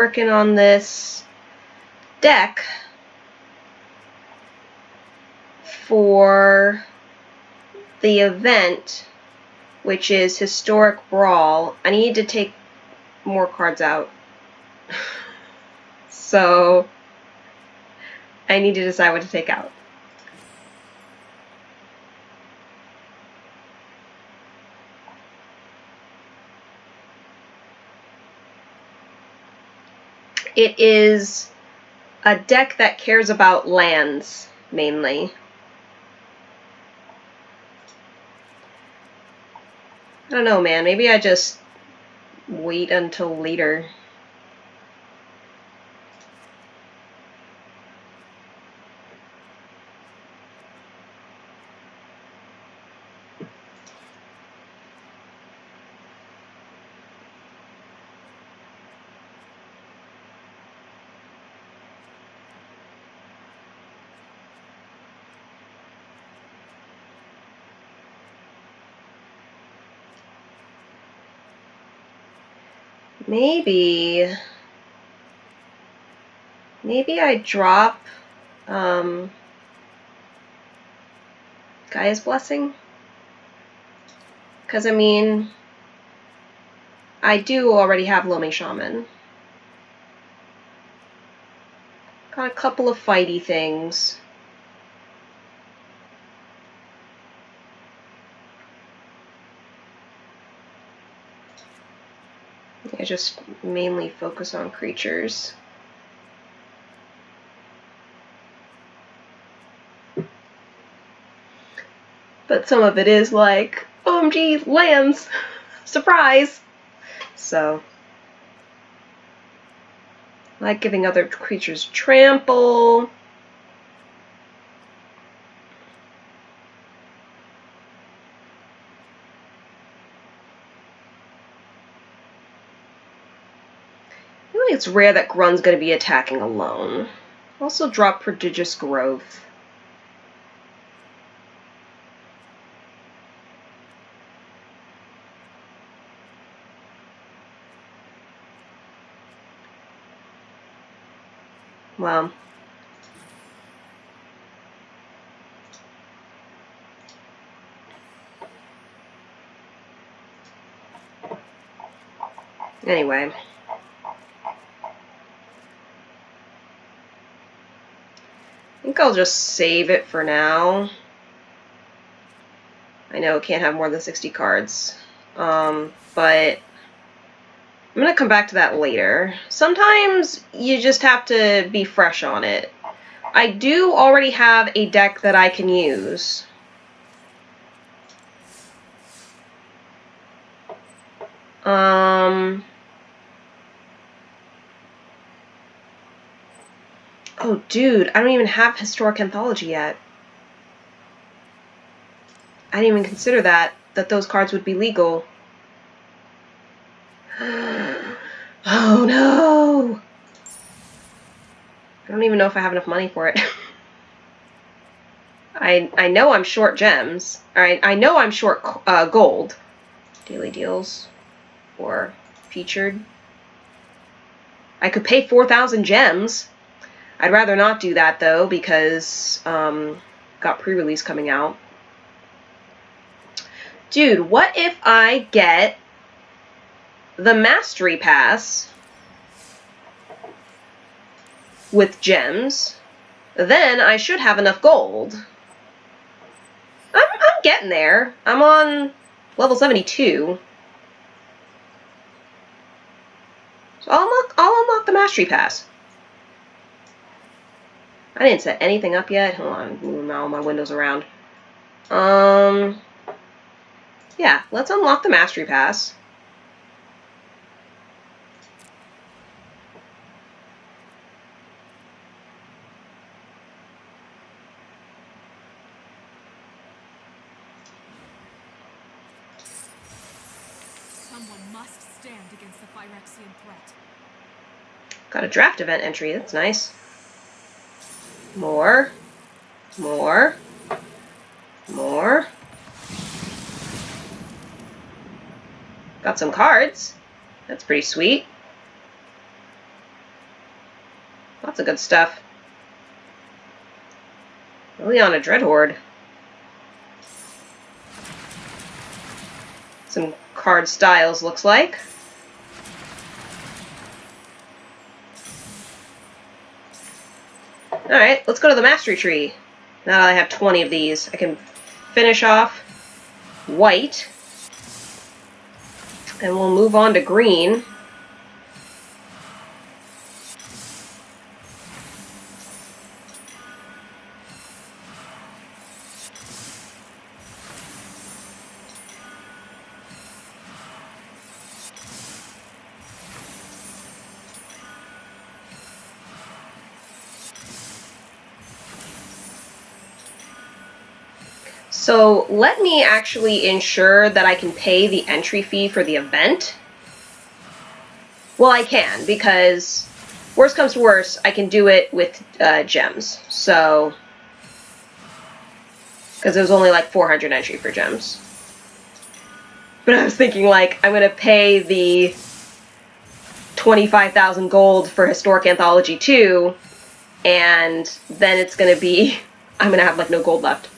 working on this deck for the event, which is Historic Brawl. I need to take more cards out. So I need to decide what to take out. It is a deck that cares about lands, mainly. I don't know, man. Maybe I just wait until later. Maybe I drop Gaia's Blessing? Because, I mean, I do already have Lomi Shaman. Got a couple of fighty things. I just mainly focus on creatures. But some of it is like, OMG, lands! Surprise! So, I like giving other creatures trample. I feel like it's rare that Grun's going to be attacking alone. Also drop Prodigious Growth. Well, anyway. I think I'll just save it for now. I know it can't have more than 60 cards. But I'm going to come back to that later. Sometimes you just have to be fresh on it. I do already have a deck that I can use. Oh, dude, I don't even have Historic Anthology yet. I didn't even consider that those cards would be legal. Oh, no! I don't even know if I have enough money for it. I know I'm short gems. Alright, I know I'm short gold. Daily deals. Or featured. I could pay 4,000 gems. I'd rather not do that, though, because got pre-release coming out. Dude, what if I get the Mastery Pass with gems? Then I should have enough gold. I'm getting there. I'm on level 72. So I'll unlock the Mastery Pass. I didn't set anything up yet. Hold on, moving all my windows around. Yeah, let's unlock the Mastery Pass. Someone must stand against the Phyrexian threat. Got a draft event entry. That's nice. More. More. More. Got some cards. That's pretty sweet. Lots of good stuff. Liliana Dreadhorde. Some card styles, looks like. Alright, let's go to the Mastery Tree. Now that I have 20 of these, I can finish off white. And we'll move on to green. So let me actually ensure that I can pay the entry fee for the event. Well, I can, because worst comes to worst, I can do it with gems. So, because it was only like 400 entry for gems. But I was thinking, like, I'm going to pay the 25,000 gold for Historic Anthology 2, and then it's going to be, I'm going to have like no gold left.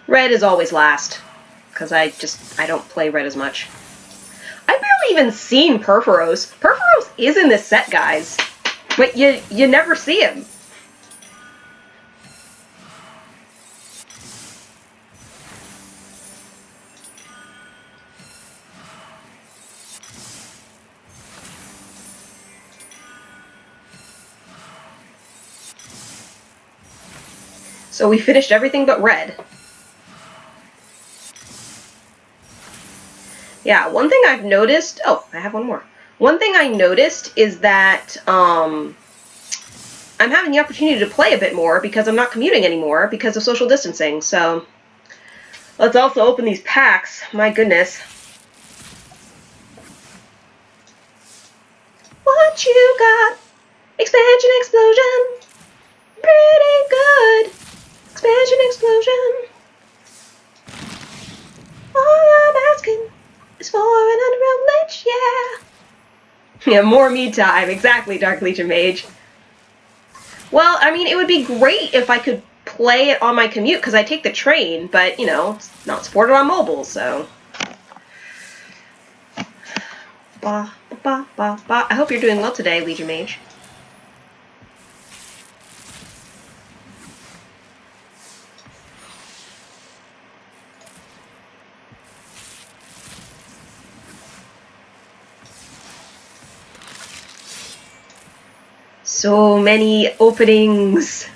Red is always last, because I don't play red as much. I've barely even seen Purphoros. Purphoros is in this set, guys, but you never see him. So we finished everything but red. Yeah, one thing I've noticed... Oh, I have one more. One thing I noticed is that I'm having the opportunity to play a bit more because I'm not commuting anymore because of social distancing. So let's also open these packs. My goodness. What you got? Expansion Explosion. Pretty good. Expansion Explosion. All I'm asking is for an Underrealm Lich, yeah. Yeah, more me time. Exactly, Dark Legion Mage. Well, I mean, it would be great if I could play it on my commute, because I take the train, but, you know, it's not supported on mobile, so... Ba, ba, ba, ba. I hope you're doing well today, Legion Mage. So many openings.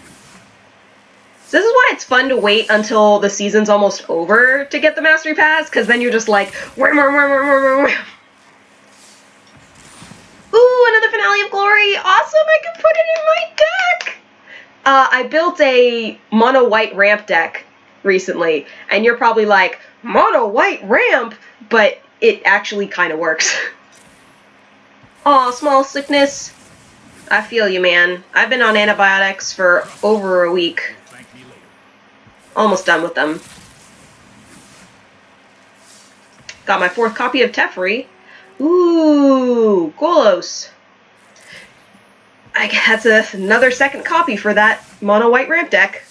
So this is why it's fun to wait until the season's almost over to get the Mastery Pass, because then you're just like, wham, wham, wham, wham, wham, wham. Ooh, another Finale of Glory. Awesome, I can put it in my deck. I built a mono white ramp deck recently, and you're probably like, mono white ramp? But it actually kind of works. Aw, Small Sickness. I feel you, man. I've been on antibiotics for over a week. Almost done with them. Got my 4th copy of Teferi. Ooh, Golos. That's another 2nd copy for that mono white ramp deck.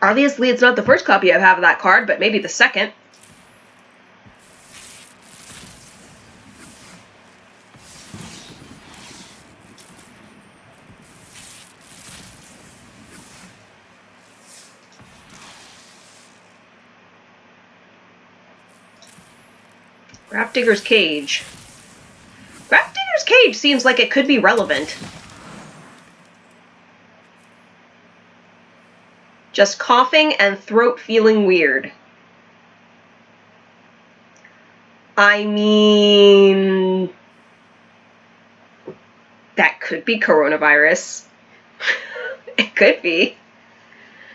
Obviously, it's not the 1st copy I have of that card, but maybe the 2nd. Grafdigger's Cage. Grafdigger's Cage seems like it could be relevant. Just coughing and throat feeling weird. I mean... that could be coronavirus. It could be.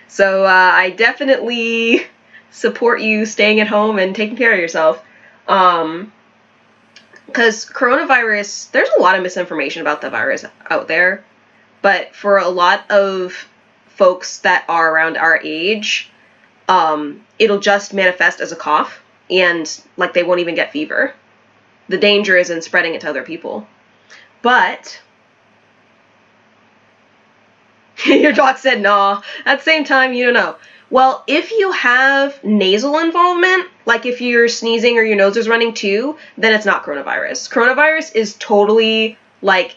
So I definitely support you staying at home and taking care of yourself. Because coronavirus, there's a lot of misinformation about the virus out there. But for a lot of folks that are around our age, it'll just manifest as a cough, and like they won't even get fever. The danger is in spreading it to other people. But your doc said nah. At the same time, you don't know. Well, if you have nasal involvement, like if you're sneezing or your nose is running too, then it's not coronavirus. Coronavirus is totally like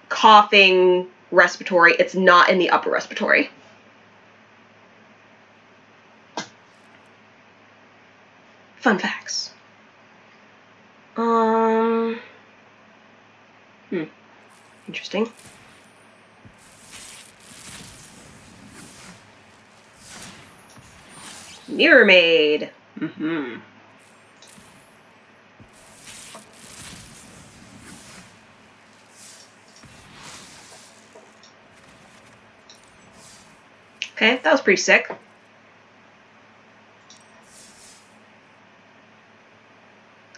coughing, respiratory. It's not in the upper respiratory. Fun facts. Interesting. Mirror Maid. Okay, that was pretty sick.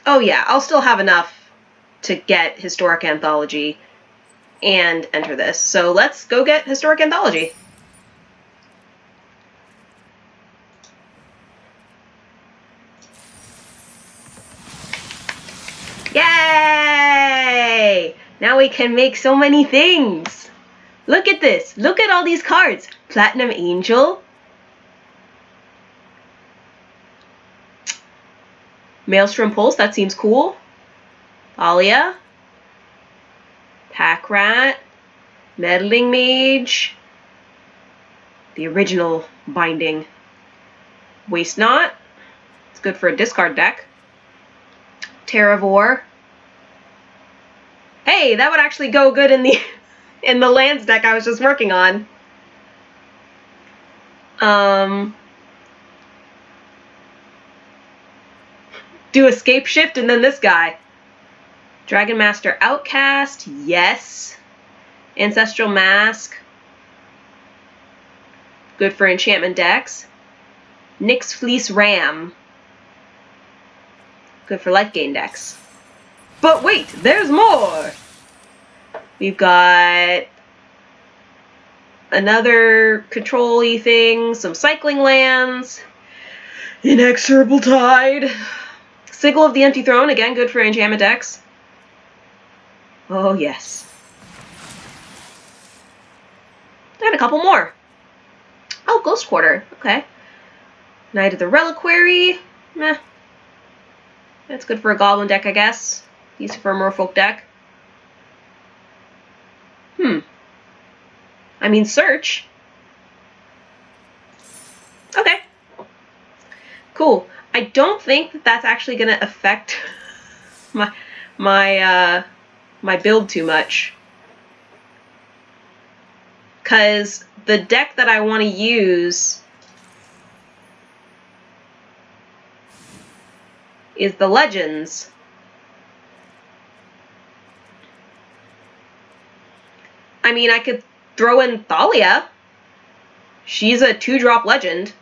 Oh yeah, I'll still have enough to get Historic Anthology and enter this. So let's go get Historic Anthology. Yay! Now we can make so many things. Look at this. Look at all these cards. Platinum Angel. Maelstrom Pulse, that seems cool. Thalia. Pack Rat. Meddling Mage. The original binding. Waste Knot. It's good for a discard deck. Terravore. Hey, that would actually go good in the in the lands deck I was just working on. Do Escape Shift and then this guy. Dragon Master Outcast, yes. Ancestral Mask. Good for enchantment decks. Nyx Fleece Ram. Good for life gain decks. But wait, there's more! We've got another control-y thing, some cycling lands, Inexorable Tide, Sigil of the Empty Throne, again good for enchantment decks. Oh yes. And a couple more. Oh, Ghost Quarter, okay. Knight of the Reliquary, meh. That's good for a Goblin deck, I guess. Decent for a Merfolk deck. I mean, Search. Okay. Cool. I don't think that that's actually going to affect my build too much. Because the deck that I want to use is the Legends. I mean, I could throw in Thalia. She's a 2-drop legend,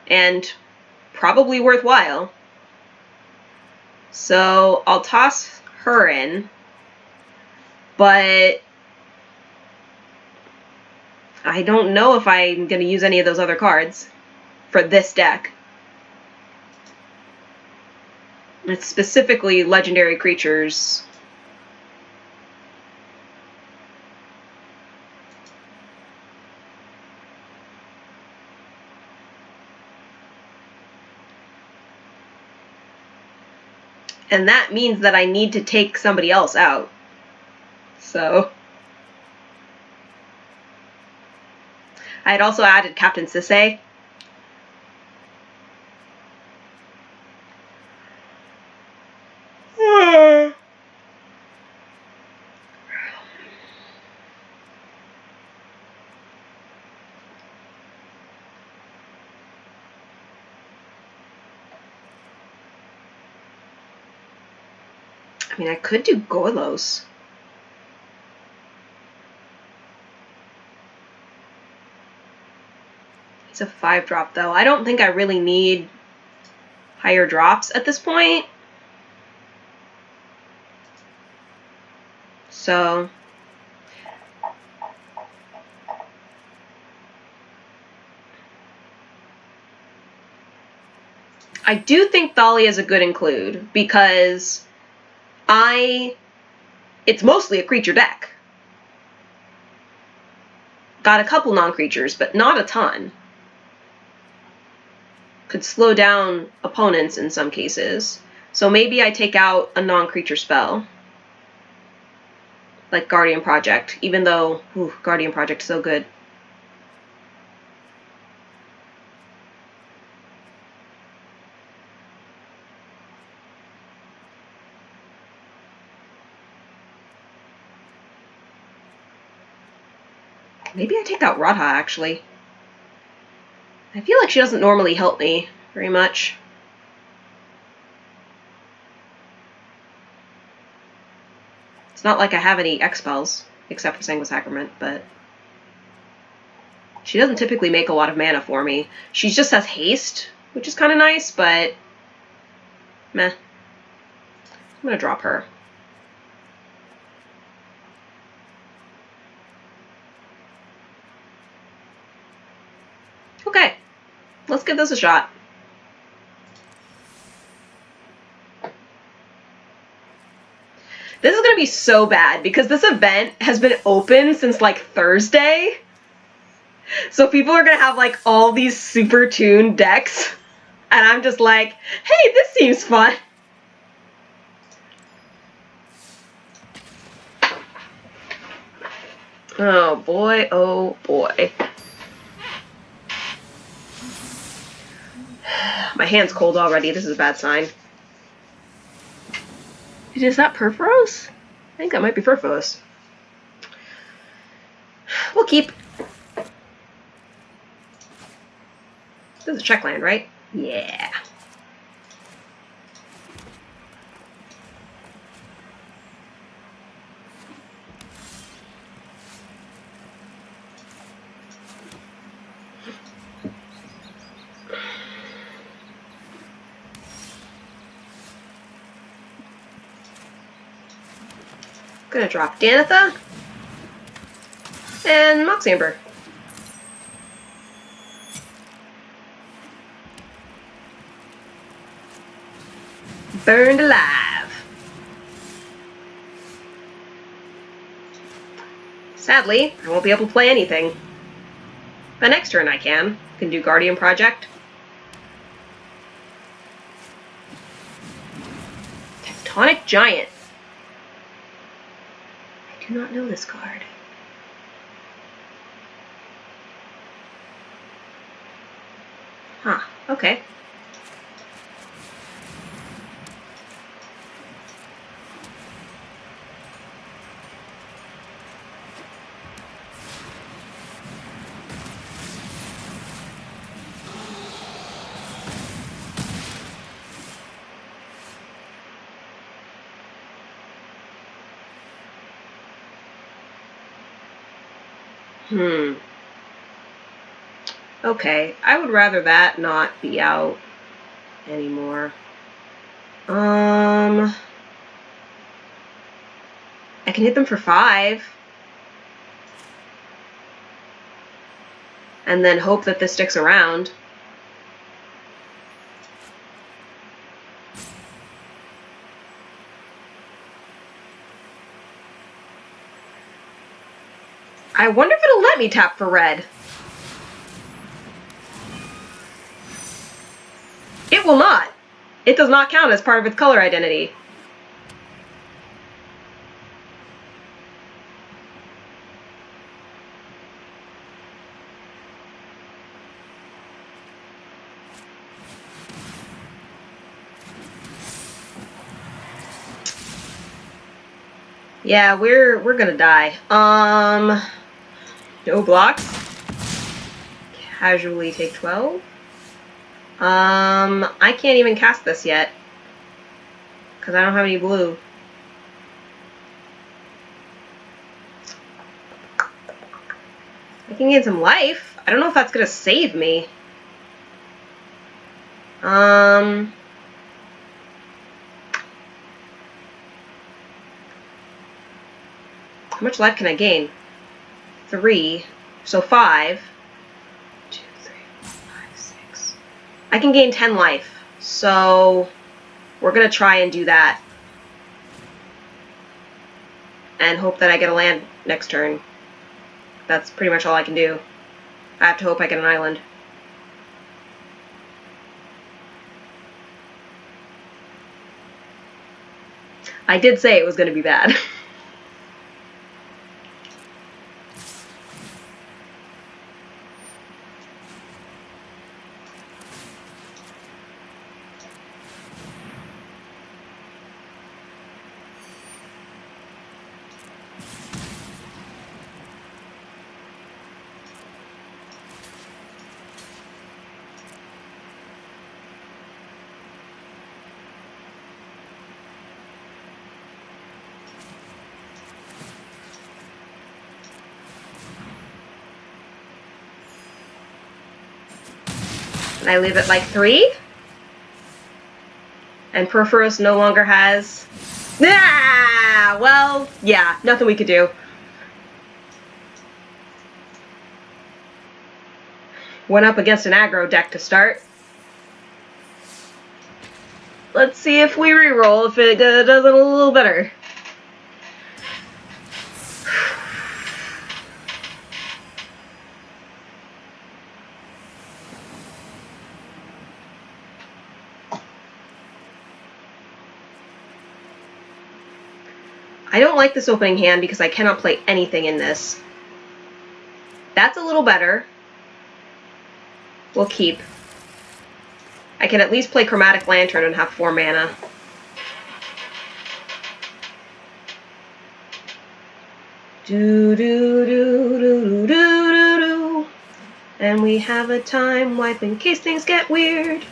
and probably worthwhile. So I'll toss her in, but I don't know if I'm going to use any of those other cards for this deck. It's specifically legendary creatures. And that means that I need to take somebody else out. So I had also added Captain Sisay. I mean, I could do Goylos. It's a 5-drop, though. I don't think I really need higher drops at this point. So... I do think Thalia is a good include, because it's mostly a creature deck. Got a couple non-creatures, but not a ton. Could slow down opponents in some cases. So maybe I take out a non-creature spell. Like Guardian Project, even though Guardian Project is so good. Maybe I take out Radha, actually. I feel like she doesn't normally help me very much. It's not like I have any X-spells, except for Sanguine Sacrament, but... She doesn't typically make a lot of mana for me. She just has haste, which is kind of nice, but... meh. I'm gonna drop her. Okay, let's give this a shot. This is going to be so bad because this event has been open since like Thursday. So people are going to have like all these super tuned decks. And I'm just like, hey, this seems fun. Oh boy, oh boy. My hand's cold already. This is a bad sign. Is that Purphoros? I think that might be Purphoros. We'll keep. This is a check land, right? Yeah. Gonna drop Danitha and Moxamber. Burned alive. Sadly, I won't be able to play anything. But next turn I can. Can do Guardian Project. Tectonic Giant. I do not know this card. Huh, okay. Okay, I would rather that not be out anymore. I can hit them for 5. And then hope that this sticks around. I wonder if it'll let me tap for red. It will not. It does not count as part of its color identity. Yeah, we're gonna die. No blocks. Casually take 12. I can't even cast this yet. Because I don't have any blue. I can gain some life. I don't know if that's gonna save me. How much life can I gain? 3. So 5. 2, 3, 5, 6. I can gain 10 life. So we're gonna try and do that. And hope that I get a land next turn. That's pretty much all I can do. I have to hope I get an island. I did say it was going to be bad. And I leave it like 3. And Perforos no longer has... Ah! Well, yeah, nothing we could do. Went up against an aggro deck to start. Let's see if we reroll, if it does it a little better. I don't like this opening hand because I cannot play anything in this. That's a little better. We'll keep. I can at least play Chromatic Lantern and have 4 mana. Do do do do do do do. And we have a time wipe in case things get weird.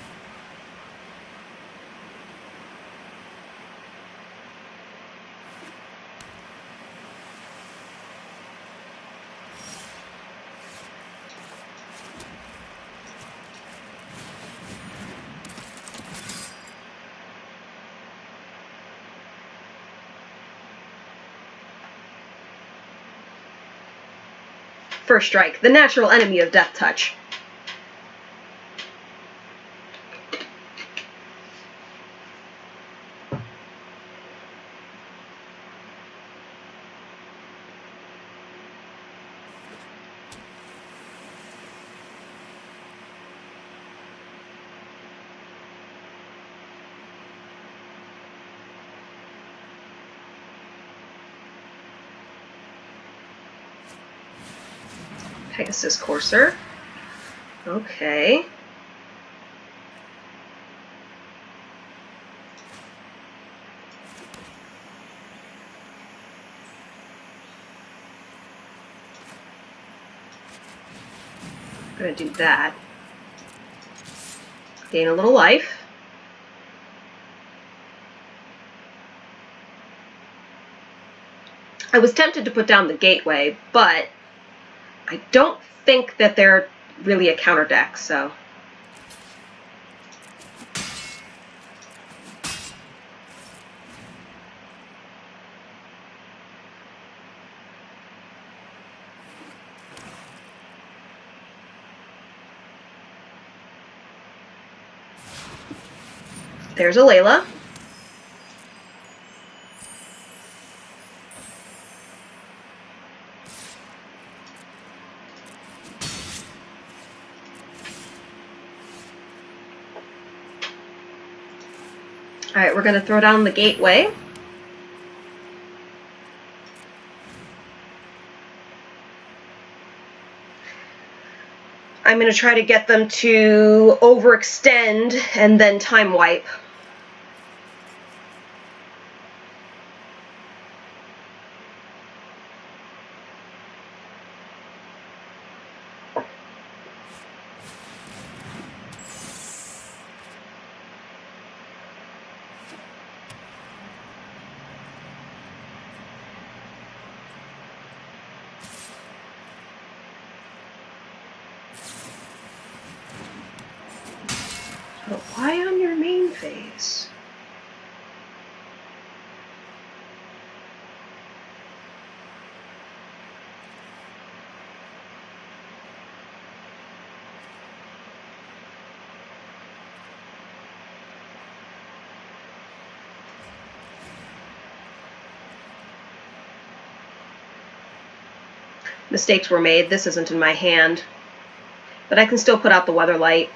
First strike, the natural enemy of Death Touch. Pegasus Courser. Okay. I'm gonna do that. Gain a little life. I was tempted to put down the Gateway, but I don't think that they're really a counter deck, so. There's a Layla. Alright, we're going to throw down the Gateway. I'm going to try to get them to overextend and then time wipe. But why on your main phase? Mistakes were made. This isn't in my hand. But I can still put out the weather light.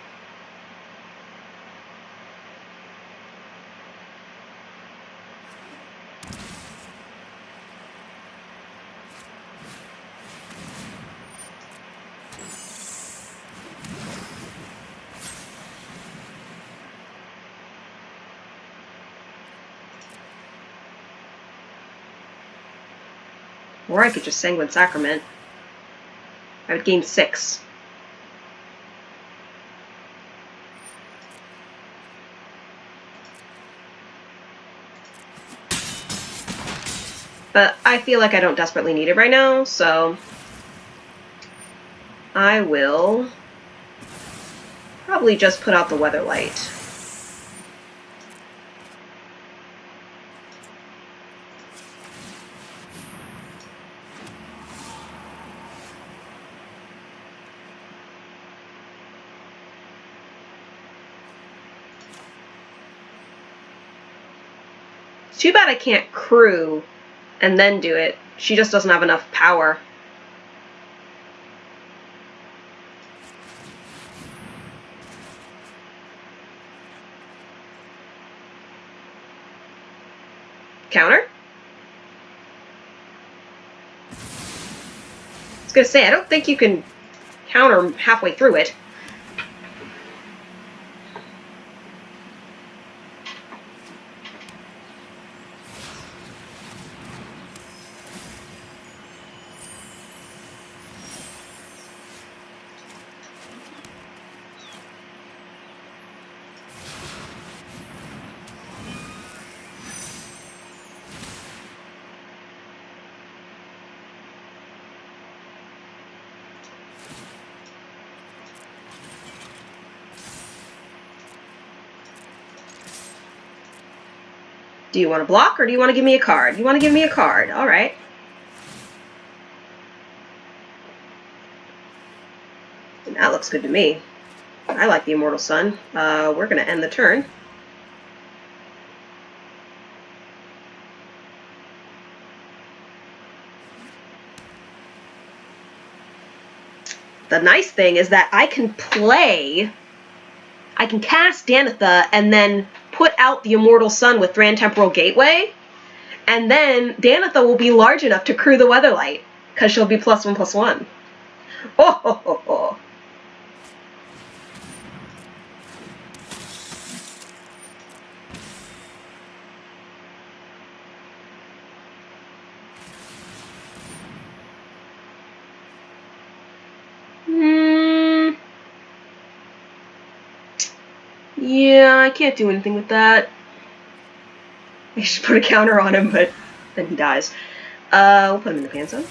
Or I could just Sanguine Sacrament. I would gain 6. But I feel like I don't desperately need it right now, so I will probably just put out the weather light. Too bad I can't crew and then do it. She just doesn't have enough power. Counter? I was gonna say, I don't think you can counter halfway through it. Do you want to block or do you want to give me a card? You want to give me a card. All right. And that looks good to me. I like the Immortal Sun. We're going to end the turn. The nice thing is that I can cast Danitha and then put out the Immortal Sun with Thran Temporal Gateway, and then Danitha will be large enough to crew the Weatherlight, because she'll be +1/+1. Oh, ho, ho, ho. Yeah, I can't do anything with that. I should put a counter on him, but then he dies. We'll put him in the Panza.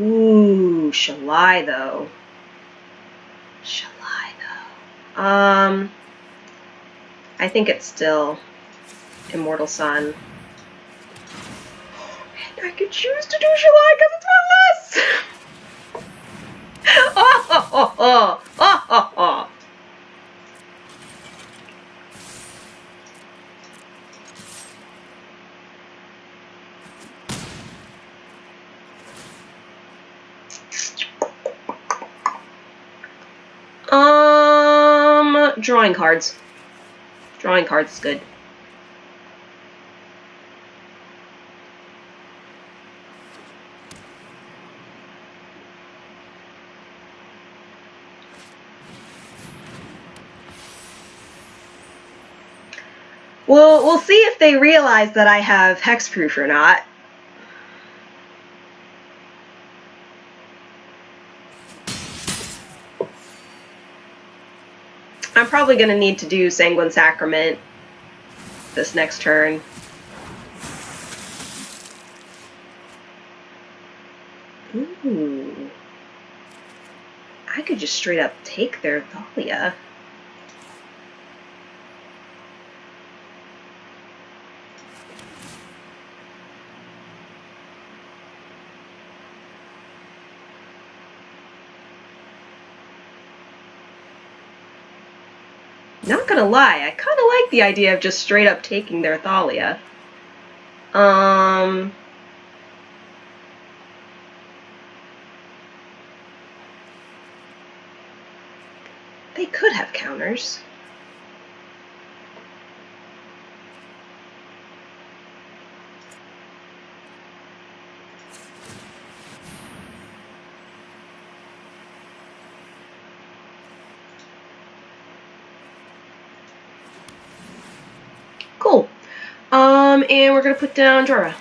Ooh, Shalai though. I think it's still Immortal Sun. And I could choose to do Shalai because it's one less! Oh, ho, ho, ho. Oh, ho, ho. Drawing cards. Drawing cards is good. We'll see if they realize that I have hexproof or not. I'm probably going to need to do Sanguine Sacrament this next turn. Ooh. I could just straight up take their Thalia. Not gonna lie, I kind of like the idea of just straight up taking their Thalia. They could have counters. Cool. And we're gonna put down Jorah.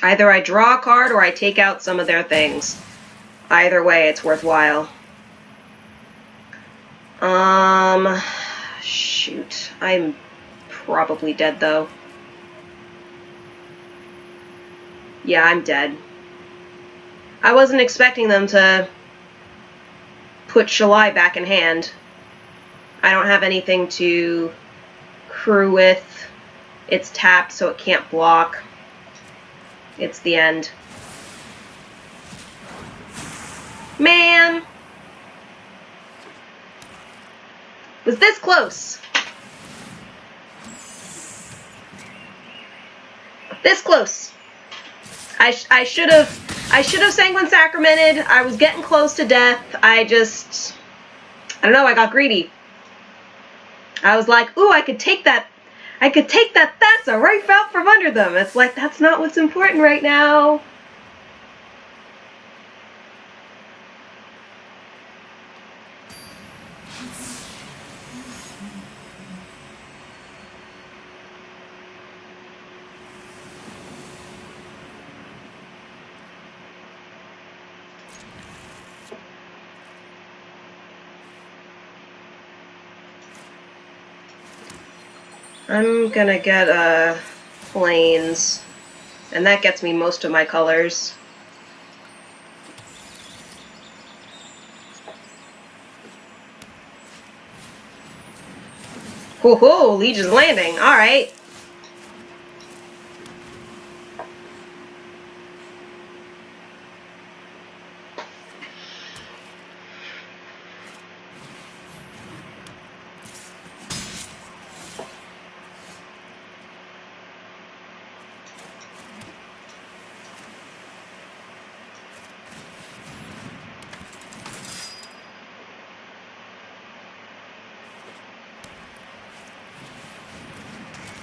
Either I draw a card or I take out some of their things. Either way, it's worthwhile. Shoot. I'm probably dead, though. Yeah, I'm dead. I wasn't expecting them to put Shalai back in hand. I don't have anything to crew with. It's tapped, so it can't block. It's the end. Man! Was this close? This close. I should have Sanguine Sacramented. I was getting close to death. I don't know, I got greedy. I was like, ooh, I could take that Thassa right out from under them. It's like, that's not what's important right now. I'm gonna get plains, and that gets me most of my colors. Whoa, Legion's Landing, alright.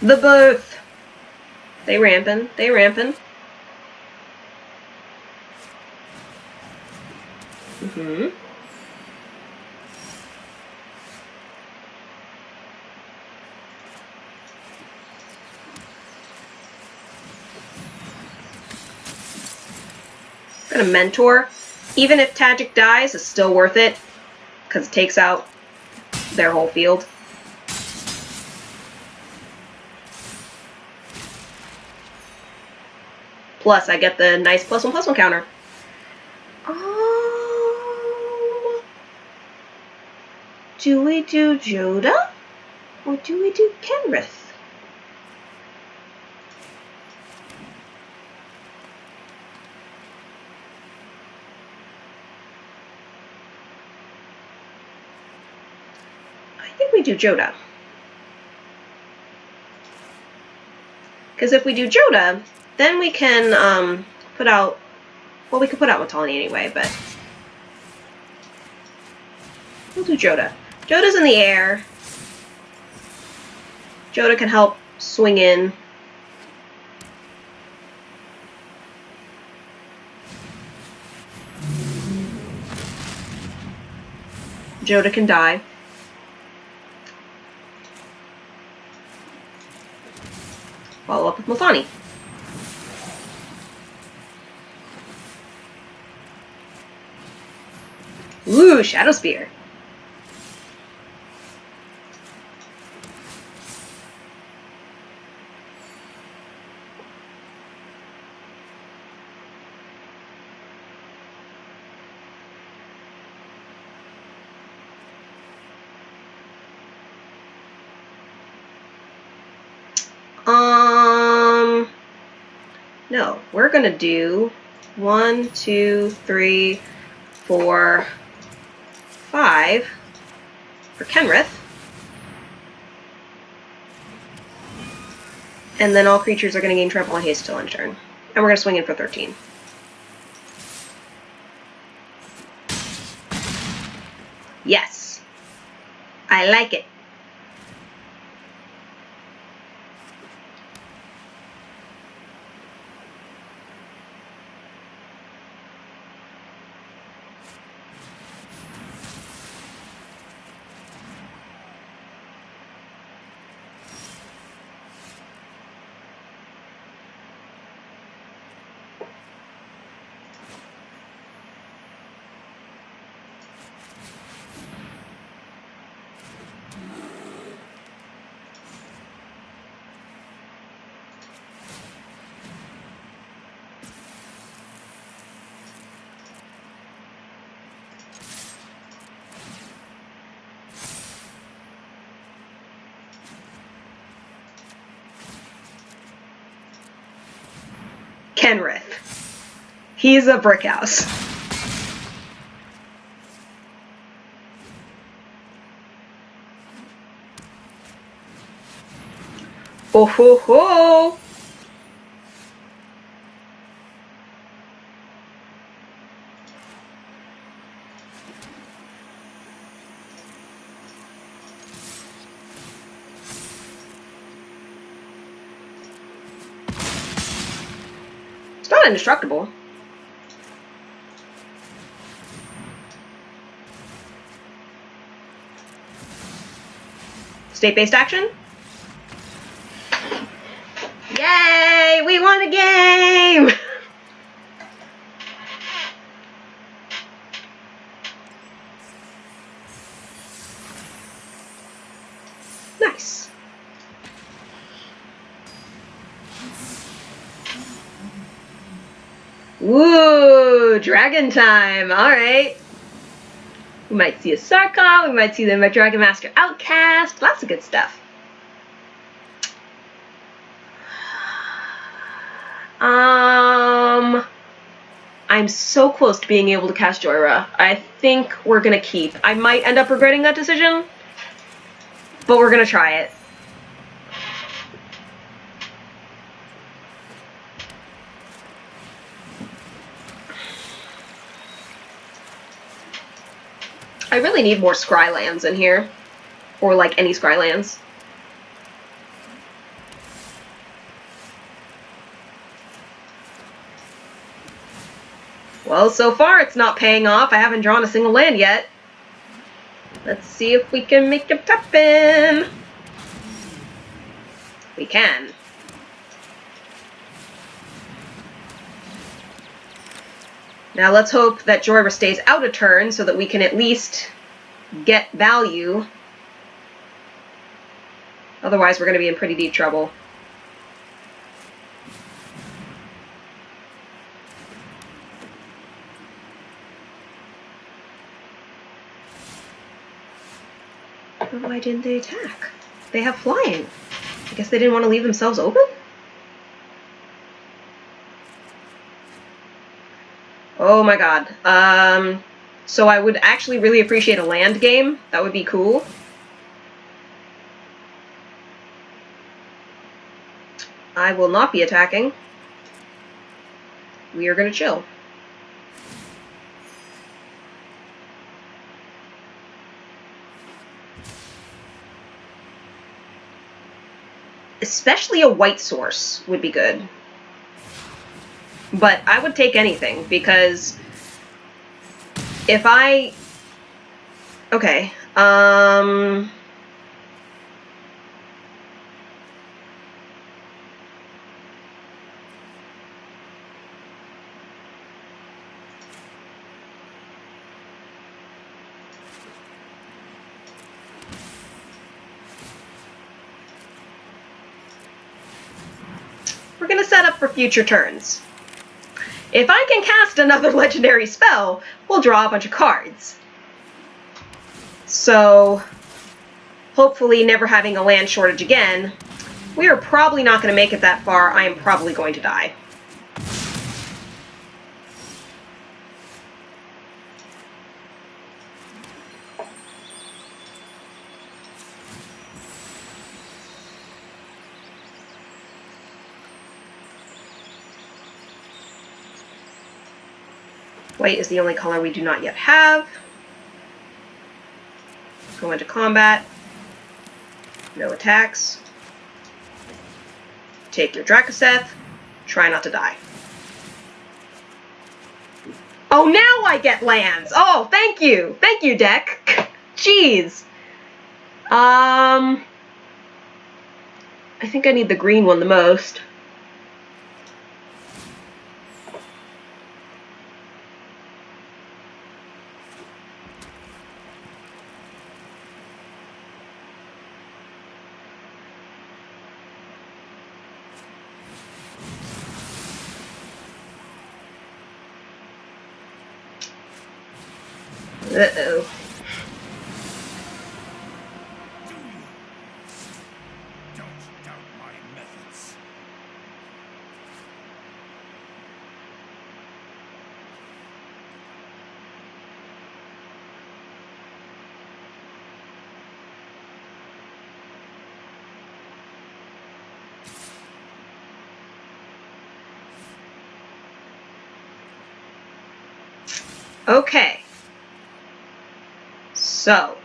The booth. They rampin'. They rampin'. Mm-hmm. Gonna mentor. Even if Tajic dies, it's still worth it, because it takes out their whole field. Plus, I get the nice +1/+1 counter. Do we do Jodah? Or do we do Kenrith? I think we do Jodah. Because if we do Jodah, then we can put out Well, we could put out Mittani anyway, but we'll do Jodah. Jodah's in the air. Jodah can help swing in. Jodah can die. Follow up with Mittani. Ooh, Shadow Spear. No, we're gonna do 1, 2, 3, 4, 5 for Kenrith. And then all creatures are gonna gain trample and haste till end turn. And we're gonna swing in for 13. Yes. I like it. Kenrith. He's a brick house. Oh ho ho! It's not indestructible. State-based action? Yay! We won a game! Nice. Woo! Dragon time! Alright. We might see a Sarkhan, we might see the Dragon Master Outcast. Lots of good stuff. I'm so close to being able to cast Joyra. I think we're gonna keep. I might end up regretting that decision, but we're gonna try it. I really need more Scrylands in here. Or like any Scrylands. Well, so far it's not paying off. I haven't drawn a single land yet. Let's see if we can make it happen. We can. Now let's hope that Joyra stays out a turn so that we can at least get value. Otherwise we're going to be in pretty deep trouble. Why didn't they attack? They have flying. I guess they didn't want to leave themselves open? Oh my god. So I would actually really appreciate a land game. That would be cool. I will not be attacking. We are going to chill. Especially a white source would be good. But I would take anything, because if I... Okay, we're going to set up for future turns. If I can cast another legendary spell, we'll draw a bunch of cards. So, hopefully never having a land shortage again. We are probably not going to make it that far. I am probably going to die. White is the only color we do not yet have. Go into combat. No attacks. Take your Drakuseth. Try not to die. Oh, now I get lands! Oh, thank you! Thank you, deck! Jeez! I think I need the green one the most. Uh-oh. Don't doubt my methods. Okay. So.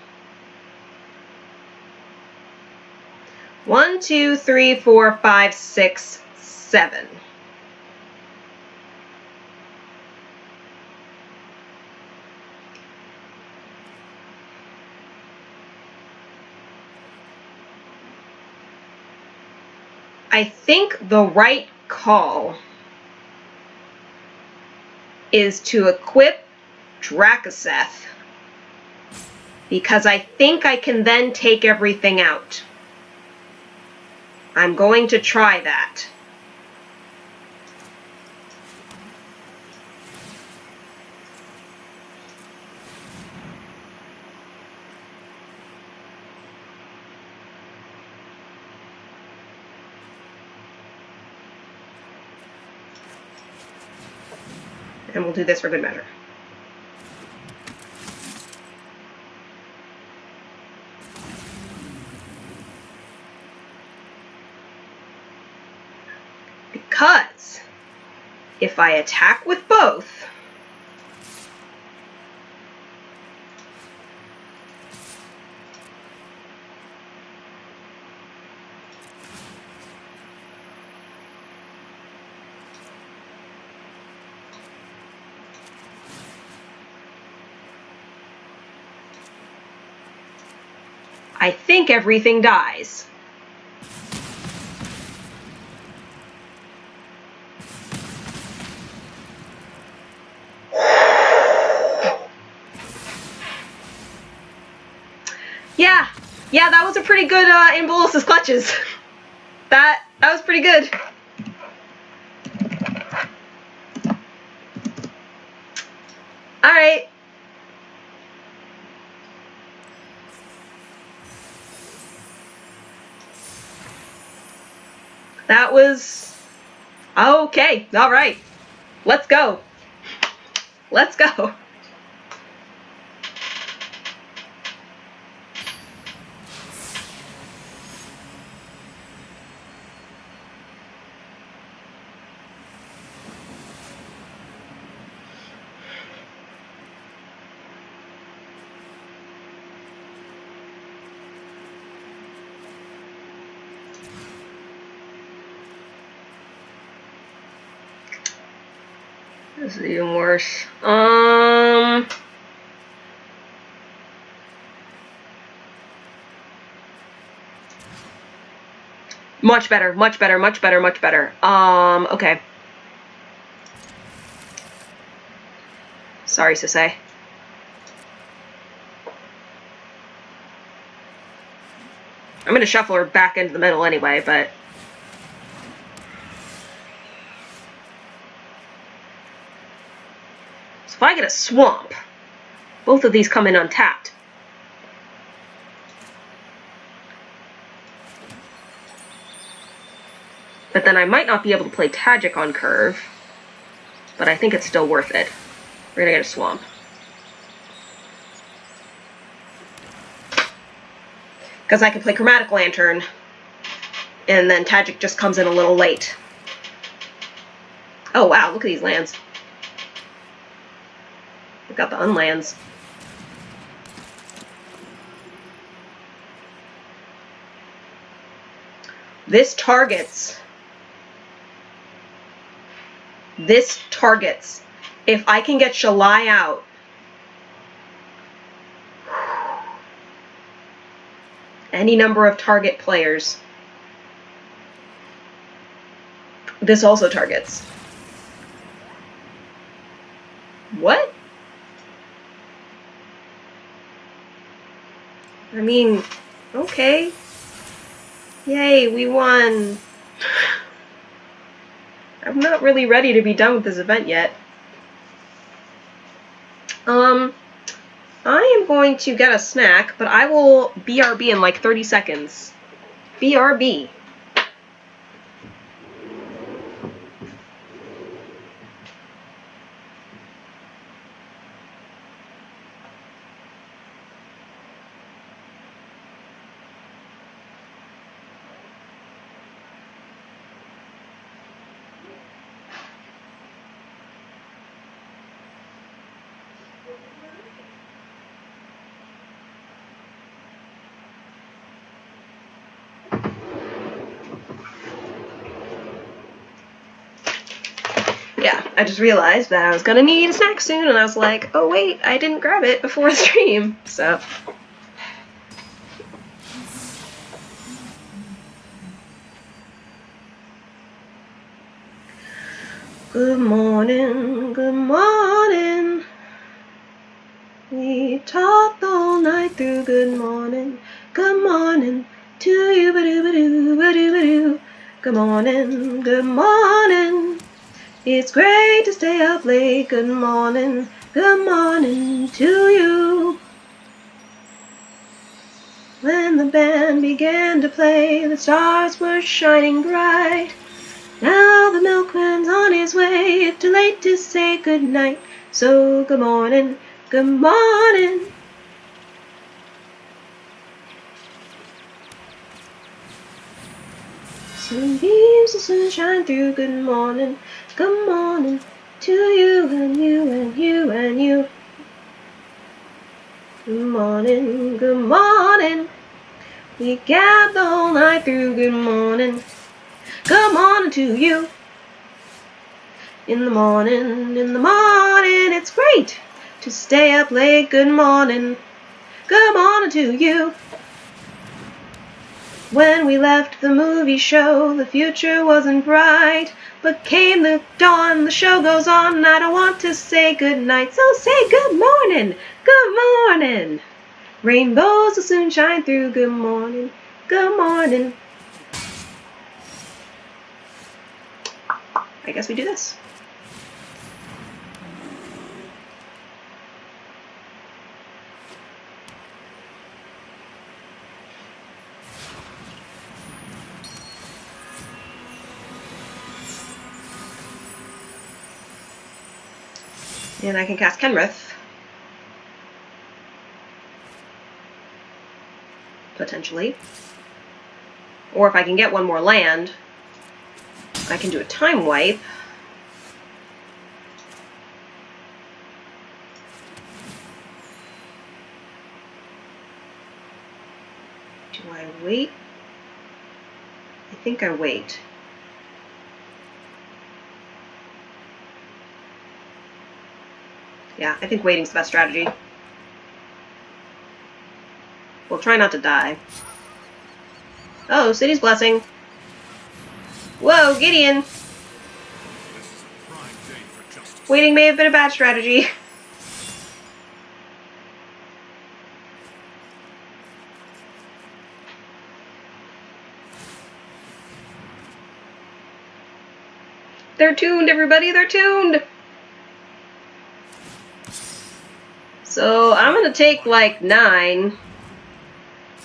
1, 2, 3, 4, 5, 6, 7. I think the right call is to equip Drakuseth, because I think I can then take everything out. I'm going to try that. And we'll do this for good measure. Because if I attack with both, I think everything dies. Yeah, that was a pretty good in Bolas's clutches. That was pretty good. All right. That was okay. All right. Let's go. Let's go. This is even worse. Much better, much better, much better, much better. Okay. Sorry, Sisay. I'm gonna shuffle her back into the middle anyway, but... So if I get a swamp, both of these come in untapped. But then I might not be able to play Tajic on curve, but I think it's still worth it. We're gonna get a swamp. Because I can play Chromatic Lantern, and then Tajic just comes in a little late. Oh wow, look at these lands. We've got the unlands. This targets. If I can get Shalai out. Any number of target players. This also targets. What? I mean, okay. Yay, we won. I'm not really ready to be done with this event yet. I am going to get a snack, but I will BRB in like 30 seconds. BRB. Yeah, I just realized that I was gonna need a snack soon, and I was like, oh wait, I didn't grab it before the stream, so. Good morning, good morning. We talked all night through. Good morning to you, ba-doo, ba-doo, ba-doo. Good morning. It's great to stay up late. Good morning to you. When the band began to play, the stars were shining bright. Now the milkman's on his way, it's too late to say goodnight. So good morning. Some beams of sunshine through. Good morning to you and you and you and you. Good morning. We gabbed the whole night through. Good morning to you. In the morning, it's great to stay up late. Good morning to you. When we left the movie show, the future wasn't bright, but came the dawn, the show goes on, and I don't want to say goodnight, so say good morning. Rainbows will soon shine through. Good morning. I guess we do this. And I can cast Kenrith. Potentially. Or if I can get one more land, I can do a time wipe. Do I wait? I think I wait. Yeah, I think waiting's the best strategy. We'll try not to die. Oh, City's Blessing. Whoa, Gideon! This is a prime day for justice. Waiting may have been a bad strategy. They're tuned, everybody, they're tuned! So I'm gonna take like 9.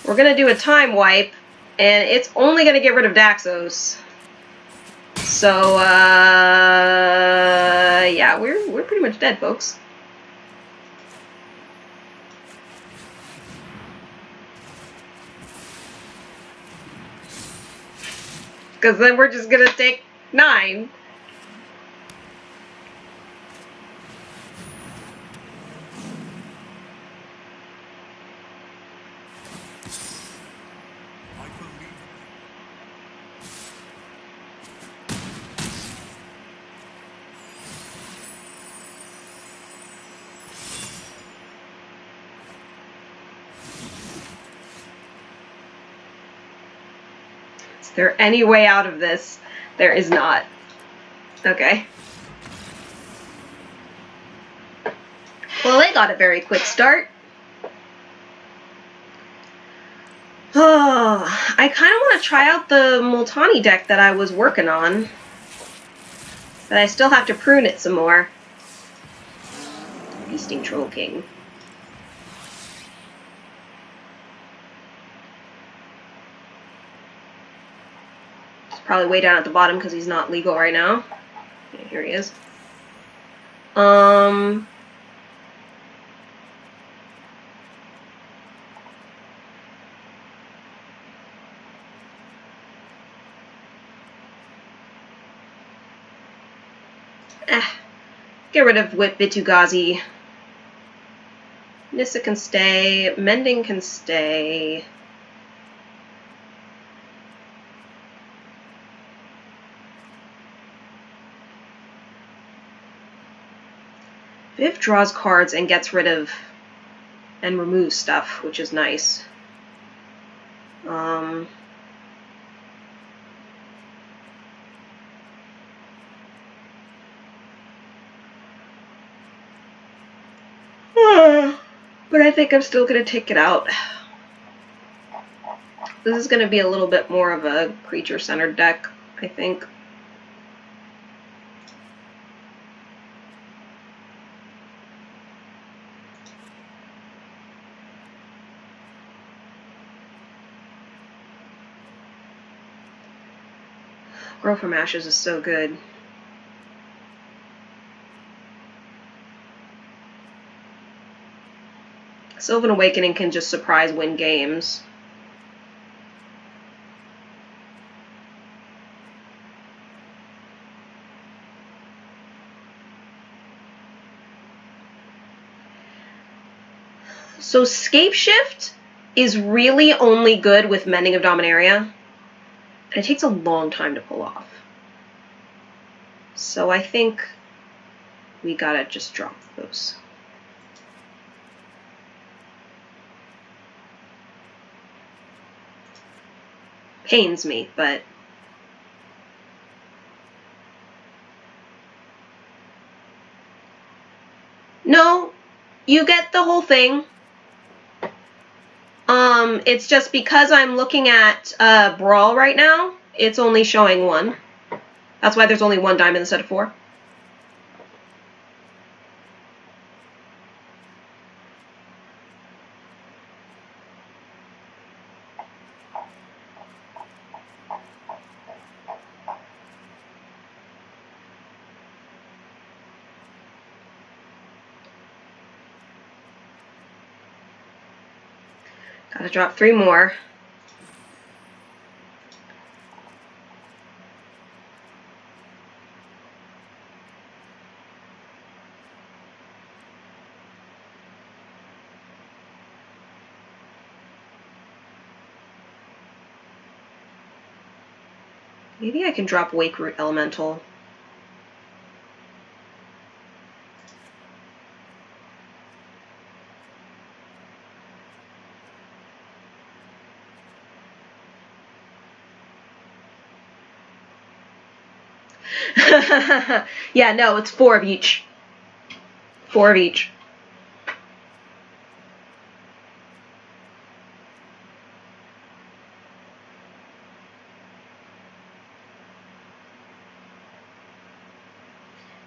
We're gonna do a time wipe, and it's only gonna get rid of Daxos. So yeah, we're pretty much dead, folks. Because then we're just gonna take 9. I believe in you. Is there any way out of this? There is not. Okay. Well, they got a very quick start. Oh, I kind of want to try out the Multani deck that I was working on. But I still have to prune it some more. Feasting Troll King. He's probably way down at the bottom because he's not legal right now. Yeah, here he is. Get rid of Bitugazi. Nissa can stay. Mending can stay. Viv draws cards and gets rid of and removes stuff, which is nice. But I think I'm still going to take it out. This is going to be a little bit more of a creature-centered deck, I think. Grow from Ashes is so good. Sylvan Awakening can just surprise win games. So Scape Shift is really only good with Mending of Dominaria, and it takes a long time to pull off. So I think we gotta just drop those. Pains me, but no, you get the whole thing. It's just because I'm looking at Brawl right now, it's only showing 1. That's why there's only 1 diamond instead of 4. Gotta drop 3 more. Maybe I can drop Wake Root Elemental. Yeah, no, it's 4 of each. 4 of each.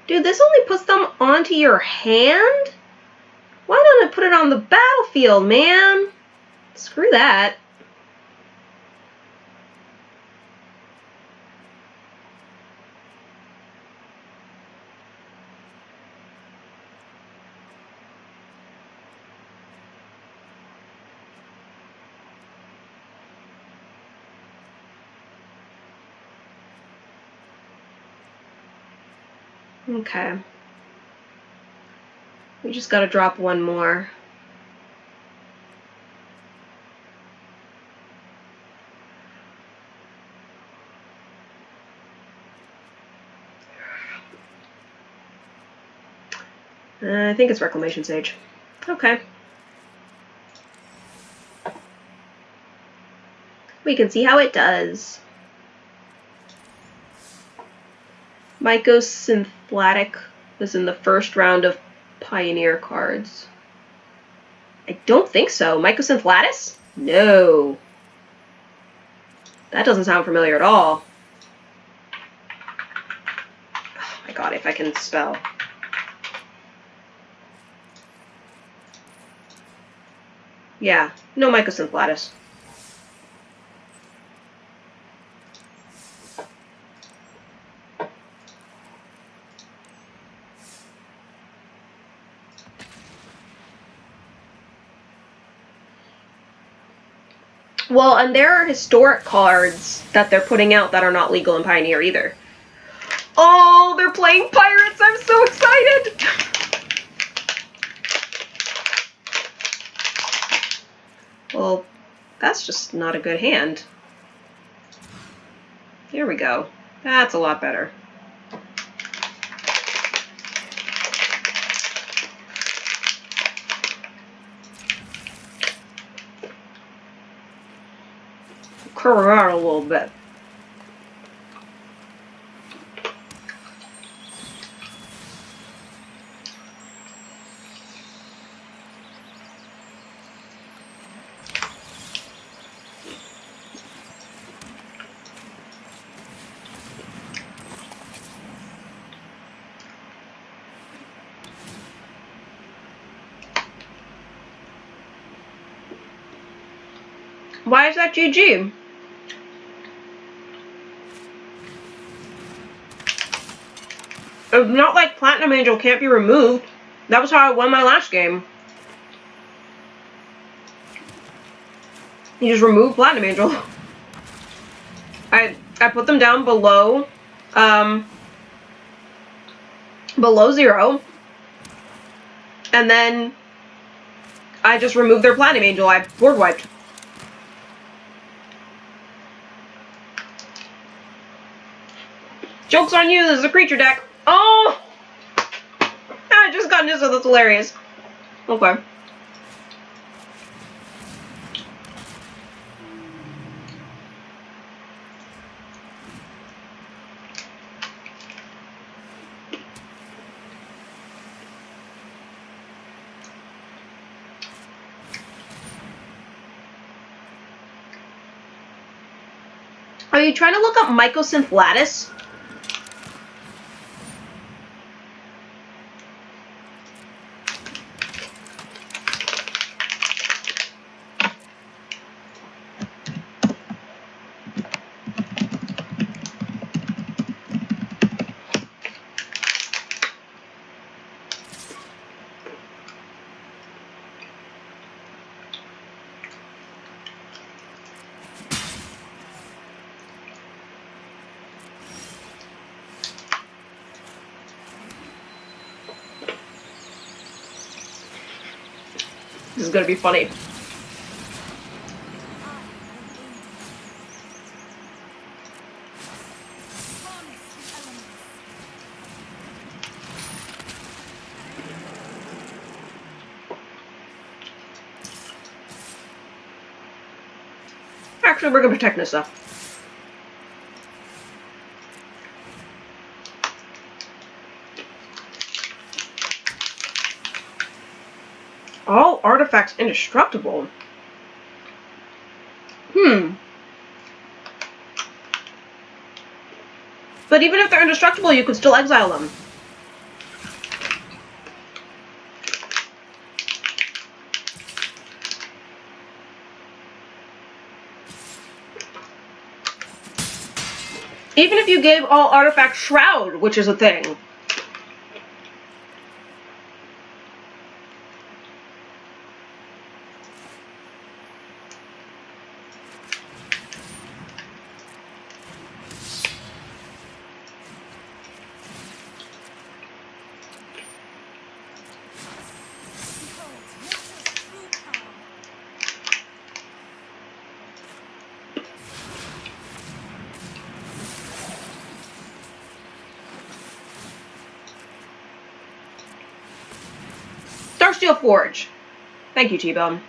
Dude, this only puts them onto your hand? Why don't I put it on the battlefield, man? Screw that. Okay. We just gotta drop one more. I think it's Reclamation Sage. Okay. We can see how it does. Mycosynthlatic was in the first round of Pioneer cards. I don't think so. Mycosynthlatus? No. That doesn't sound familiar at all. Oh my god, if I can spell. Yeah, no Mycosynthlatus. Well, and there are historic cards that they're putting out that are not legal in Pioneer either. Oh, they're playing Pirates! I'm so excited! Well, that's just not a good hand. There we go. That's a lot better. Curl around a little bit. Why is that GG? It's not like Platinum Angel can't be removed. That was how I won my last game. You just remove Platinum Angel. I put them down below, below 0. And then I just removed their Platinum Angel. I board wiped. Joke's on you, this is a creature deck. Oh! I just got Nissa, that's hilarious. Okay. Are you trying to look up Mycosynthlatus? This is gonna be funny. Actually, we're gonna protect Nissa. artifacts indestructible. But even if they're indestructible, you could still exile them. Even if you gave all artifacts Shroud, which is a thing. Darksteel Forge. Thank you, T-Bone.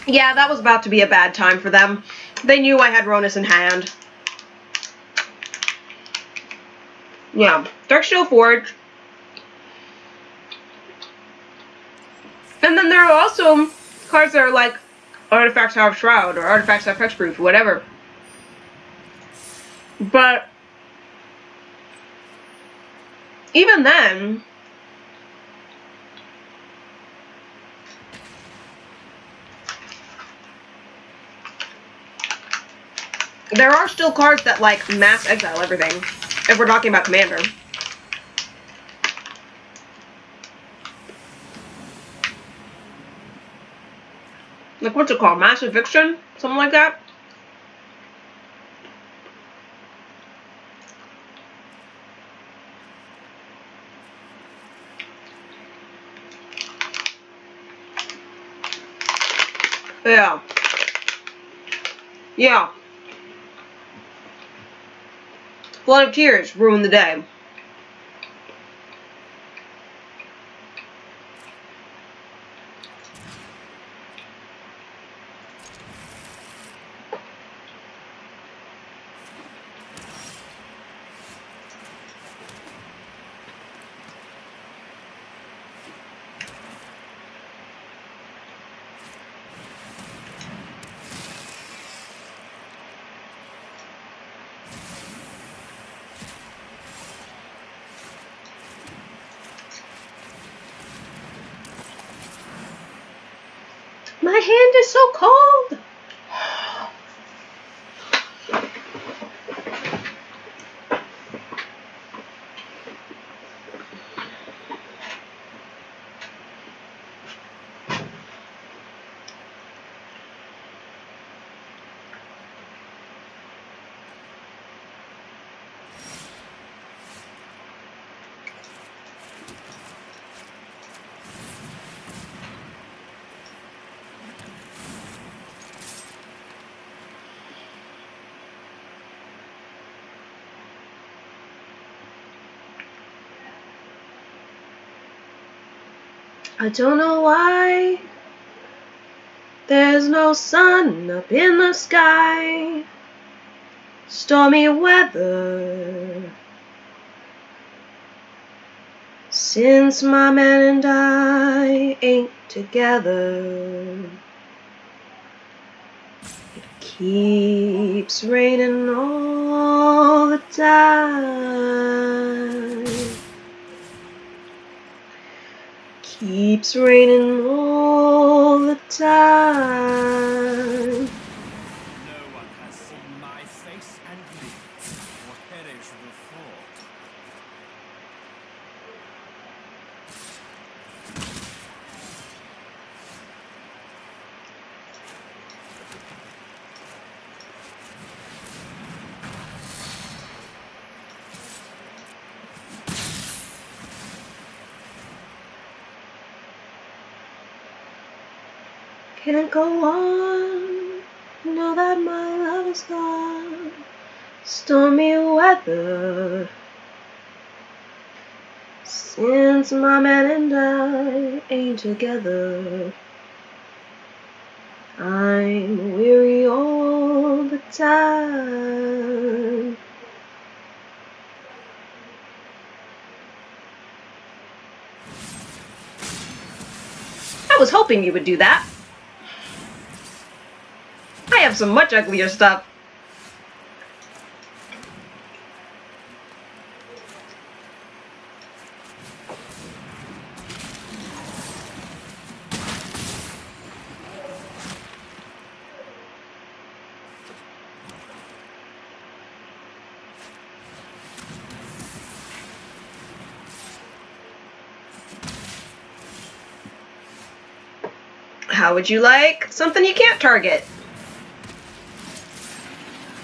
Yeah, that was about to be a bad time for them. They knew I had Ronus in hand. Yeah, Darksteel Forge. And then there are also cards that are like Artifacts have Shroud or Artifacts have Hexproof, whatever. But even then, there are still cards that like mass exile everything, if we're talking about Commander. Like, what's it called? Mass Eviction? Something like that? Yeah. Yeah. Flood of Tears ruined the day. My hand is so cold! I don't know why there's no sun up in the sky. Stormy weather. Since my man and I ain't together. It keeps raining all the time. Keeps raining all the time. No one has seen my face and lived, or perish the thought. Can't go on, know that my love is gone. Stormy weather, since my man and I ain't together. I'm weary all the time. I was hoping you would do that. I have some much uglier stuff. How would you like something you can't target?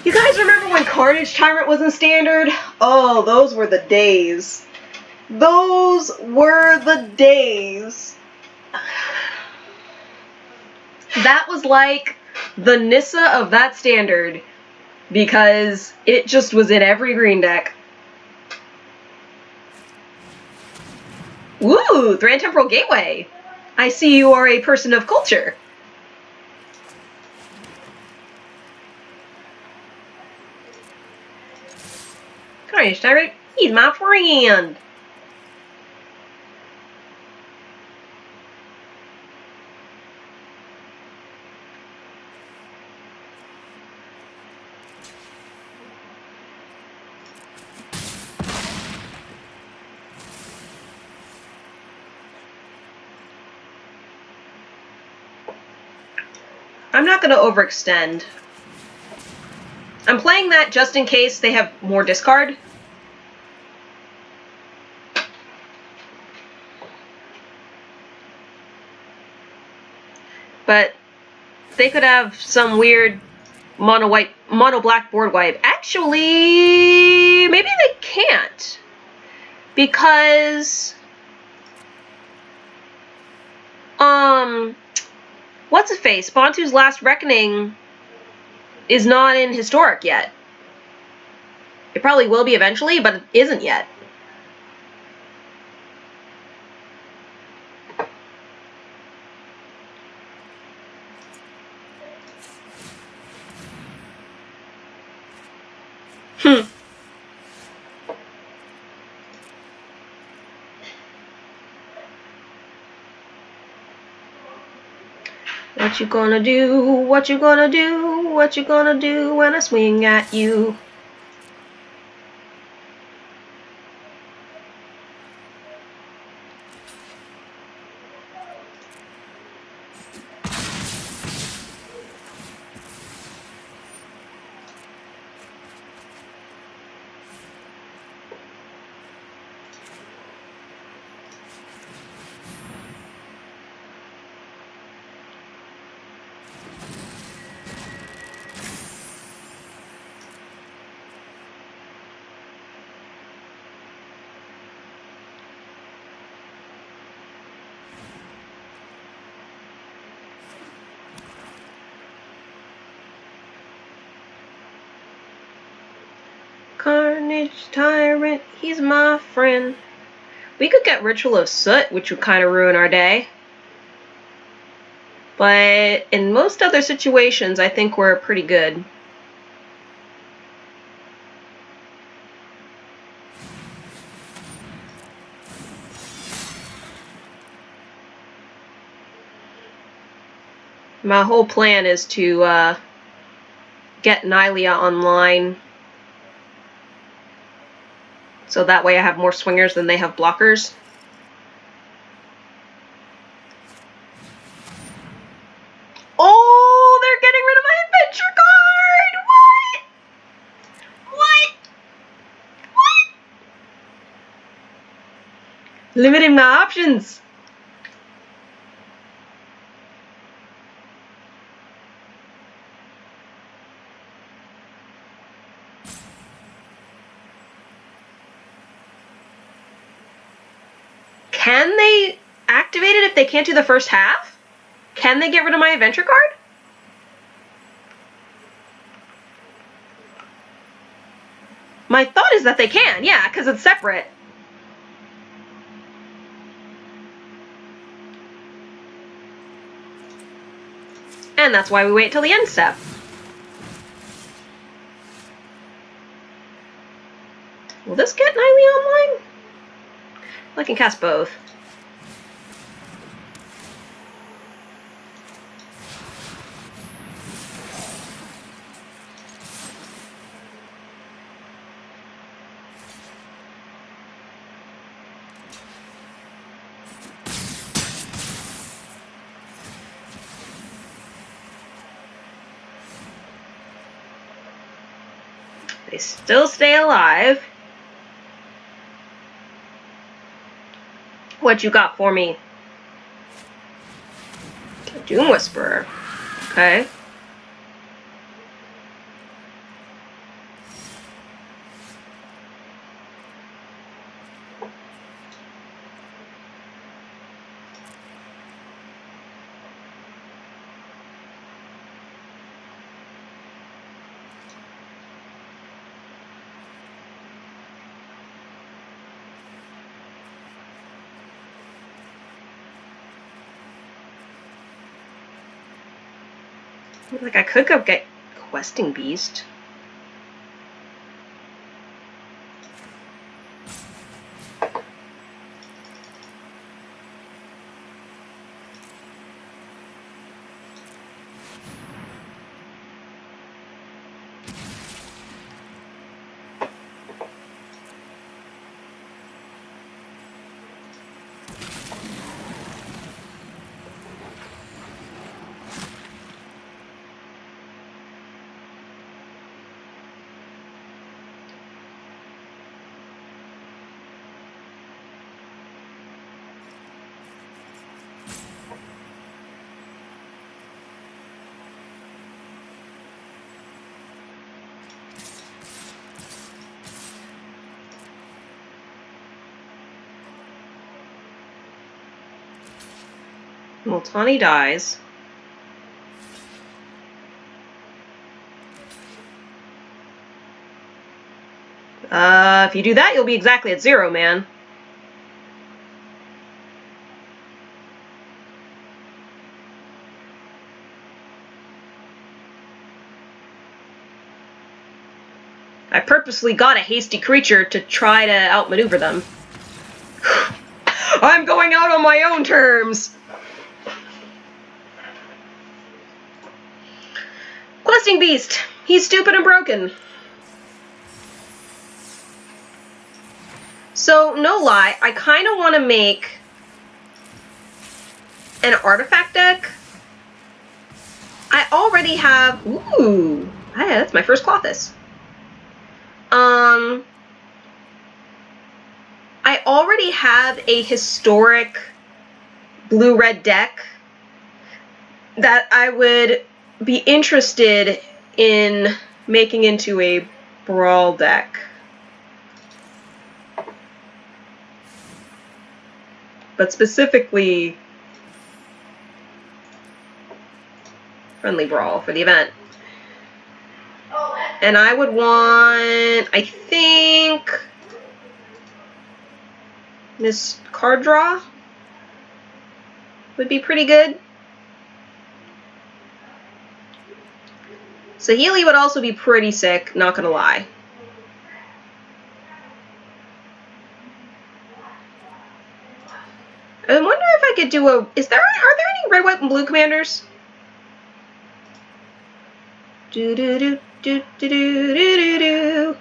You guys remember when Carnage Tyrant was in Standard? Oh, those were the days. Those were the days. That was like the Nissa of that Standard, because it just was in every green deck. Woo! Grand Temporal Gateway! I see you are a person of culture. Carnage Tyrant, he's my friend. I'm not going to overextend. I'm playing that just in case they have more discard. But they could have some weird mono black board wipe. Actually, maybe they can't. Because what's it face? Bontu's Last Reckoning is not in Historic yet. It probably will be eventually, but it isn't yet. What you gonna do? What you gonna do? What you gonna do when I swing at you? Carnage Tyrant, he's my friend. We could get Ritual of Soot, which would kind of ruin our day. But in most other situations, I think we're pretty good. My whole plan is to get Nylea online. So that way I have more swingers than they have blockers. Oh, they're getting rid of my adventure card! What? What? Limiting my options. Can they activate it if they can't do the first half? Can they get rid of my adventure card? My thought is that they can, yeah, because it's separate. And that's why we wait till the end step. Will this get Nightly online? I can cast both. They still stay alive. What you got for me? A Doom Whisperer. Okay. Like, I could go get Questing Beast. Multani dies. If you do that, you'll be exactly at 0, man. I purposely got a hasty creature to try to outmaneuver them. I'm going out on my own terms! Questing Beast! He's stupid and broken. So, no lie, I kind of want to make an artifact deck. I already have... Ooh! That's my first Klothys. I already have a historic blue-red deck that I would be interested in making into a Brawl deck. But specifically Friendly Brawl for the event. And I would want, I think, this card draw would be pretty good. Saheeli would also be pretty sick, not gonna lie. I wonder if I could do a... are there any red, white, and blue commanders? Do do do do do do do do.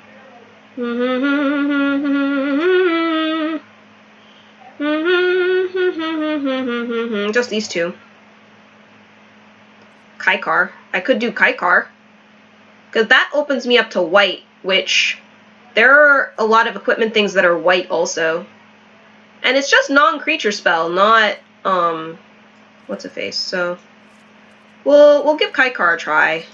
Just these two. Kaikar. I could do Kaikar. Because that opens me up to white, which there are a lot of equipment things that are white also. And it's just non-creature spell, not, what's a face? So, we'll give Kaikar a try.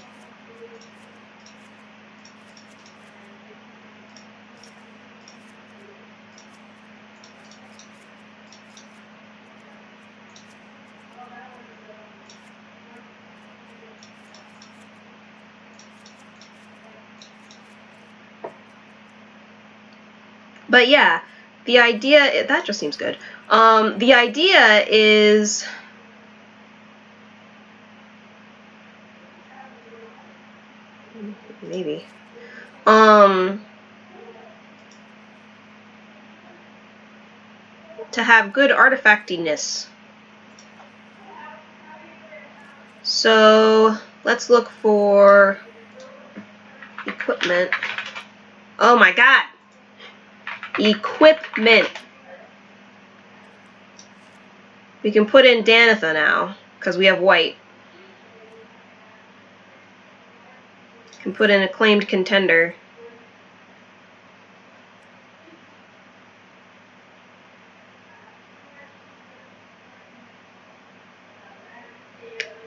But yeah, the idea, that just seems good. The idea is, maybe, to have good artifactiness. So let's look for equipment. Oh my god! Equipment. We can put in Danitha now, because we have white. Can put in Acclaimed Contender.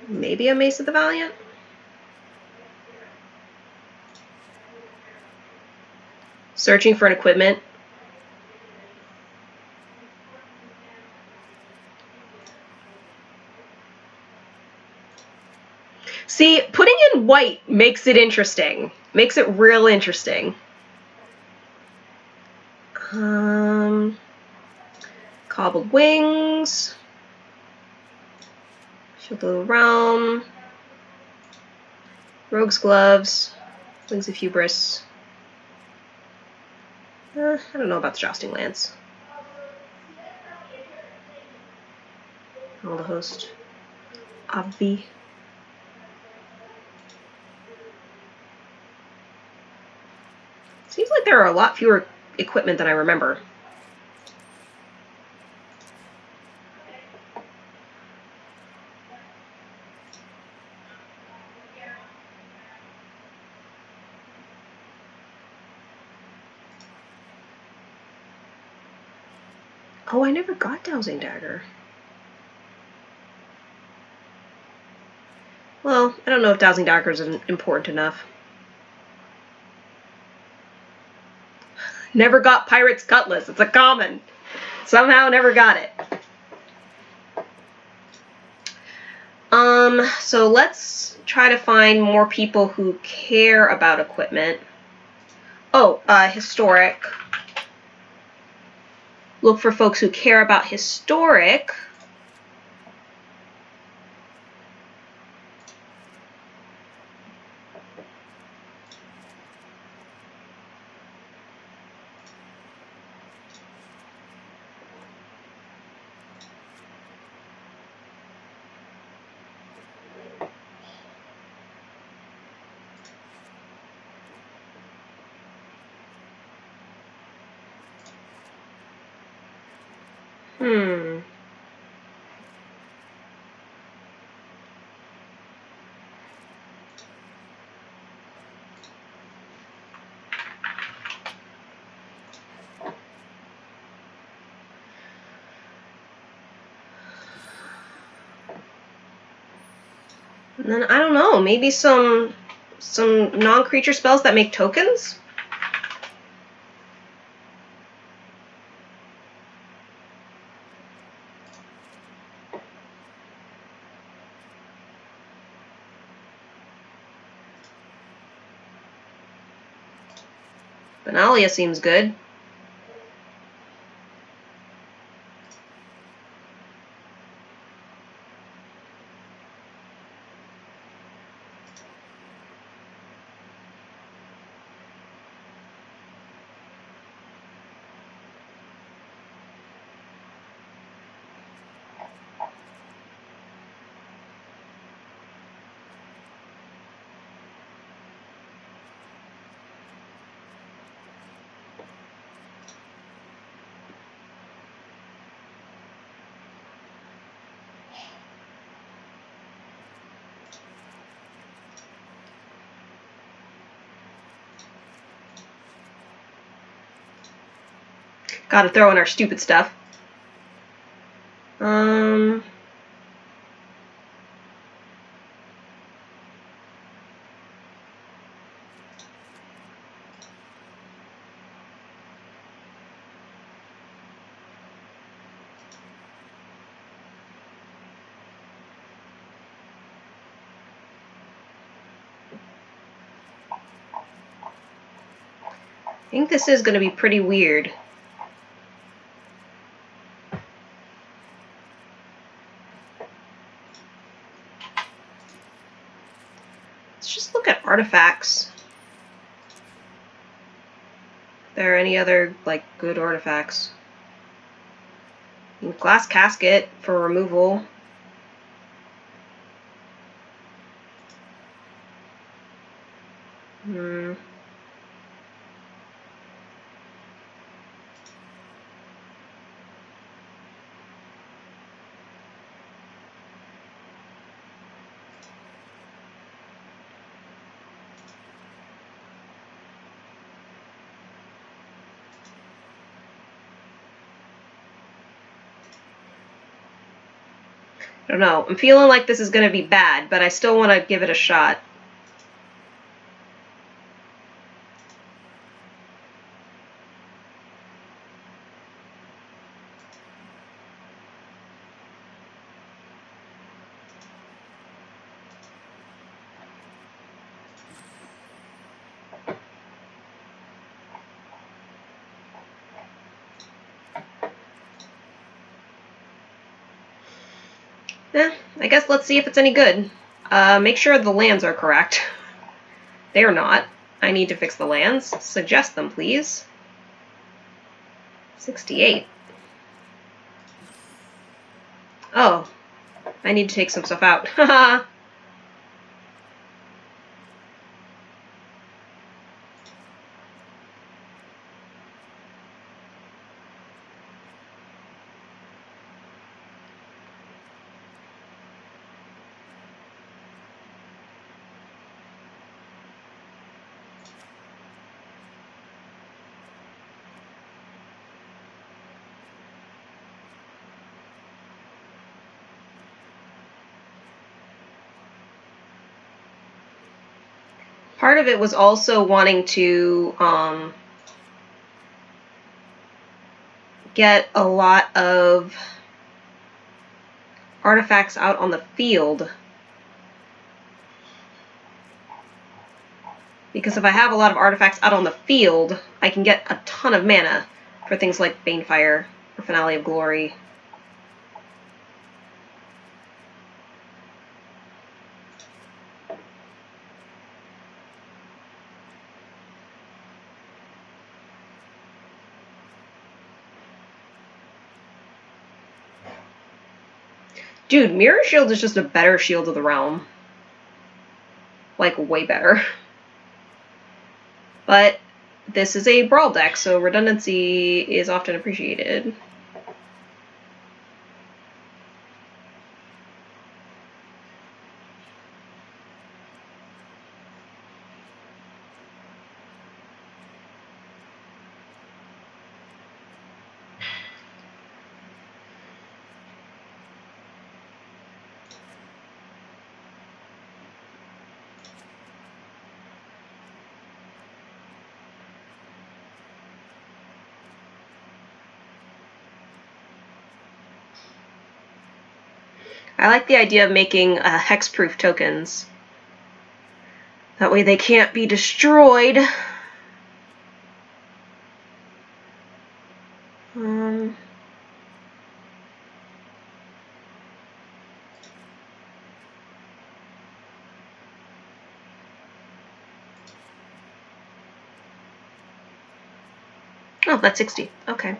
Maybe a Mace of the Valiant? Searching for an equipment. See, putting in white makes it interesting. Makes it real interesting. Cobbled Wings. Shield of the Realm. Rogue's Gloves. Wings of Hubris. I don't know about the Jousting Lance. All the Host. Obvi. Seems like there are a lot fewer equipment than I remember. Oh, I never got Dowsing Dagger. Well, I don't know if Dowsing Dagger is important enough. Never got Pirate's Cutlass. It's a common. Somehow never got it. So let's try to find more people who care about equipment. Oh, historic. Look for folks who care about historic. And then, I don't know, maybe some non-creature spells that make tokens? Benalia seems good. Gotta throw in our stupid stuff. I think this is going to be pretty weird. Let's just look at artifacts. Are there any other, like, good artifacts? Glass casket for removal. I don't know. I'm feeling like this is going to be bad, but I still want to give it a shot. I guess let's see if it's any good. Make sure the lands are correct. They are not. I need to fix the lands. Suggest them, please. 68. Oh. I need to take some stuff out. Haha. Part of it was also wanting to get a lot of artifacts out on the field. Because if I have a lot of artifacts out on the field, I can get a ton of mana for things like Banefire or Finale of Glory. Dude, Mirror Shield is just a better Shield of the Realm. Like, way better. But this is a Brawl deck, so redundancy is often appreciated. I like the idea of making hexproof tokens. That way they can't be destroyed. Oh, that's 60. Okay.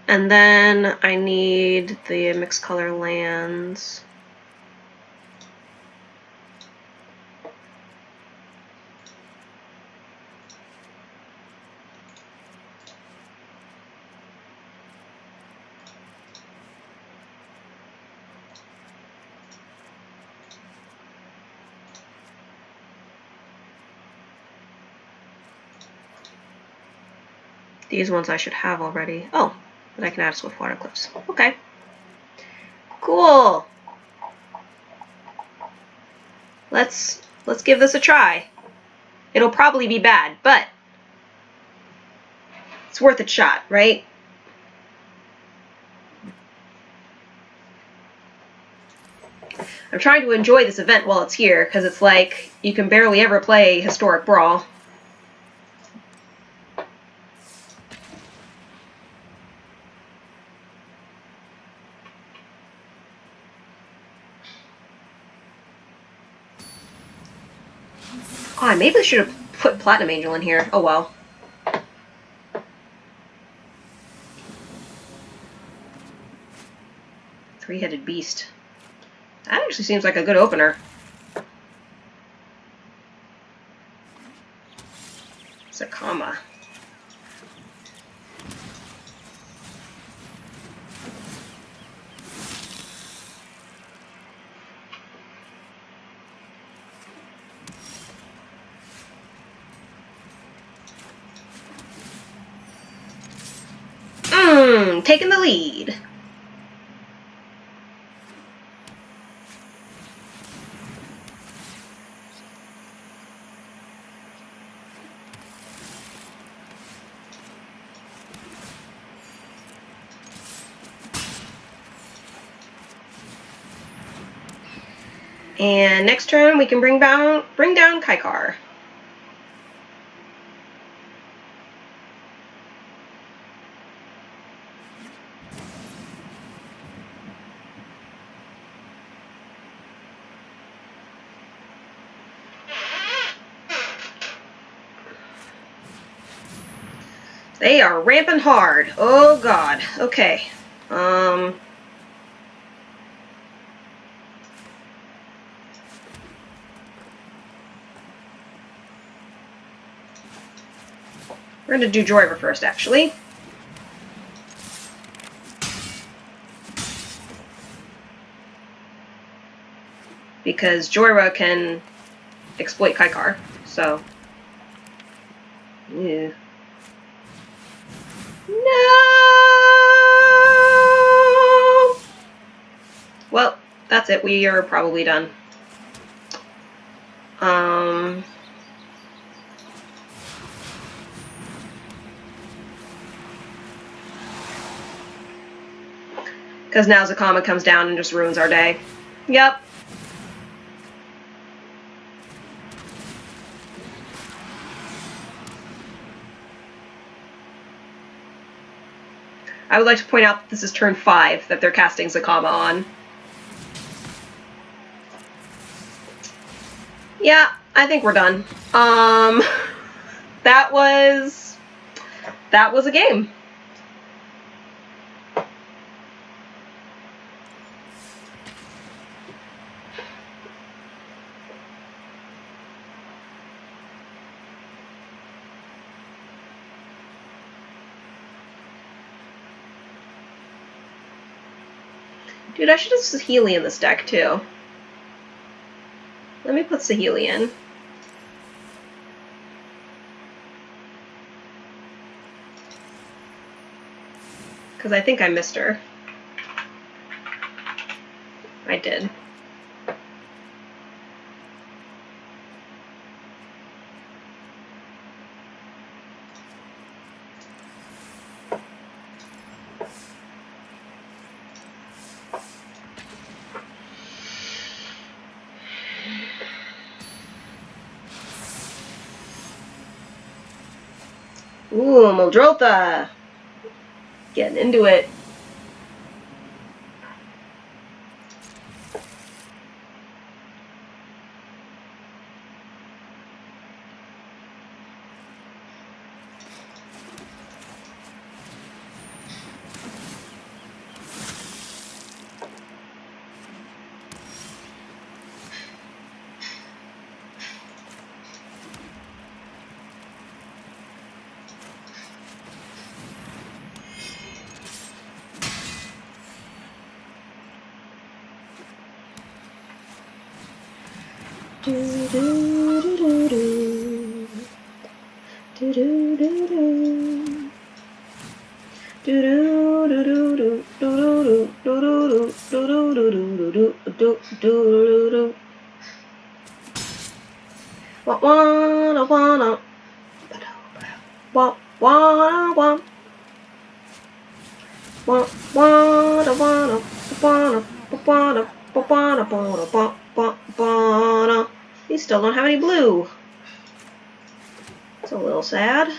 And then I need the mixed color lands. These ones I should have already. Oh, but I can add Swiftwater Cliffs. Okay. Cool. Let's give this a try. It'll probably be bad, but it's worth a shot, right? I'm trying to enjoy this event while it's here, because it's like you can barely ever play Historic Brawl. Oh, I maybe should have put Platinum Angel in here. Oh well. Three-headed beast. That actually seems like a good opener. Sakama. Taking the lead. And next turn we can bring down Kaikar. They are ramping hard. Oh god. Okay. We're gonna do Joyra first, actually. Because Joyra can exploit Kaikar, so. Yeah. No! Well, that's it. We are probably done. Because now Zakama comes down and just ruins our day. Yep. I would like to point out that this is turn 5 that they're casting Zakama on. Yeah, I think we're done. That was a game. Dude, I should have Saheeli in this deck, too. Let me put Saheeli in. Because I think I missed her. I did. Ooh, Muldrotha! Getting into it. We still don't have any blue. It's a little sad.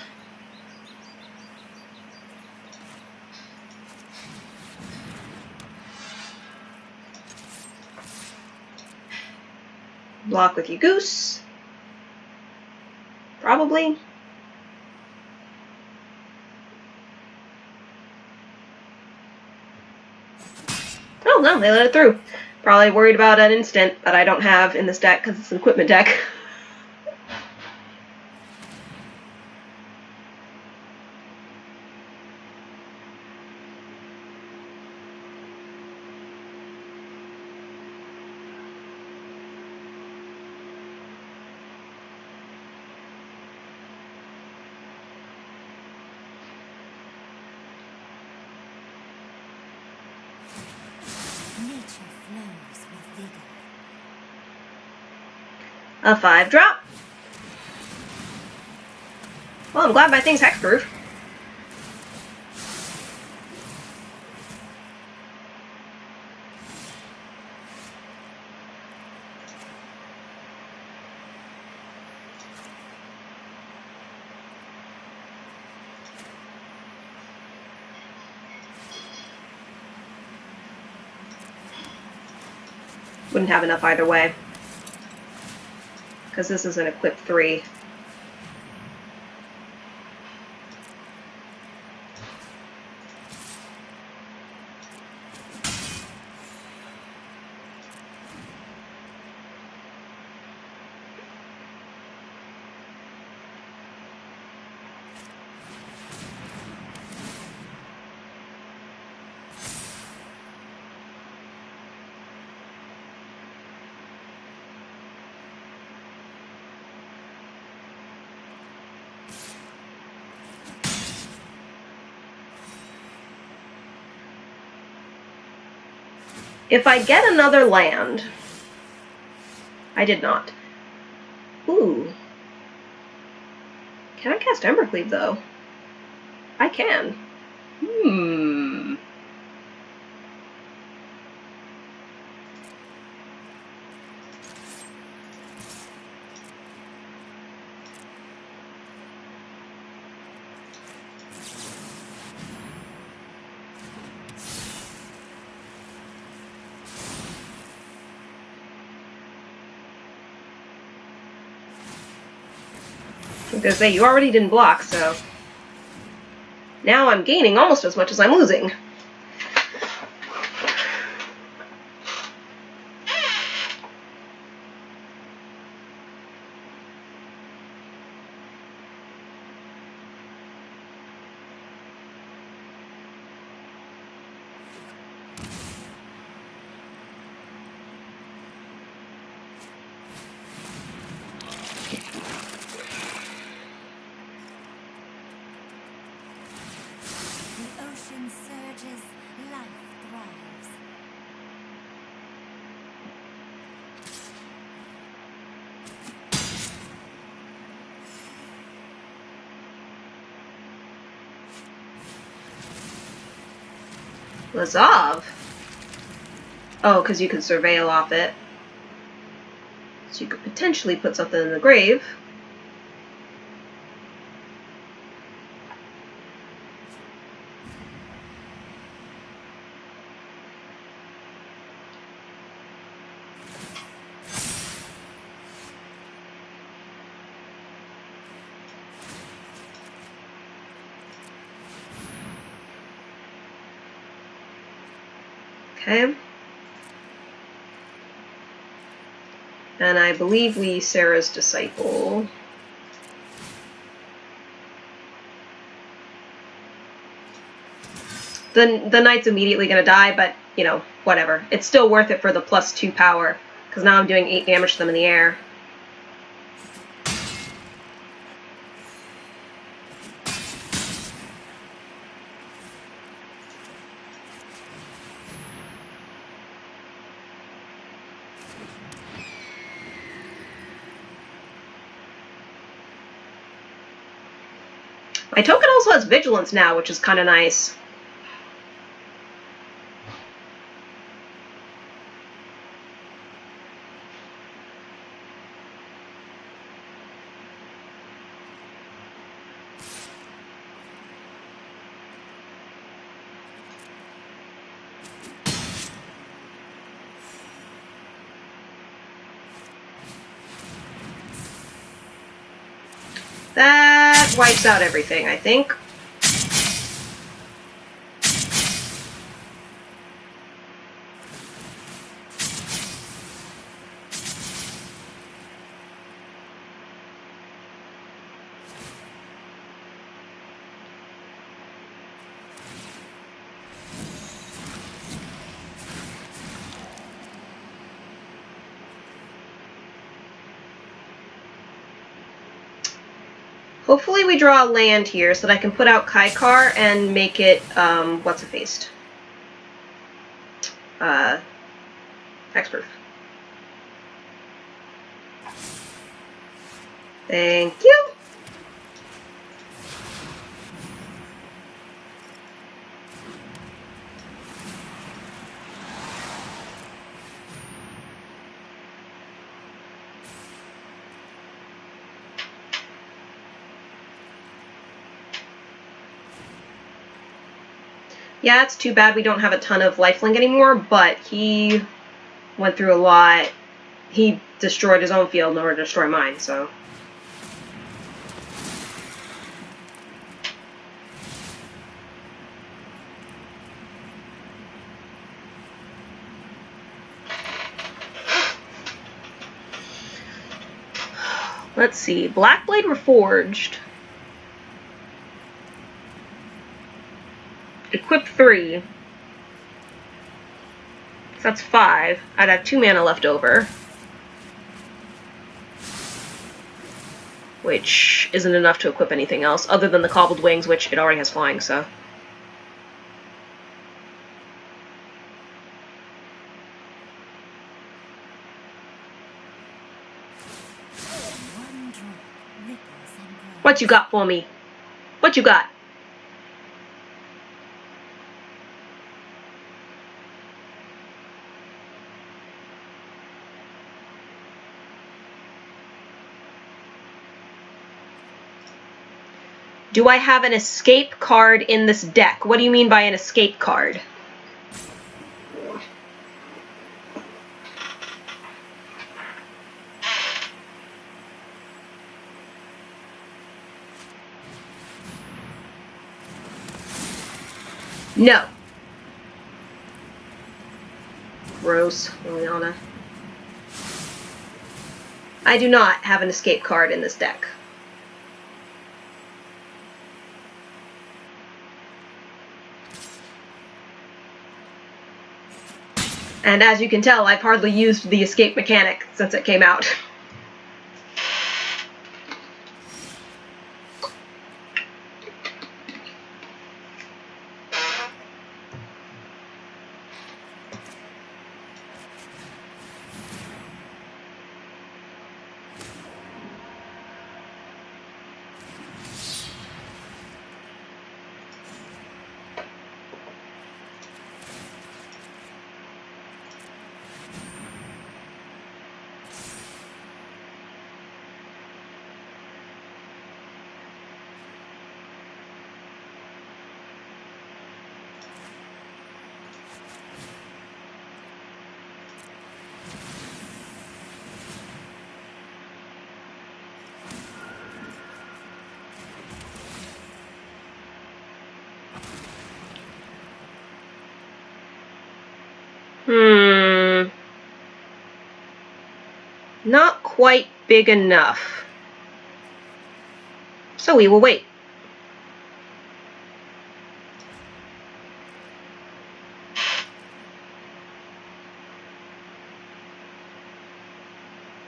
Block with you, Goose. Probably. Oh, no, they let it through. Probably worried about an instant that I don't have in this deck because it's an equipment deck. Nature flows with vigor. A 5-drop. Well, I'm glad my thing's hexproof. Wouldn't have enough either way. Because this is an equip 3. If I get another land... I did not. Ooh. Can I cast Embercleave, though? I can. I was gonna say, you already didn't block, so... Now I'm gaining almost as much as I'm losing. The ocean surges, life thrives. Lazav? Oh, because you can surveil off it. So you could potentially put something in the grave. Okay. And I believe we Sarah's Disciple. The knight's immediately going to die, but, you know, whatever. It's still worth it for the +2 power, because now I'm doing 8 damage to them in the air. My token also has Vigilance now, which is kind of nice. That wipes out everything, I think. Hopefully we draw a land here so that I can put out Kaikar and make it, what's-a-faced? Hexproof. Thank you! Yeah, it's too bad we don't have a ton of lifelink anymore, but he went through a lot. He destroyed his own field in order to destroy mine, so... Let's see. Blackblade Reforged. Equip 3. So that's 5. I'd have 2 mana left over. Which isn't enough to equip anything else, other than the Cobbled Wings, which it already has flying, so... What you got for me? What you got? Do I have an escape card in this deck? What do you mean by an escape card? No. Gross, Liliana. I do not have an escape card in this deck. And as you can tell, I've hardly used the escape mechanic since it came out. Not quite big enough. So we will wait.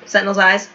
Sentinel's Eyes.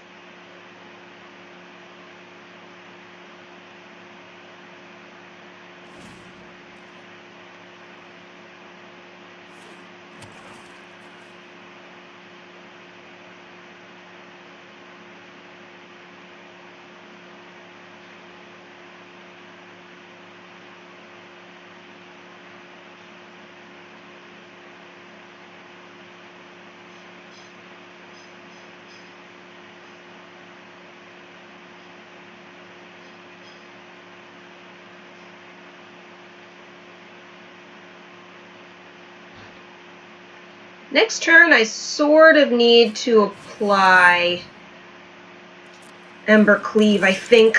Next turn, I sort of need to apply Ember Cleave, I think.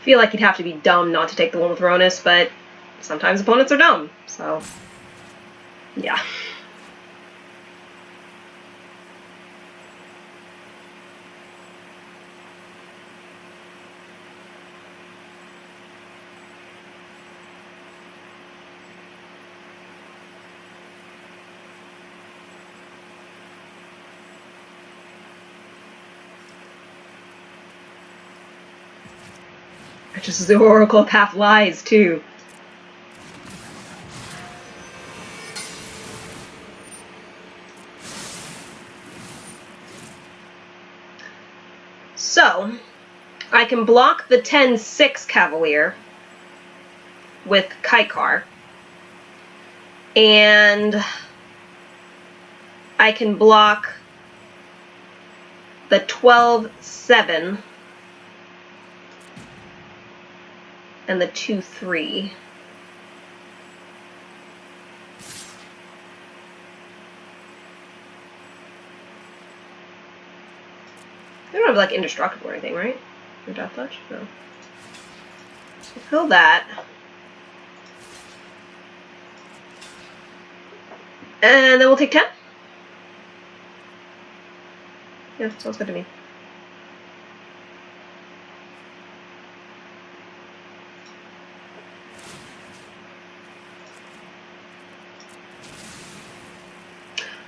feel like you'd have to be dumb not to take the one with Ronus, but sometimes opponents are dumb, so yeah. Which is the Oracle of Half Lies, too. So, I can block the 10-6 Cavalier with Kaikar. And I can block the 12-7 and the 2-3. They don't have like indestructible or anything, right? Or death touch? No. So kill that. And then we'll take 10. Yeah, sounds good to me.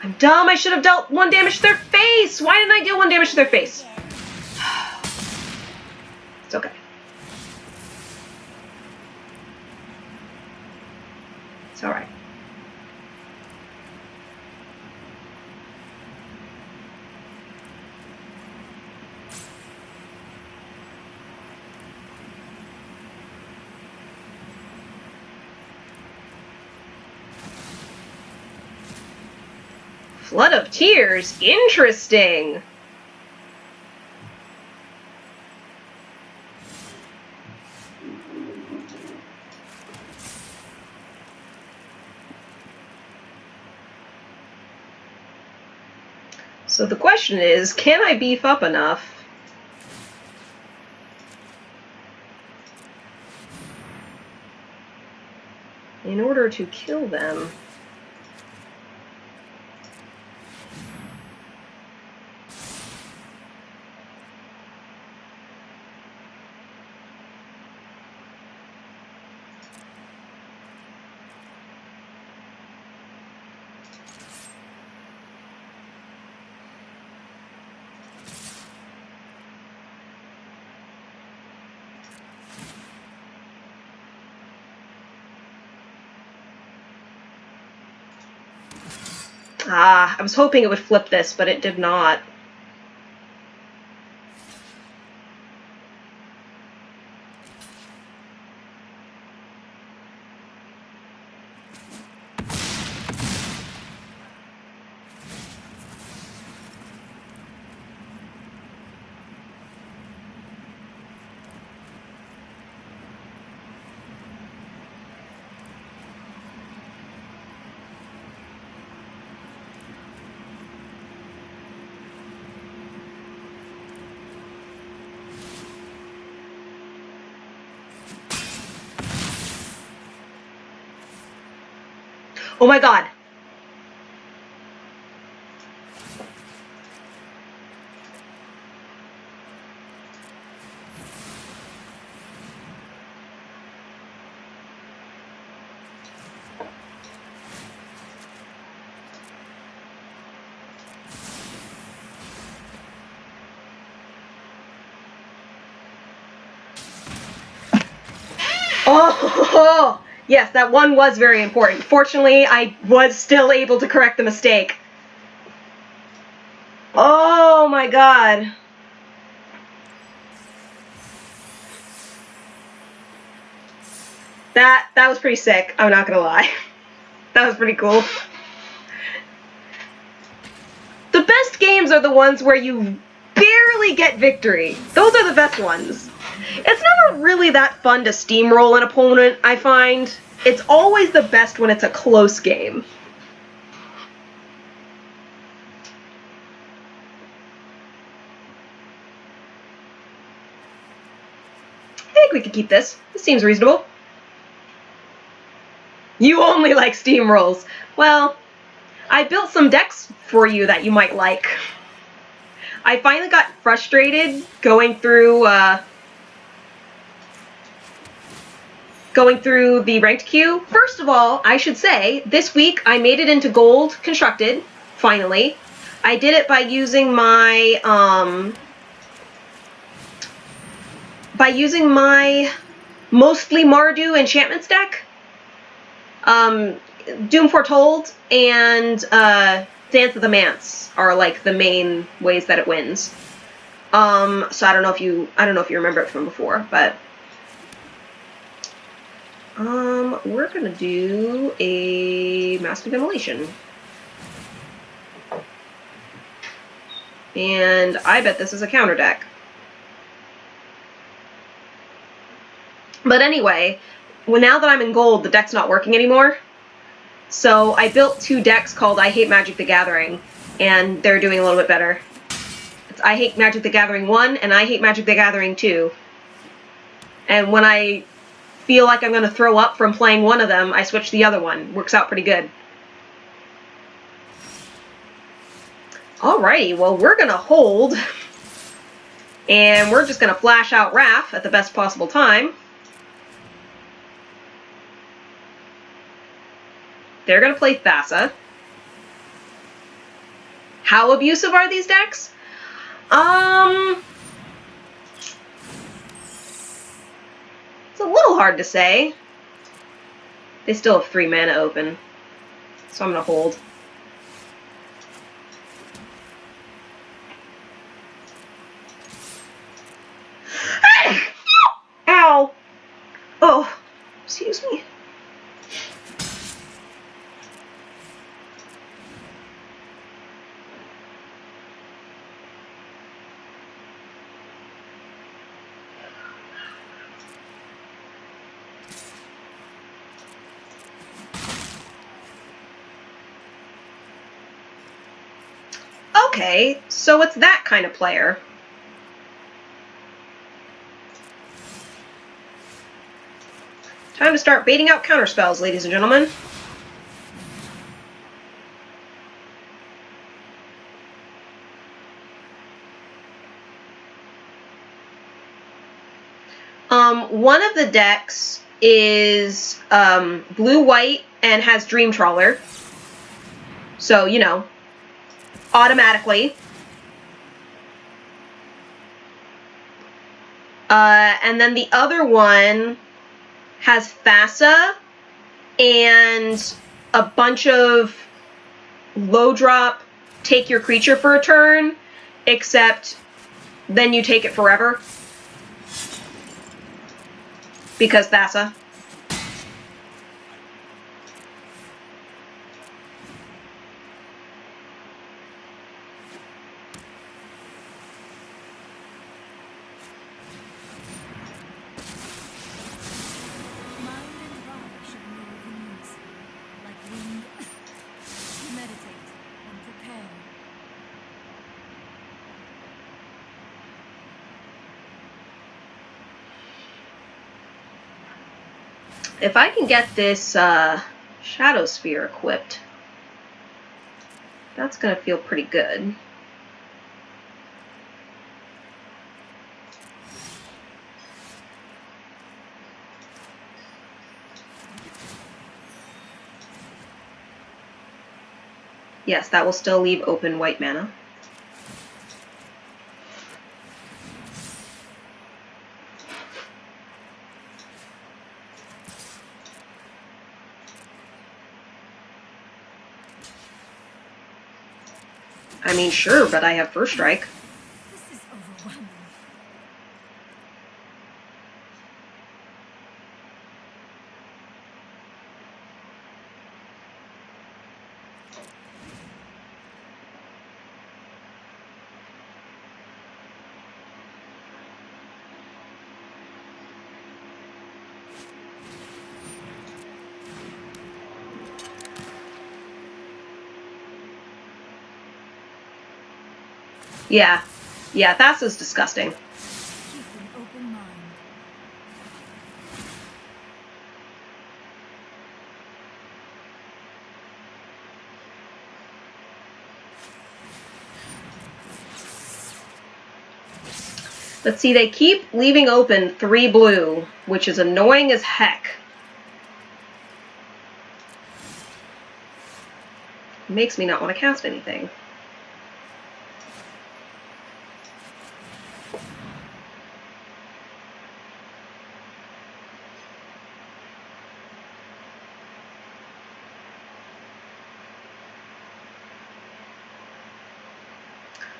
I'm dumb. I should have dealt 1 damage to their face. Why didn't I deal 1 damage to their face? It's okay. It's alright. Flood of Tears? Interesting! So the question is, can I beef up enough in order to kill them? Ah, I was hoping it would flip this, but it did not. Oh my god! Oh, yes, that one was very important. Fortunately, I was still able to correct the mistake. Oh my god. That was pretty sick, I'm not gonna lie. That was pretty cool. The best games are the ones where you barely get victory. Those are the best ones. It's never really that fun to steamroll an opponent, I find. It's always the best when it's a close game. think we could keep this. This seems reasonable. You only like steamrolls. Well, I built some decks for you that you might like. I finally got frustrated going through the ranked queue. First of all, I should say, this week I made it into gold constructed, finally. I did it by using my mostly Mardu enchantments deck. Doom Foretold and Dance of the Manse are like the main ways that it wins. So I don't know if you remember it from before, but we're gonna do a Massive Immolation. And I bet this is a counter deck. But anyway, well, now that I'm in gold, the deck's not working anymore. So I built 2 decks called I Hate Magic the Gathering, and they're doing a little bit better. It's I Hate Magic the Gathering 1 and I Hate Magic the Gathering 2. And when I feel like I'm going to throw up from playing one of them, I switch to the other one. Works out pretty good. Alrighty, well, we're going to hold. And we're just going to flash out Wrath at the best possible time. They're going to play Thassa. How abusive are these decks? It's a little hard to say. They still have 3 mana open. So I'm going to hold. Ow! Oh, excuse me. Okay, so it's that kind of player. Time to start baiting out counterspells, ladies and gentlemen. One of the decks is blue-white and has Dream Trawler. So, you know, automatically. And then the other one has Thassa and a bunch of low drop, take your creature for a turn, except then you take it forever. Because Thassa. If I can get this Shadow Sphere equipped, that's going to feel pretty good. Yes, that will still leave open white mana. I mean, sure, but I have first strike. This is overwhelming. Yeah, Thassa's disgusting. Keep an open mind. Let's see, they keep leaving open 3 blue, which is annoying as heck. Makes me not want to cast anything.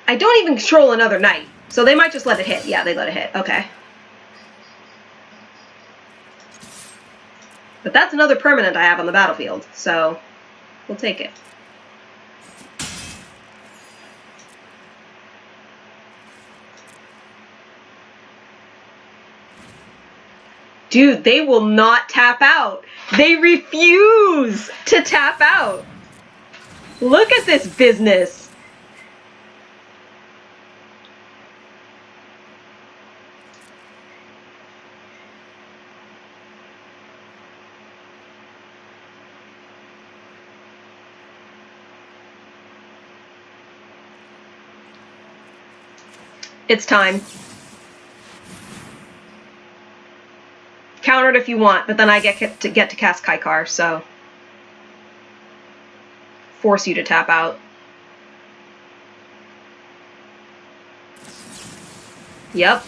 I don't even control another knight, so they might just let it hit. Yeah, they let it hit. Okay. But that's another permanent I have on the battlefield, so we'll take it. Dude, they will not tap out. They refuse to tap out. Look at this business. It's time. Counter it if you want, but then I get to cast Kaikar, so force you to tap out. Yep.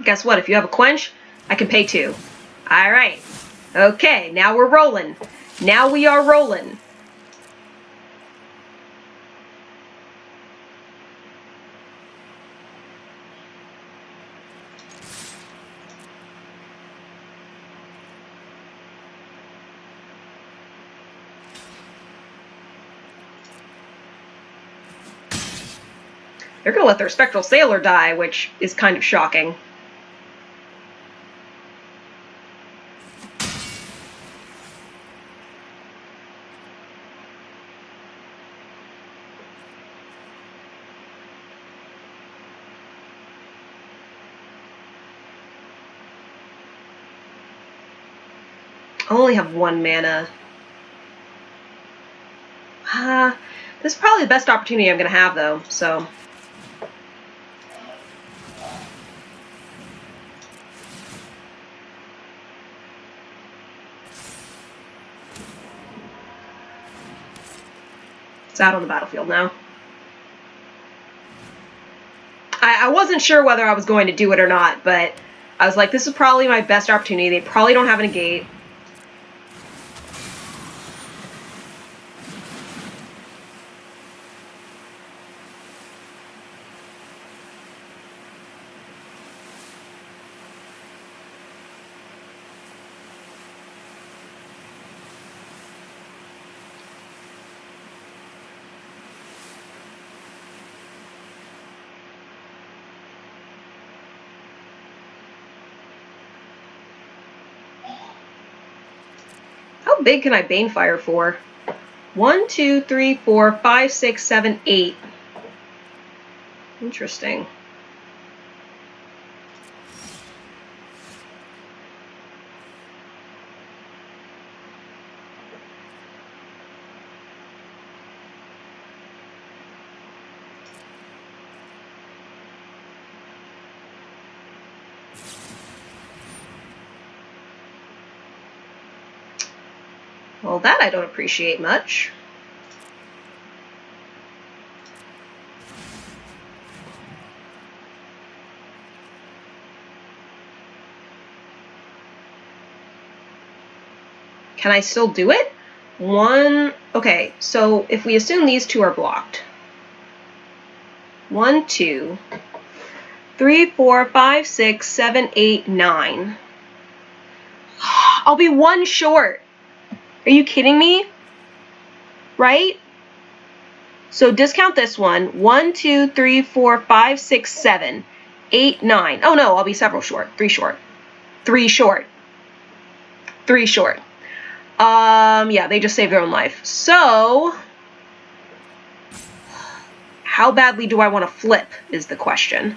Guess what? If you have a quench, I can pay 2. Alright. Okay, now we're rolling. Now we are rolling. They're gonna let their Spectral Sailor die, which is kind of shocking. I only have 1 mana. This is probably the best opportunity I'm going to have, though, so... It's out on the battlefield now. I wasn't sure whether I was going to do it or not, but I was like, this is probably my best opportunity. They probably don't have a negate. How big can I Banefire for? 1, 2, 3, 4, 5, 6, 7, 8. Interesting. Well, that I don't appreciate much. Can I still do it? 1, okay, so if we assume these 2 are blocked. 1, 2, 3, 4, 5, 6, 7, 8, 9. I'll be 1 short. Are you kidding me? Right? So discount this one. 1, 2, 3, 4, 5, 6, 7, 8, 9. Oh no, I'll be several short. 3 short. 3 short. 3 short. Yeah, they just saved their own life. So, how badly do I want to flip is the question.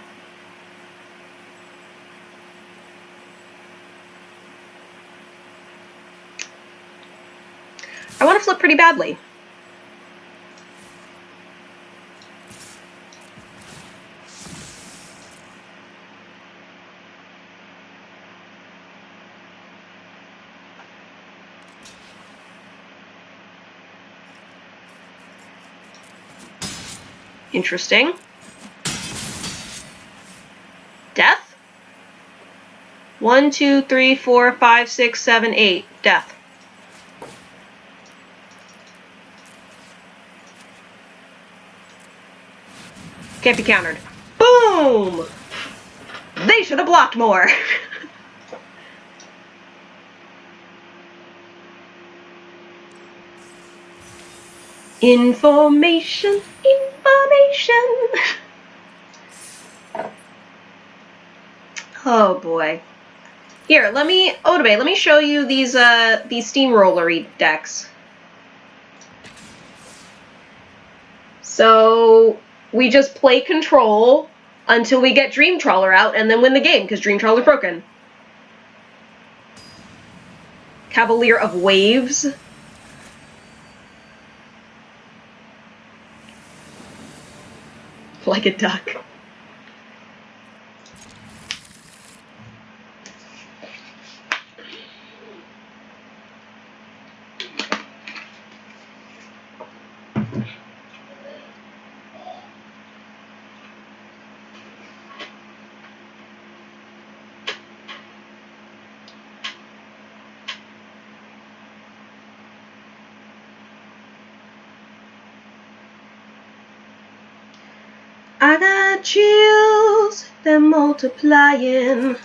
I want to flip pretty badly. Interesting. Death? 1, 2, 3, 4, 5, 6, 7, 8. Death. Can't be countered. Boom! They should have blocked more. Information. Oh boy. Here, Otobe, let me show you these steamrollery decks. So we just play control until we get Dream Trawler out and then win the game because Dream Trawler's broken. Cavalier of Waves. Like a duck. I got chills, they're multiplying,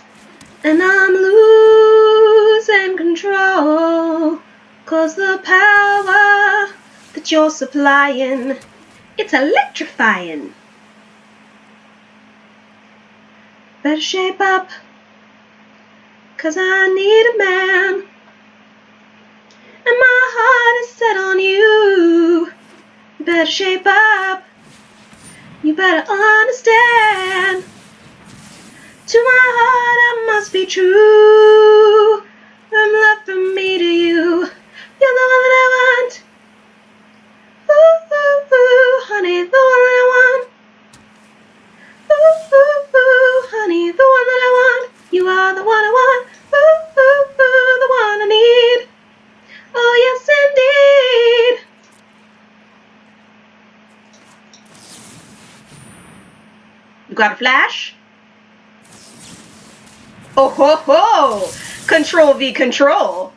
and I'm losing control, 'cause the power that you're supplying, it's electrifying. Better shape up, 'cause I need a man, and my heart is set on you. Better shape up. You better understand. To my heart I must be true. From love from me to you. You're the one that I want. Ooh, ooh, ooh, honey, the one that I want. Ooh, ooh, ooh, honey, the one that I want. You are the one I want. Ooh, ooh, ooh, the one I need. Oh, yes, indeed. You got a flash? Oh ho ho! Control V control!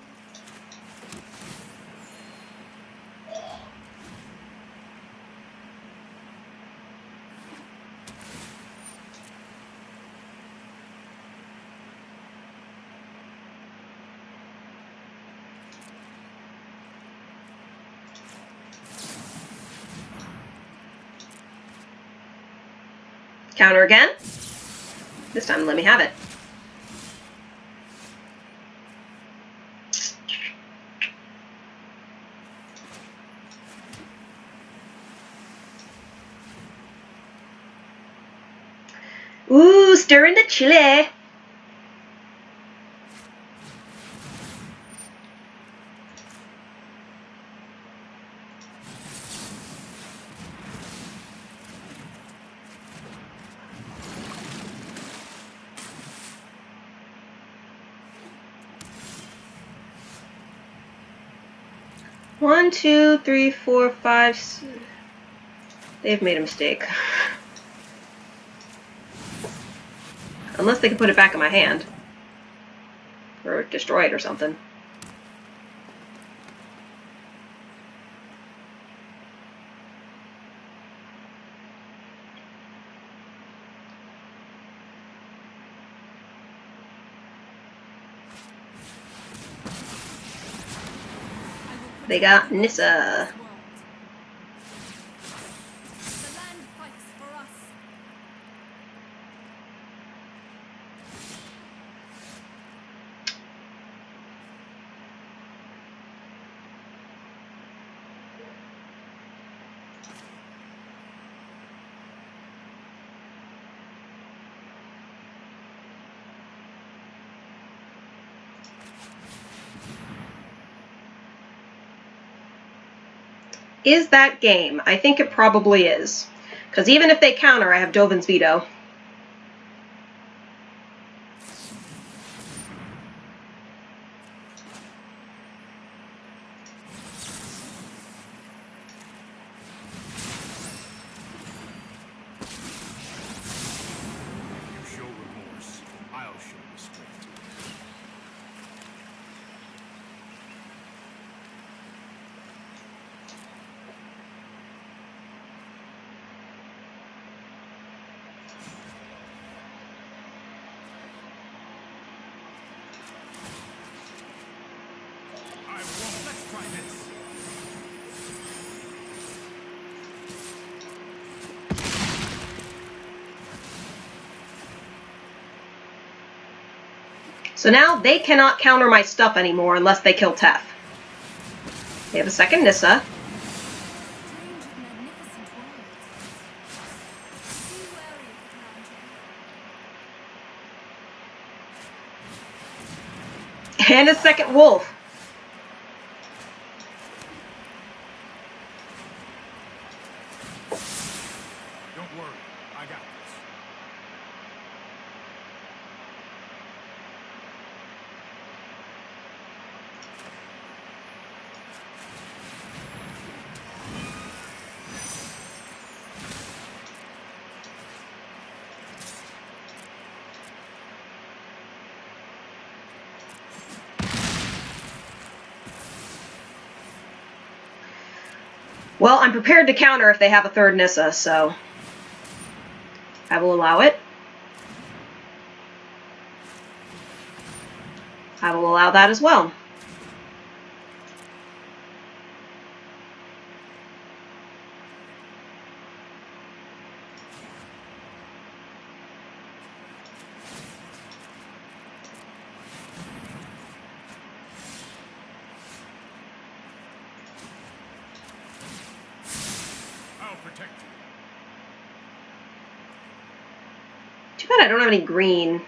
Counter again. This time let me have it. Ooh, stirring the chili. One, two, three, four, five. They've made a mistake. Unless they can put it back in my hand. Or destroy it or something. They got Nissa. The land fights for us. Is that game? I think it probably is. Because even if they counter, I have Dovin's Veto. You show remorse, I'll show restraint. I won't. Let's try this. So now they cannot counter my stuff anymore unless they kill Tef. They have a second Nissa. Strange and magnificent world. Be wary of the ground. And a second Wolf. Don't worry, I got this. Well, I'm prepared to counter if they have a third Nissa, so I will allow it. I will allow that as well. I'll protect you. Too bad I don't have any green.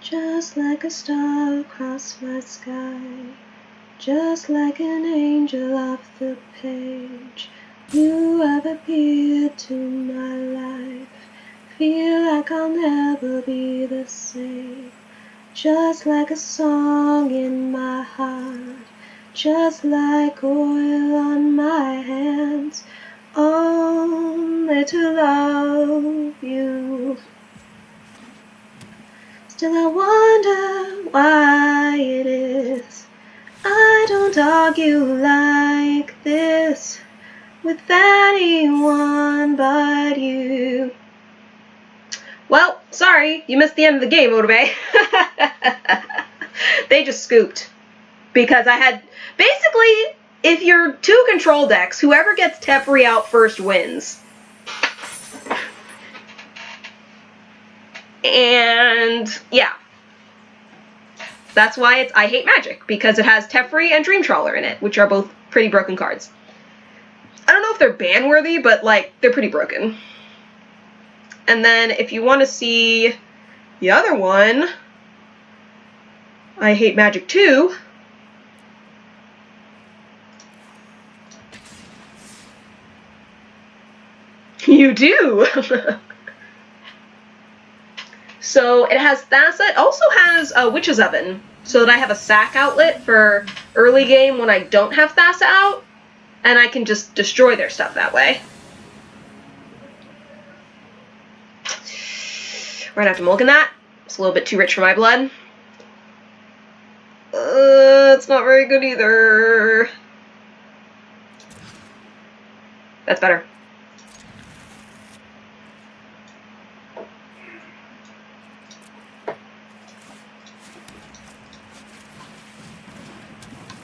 Just like a star across my sky, just like an angel off the page, you have appeared to my life. Feel like I'll never be the same. Just like a song in my heart, just like oil on my hands, only to love you. Still I wonder why it is I don't argue like this with anyone but you. Well, sorry, you missed the end of the game, Odabe. They just scooped. Because I had... Basically, if you're two control decks, whoever gets Teferi out first wins. And yeah, that's why I hate Magic, because it has Teferi and Dream Trawler in it, which are both pretty broken cards. I don't know if they're ban worthy, but like they're pretty broken. And then if you want to see the other one, I hate Magic 2. You do. So it has Thassa. It also has Witch's Oven, so that I have a sack outlet for early game when I don't have Thassa out, and I can just destroy their stuff that way. We're gonna have to mulligan that. It's a little bit too rich for my blood. that's not very good either. That's better.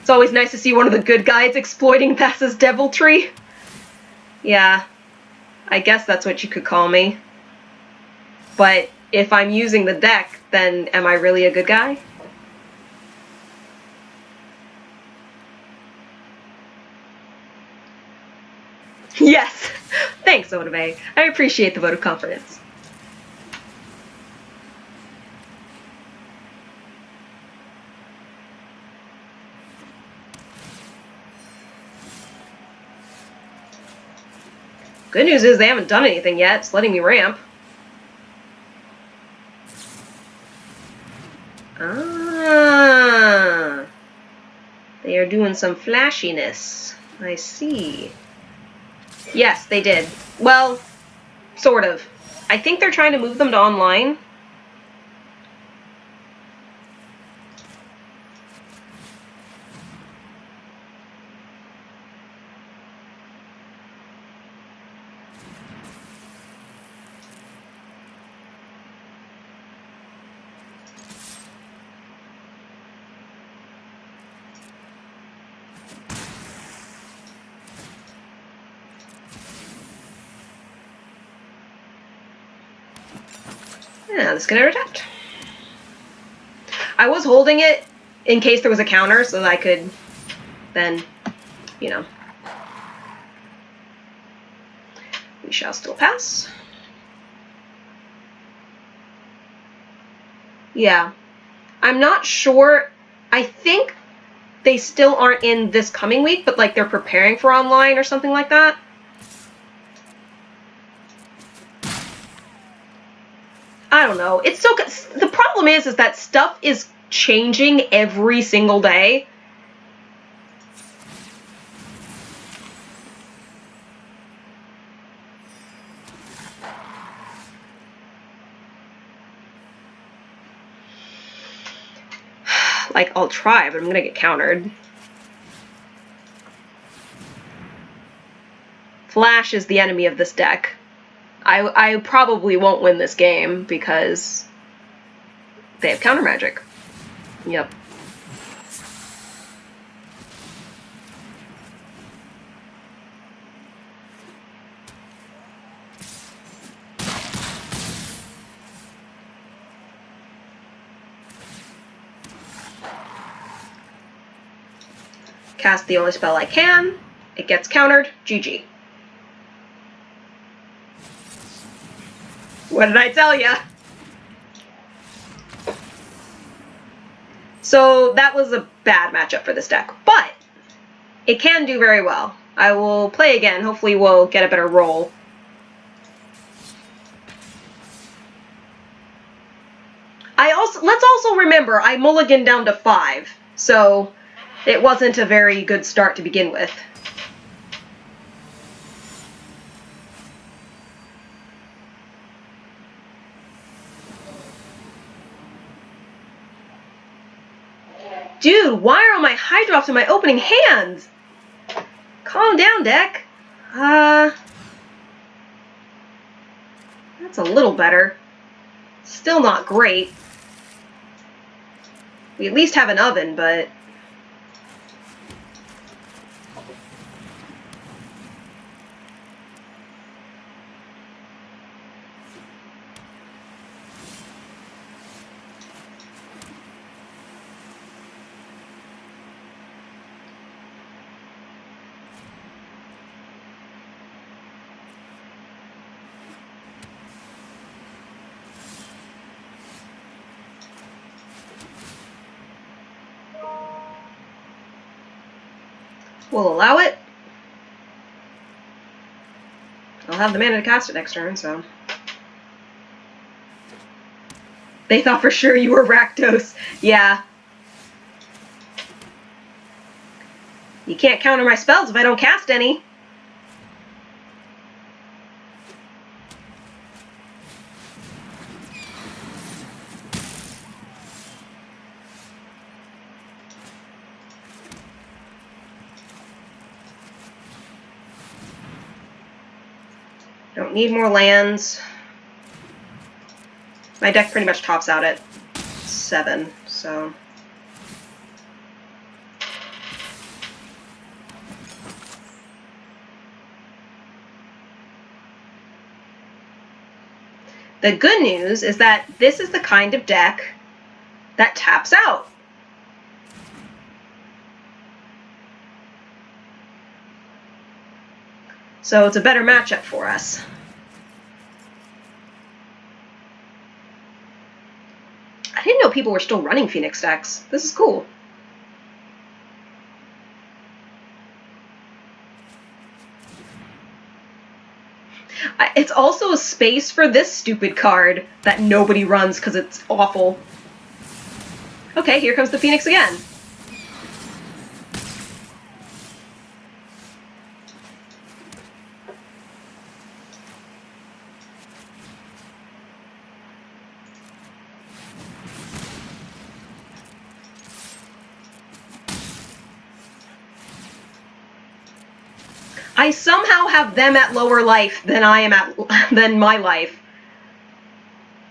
It's always nice to see one of the good guys exploiting Thassa's deviltry. Yeah, I guess that's what you could call me. But if I'm using the deck, then am I really a good guy? Yes! Thanks, Odabe. I appreciate the vote of confidence. Good news is they haven't done anything yet. It's letting me ramp. Ah. They are doing some flashiness. I see. Yes, they did. Well, sort of. I think they're trying to move them to online. Yeah, this can attack. I was holding it in case there was a counter so that I could then, you know. We shall still pass. Yeah. I'm not sure. I think they still aren't in this coming week, but like they're preparing for online or something like that. I don't know. It's so the problem is that stuff is changing every single day. Like, I'll try, but I'm gonna get countered. Flash is the enemy of this deck. I probably won't win this game because they have counter magic. Yep. Cast the only spell I can. It gets countered. GG. What did I tell ya? So that was a bad matchup for this deck, but it can do very well. I will play again. Hopefully we'll get a better roll. Let's also remember I mulliganed down to 5, so it wasn't a very good start to begin with. Dude, why are all my high drops in my opening hand? Calm down, deck. That's a little better. Still not great. We at least have an oven, but... we'll allow it. I'll have the mana to cast it next turn, so... They thought for sure you were Rakdos. Yeah. You can't counter my spells if I don't cast any. Don't need more lands. My deck pretty much tops out at 7, so... The good news is that this is the kind of deck that taps out. So it's a better matchup for us. I didn't know people were still running Phoenix decks. This is cool. It's also a space for this stupid card that nobody runs because it's awful. Okay, here comes the Phoenix again. I somehow have them at lower life than I am than my life.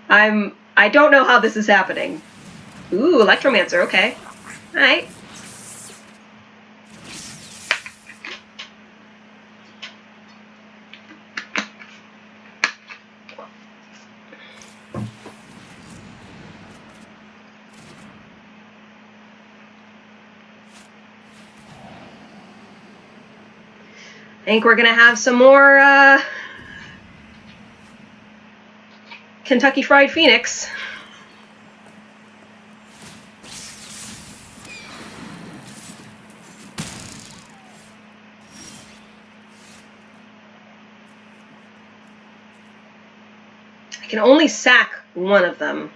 I don't know how this is happening. Ooh, Electromancer, okay. Alright. I think we're gonna have some more Kentucky Fried Phoenix. I can only sack one of them.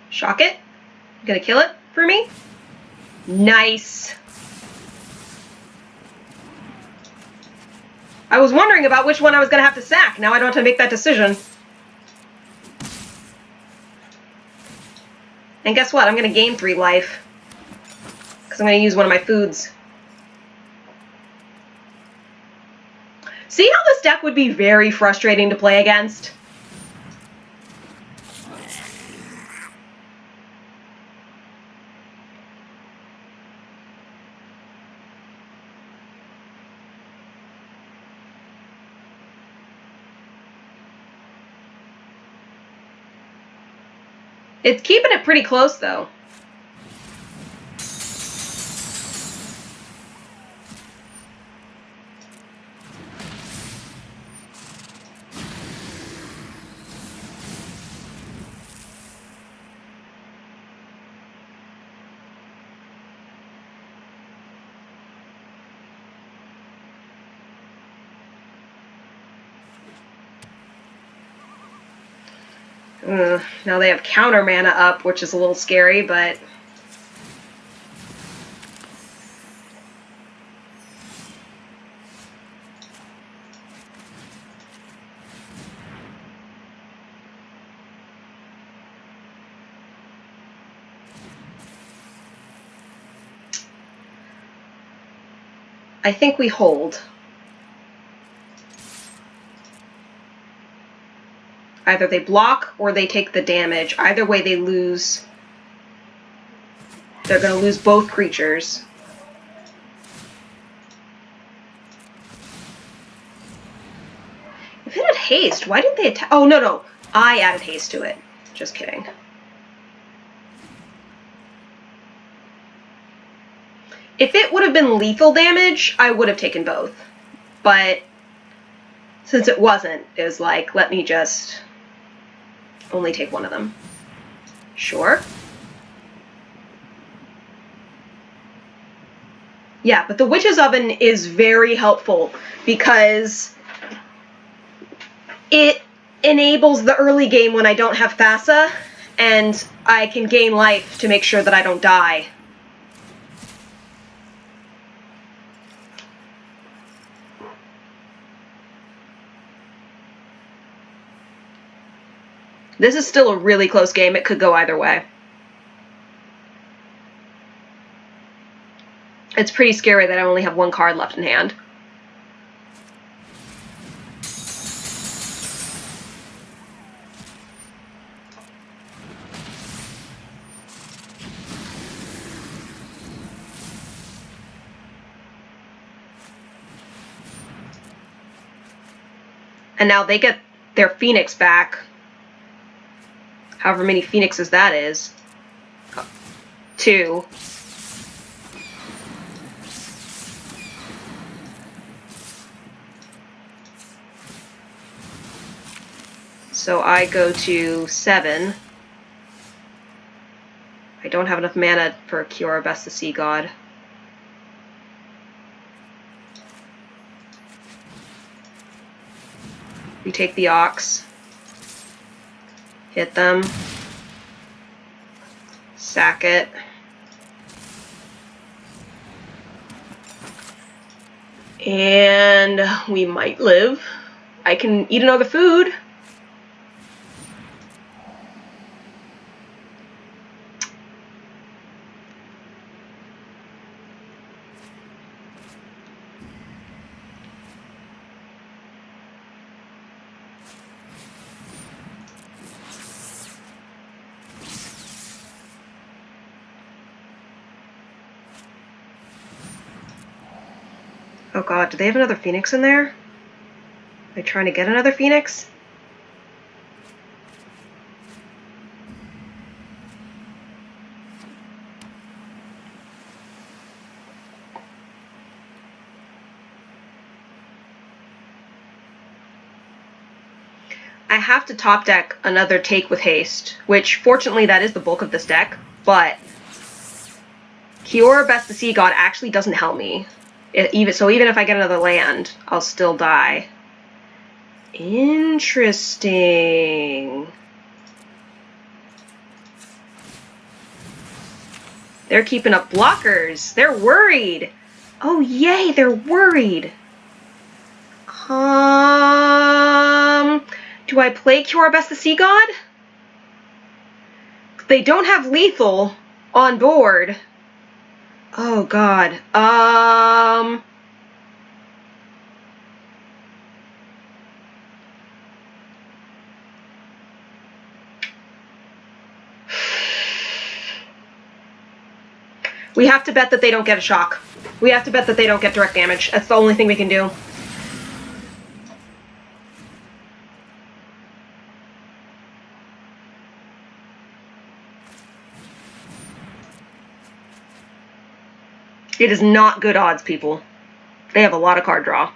Shock it. Gonna kill it for me? Nice. I was wondering about which one I was gonna have to sack. Now I don't have to make that decision. And guess what? I'm gonna gain 3 life. Because I'm gonna use one of my foods. See how this deck would be very frustrating to play against? It's keeping it pretty close, though. Now they have counter mana up, which is a little scary, but... I think we hold. Either they block or they take the damage. Either way, they lose. They're going to lose both creatures. If it had haste, why didn't they attack? Oh, no. I added haste to it. Just kidding. If it would have been lethal damage, I would have taken both. But since it wasn't, it was like, let me just only take one of them. Sure. Yeah, but the Witch's Oven is very helpful because it enables the early game when I don't have Thassa, and I can gain life to make sure that I don't die. This is still a really close game. It could go either way. It's pretty scary that I only have one card left in hand. And now they get their Phoenix back. However many Phoenixes that is. 2. So I go to 7. I don't have enough mana for Kiora, Best the Sea God. We take the Ox. Hit them. Sack it. And we might live. I can eat another food. Oh god, do they have another Phoenix in there? Are they trying to get another Phoenix? I have to top deck another Take with Haste, which fortunately that is the bulk of this deck, but Kiora, Best the Sea God actually doesn't help me. Even if I get another land, I'll still die. Interesting. They're keeping up blockers. They're worried. Oh, yay, they're worried. Do I play Kiora, Best the Sea God? They don't have lethal on board. Oh god. We have to bet that they don't get a shock. We have to bet that they don't get direct damage. That's the only thing we can do. It is not good odds, people. They have a lot of card draw.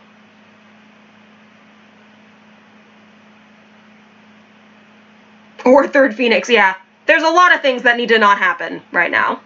Or third Phoenix, yeah. There's a lot of things that need to not happen right now.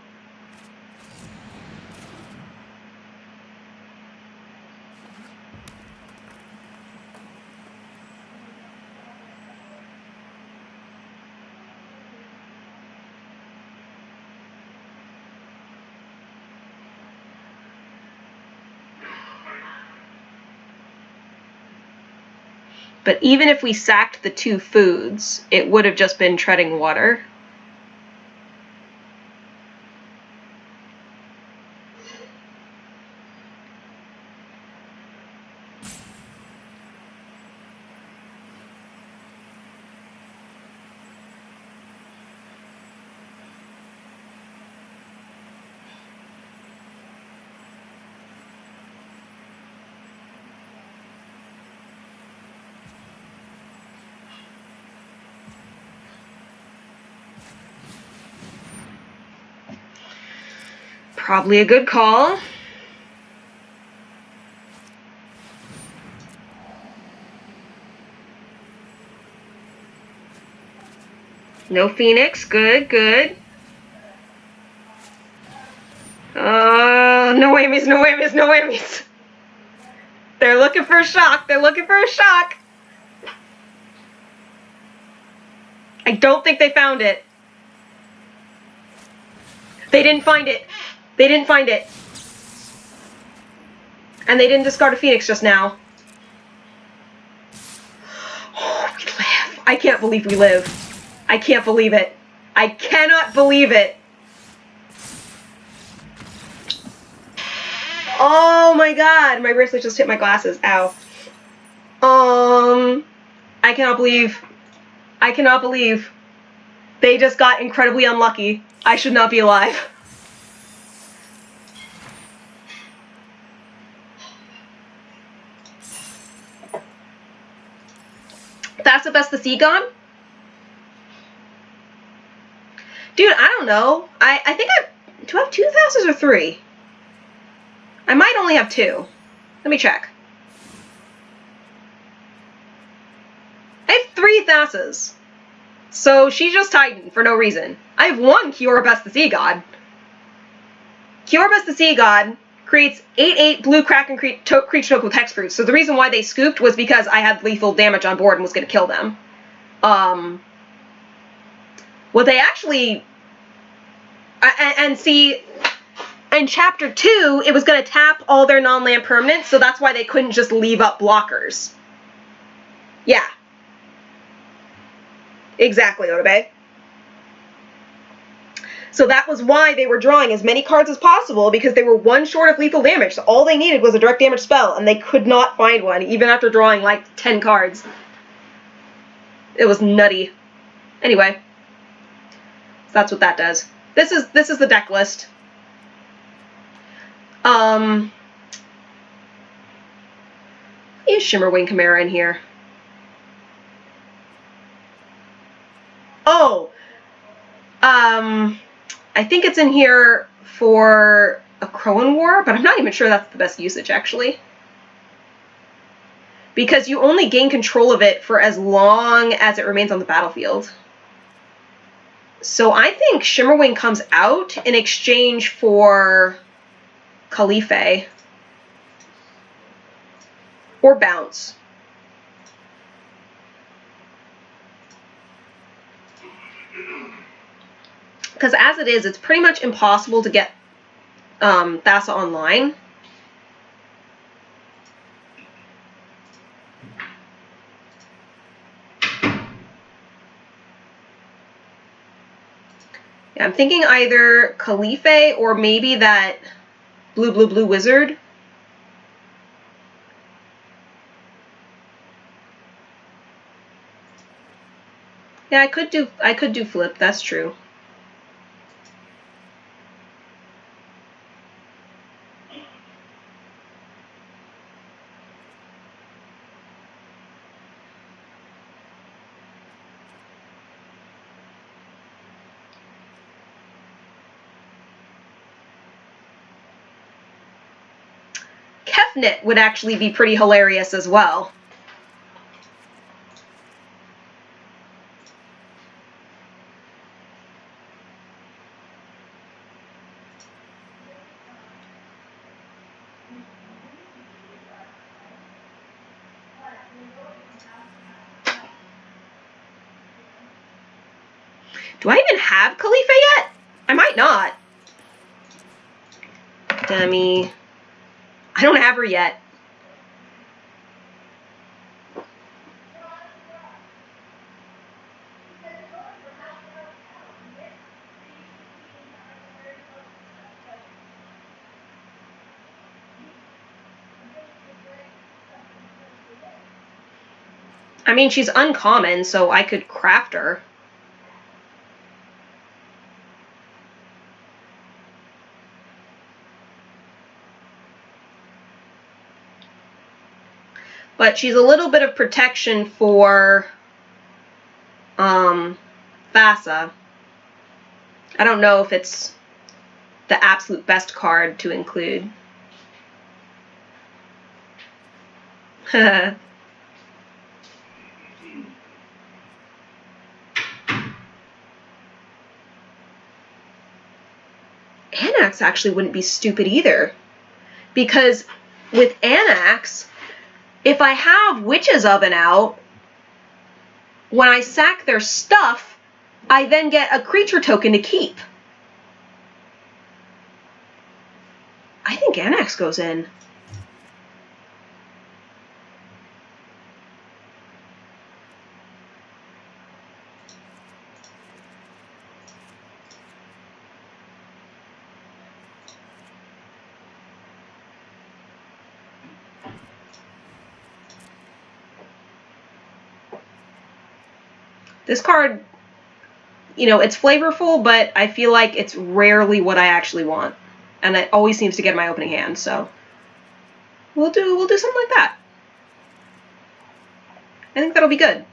But even if we sacked the 2 foods, it would have just been treading water. Probably a good call. No Phoenix. Good, good. No whammies, no whammies, no whammies. They're looking for a shock. They're looking for a shock. I don't think they found it. They didn't find it. They didn't find it. And they didn't discard a Phoenix just now. Oh, we live. I can't believe we live. I can't believe it. I cannot believe it. Oh my god, my bracelet just hit my glasses. Ow. I cannot believe they just got incredibly unlucky. I should not be alive. That's the Sea gone? Dude, I don't know. I think do I have 2 Thasses or 3? I might only have 2. Let me check. I have 3 Thasses. So she's just Titan for no reason. I have 1 Kioribus the Sea God. Kioribus the Sea God creates 8/8 blue Kraken creature token with hexproof. So the reason why they scooped was because I had lethal damage on board and was going to kill them. What they actually... And see, in Chapter 2, it was going to tap all their non-land permanents, so that's why they couldn't just leave up blockers. Yeah. Exactly, Otabe. So that was why they were drawing as many cards as possible, because they were 1 short of lethal damage. So all they needed was a direct damage spell, and they could not find one, even after drawing like 10 cards. It was nutty. Anyway, so that's what that does. This is the deck list. Is Shimmerwing Chimera in here? Oh, I think it's in here for a Crowan War, but I'm not even sure that's the best usage, actually. Because you only gain control of it for as long as it remains on the battlefield. So I think Shimmerwing comes out in exchange for Khalife. Or Bounce. Because as it is, it's pretty much impossible to get Thassa online. Yeah, I'm thinking either Khalife or maybe that blue wizard. Yeah, I could do flip, that's true. Kefnet would actually be pretty hilarious as well. Do I even have Khalife yet? I might not. Demi. I don't have her yet. I mean, she's uncommon, so I could craft her. But she's a little bit of protection for Thassa. I don't know if it's the absolute best card to include. Anax actually wouldn't be stupid either. Because with Anax, if I have Witch's Oven out, when I sack their stuff, I then get a creature token to keep. I think Anax goes in. This card, you know, it's flavorful, but I feel like it's rarely what I actually want. And it always seems to get my opening hand, so we'll do something like that. I think that'll be good.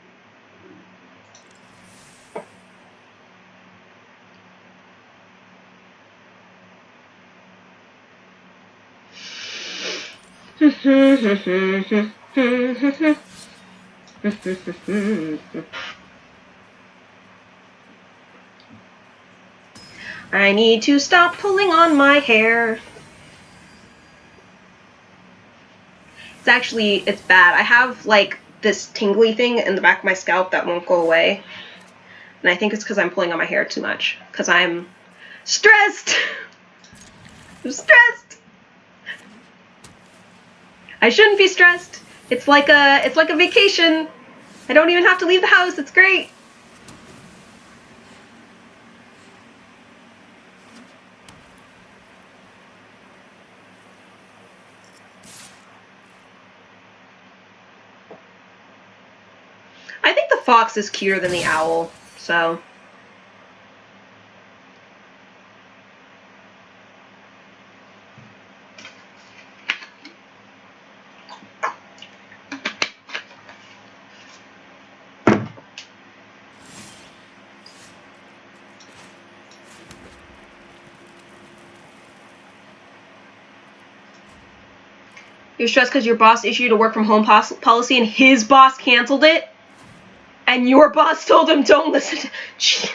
I need to stop pulling on my hair. It's bad. I have like this tingly thing in the back of my scalp that won't go away. And I think it's because I'm pulling on my hair too much. Because I'm stressed. I'm stressed. I shouldn't be stressed. It's like a vacation. I don't even have to leave the house. It's great. I think the fox is cuter than the owl, so. You're stressed because your boss issued a work from home policy and his boss canceled it? And your boss told him don't listen to...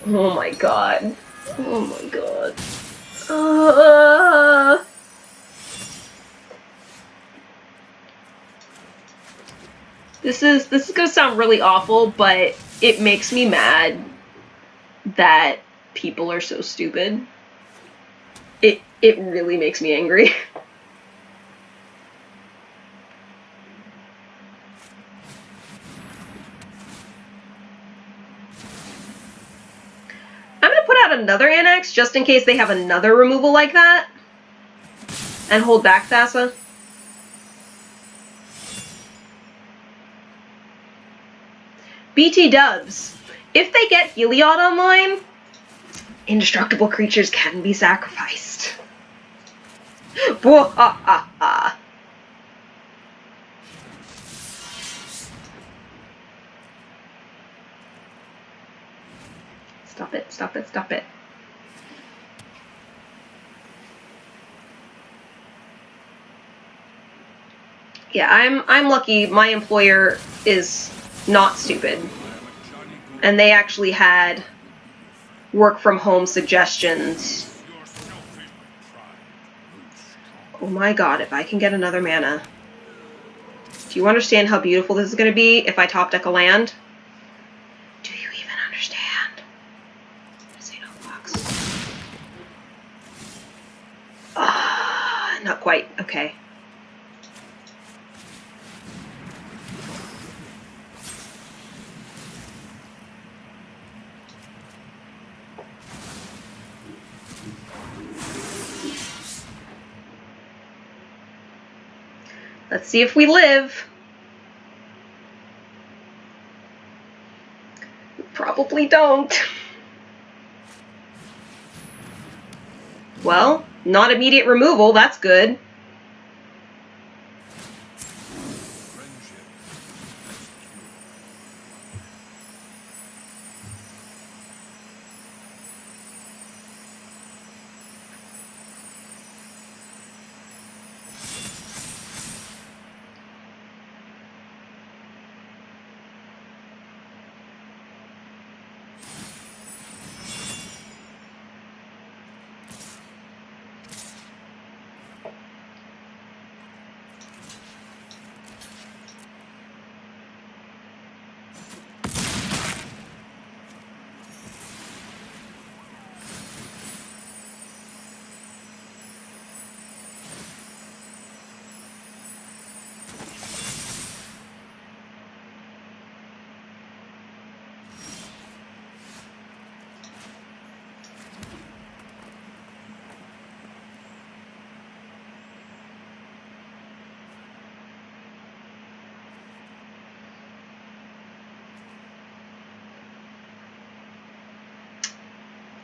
Oh my god. Oh my god. This is gonna sound really awful, but it makes me mad that people are so stupid. It really makes me angry. I'm gonna put out another annex just in case they have another removal like that. And hold back Thassa. BT dubs. If they get Heliod online, indestructible creatures can be sacrificed. Stop it, stop it, stop it. Yeah, I'm lucky my employer is not stupid. And they actually had work from home suggestions. Oh my god, if I can get another mana. Do you understand how beautiful this is going to be if I top deck a land? Do you even understand? Xenoblocks. Ah, not quite. Okay. Let's see if we live. We probably don't. Well, not immediate removal, that's good.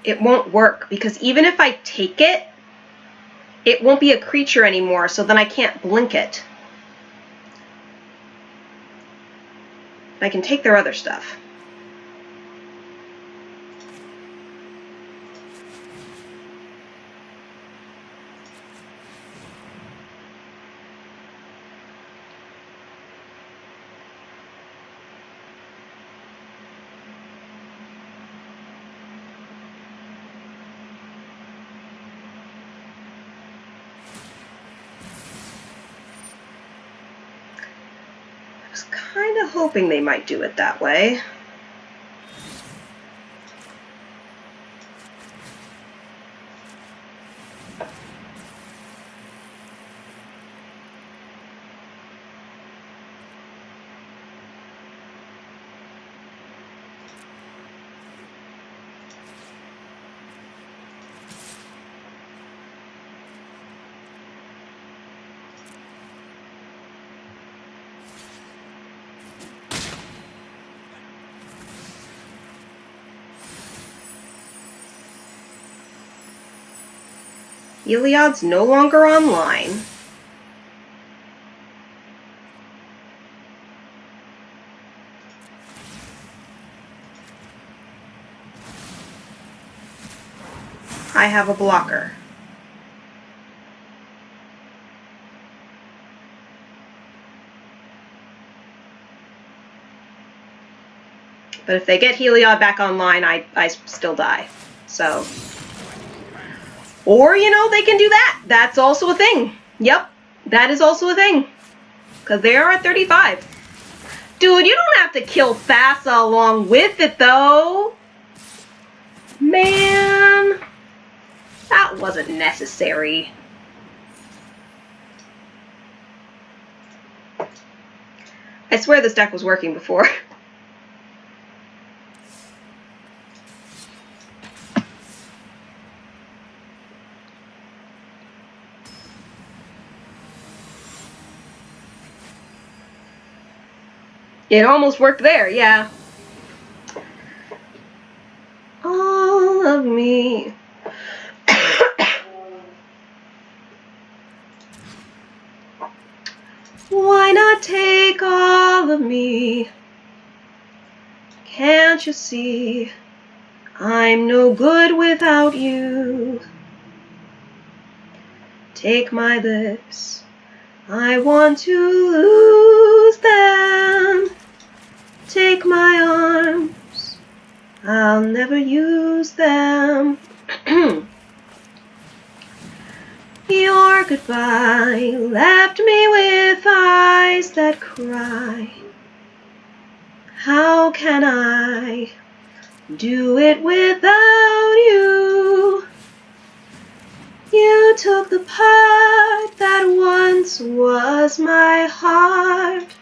it won't work because even if I take it, it won't be a creature anymore, so then I can't blink it. I can take their other stuff. I was kind of hoping they might do it that way. Heliod's no longer online. I have a blocker. But if they get Heliod back online, I still die. So... Or, you know, they can do that. That's also a thing. Yep, that is also a thing. Because they are at 35. Dude, you don't have to kill Thassa along with it, though. Man. That wasn't necessary. I swear this deck was working before. It almost worked there, yeah. All of me. Why not take all of me? Can't you see? I'm no good without you. Take my lips. I want to lose them. Take my arms. I'll never use them. Your goodbye left me with eyes that cry. How can I do it without you? You took the part that once was my heart.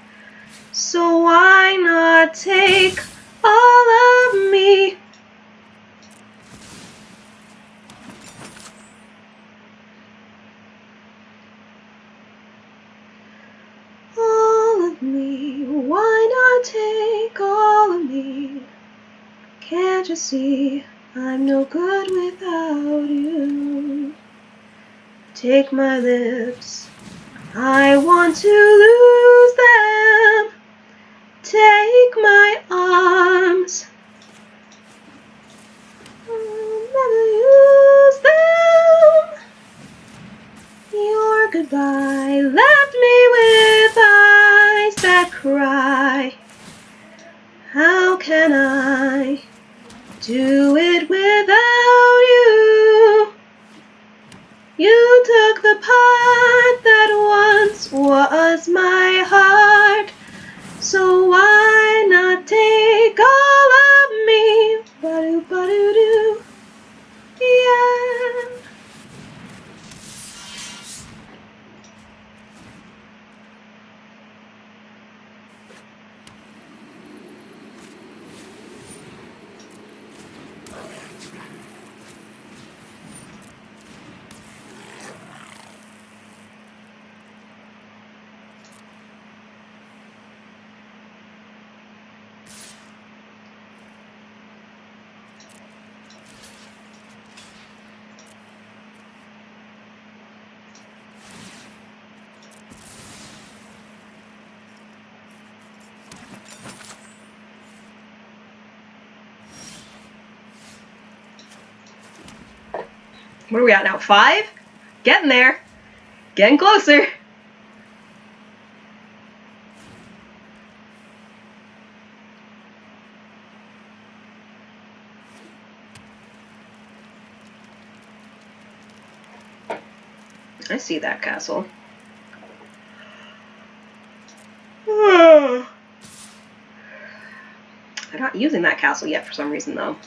So why not take all of me? All of me, why not take all of me? Can't you see I'm no good without you? Take my lips, I want to lose them. Take my arms, I'll never use them. Your goodbye left me with eyes that cry. How can I do it without you? You took the part that once was my heart. So why not take all of me? Ba-do-ba-do-do. Yeah. Where are we at now? 5? Getting there. Getting closer. I see that castle. They're not using that castle yet for some reason, though.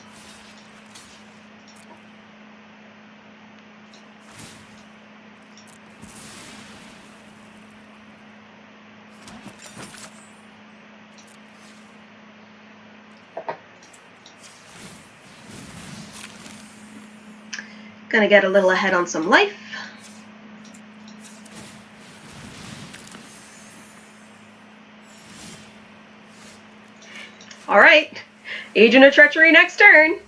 Gonna get a little ahead on some life. Alright, Agent of Treachery next turn.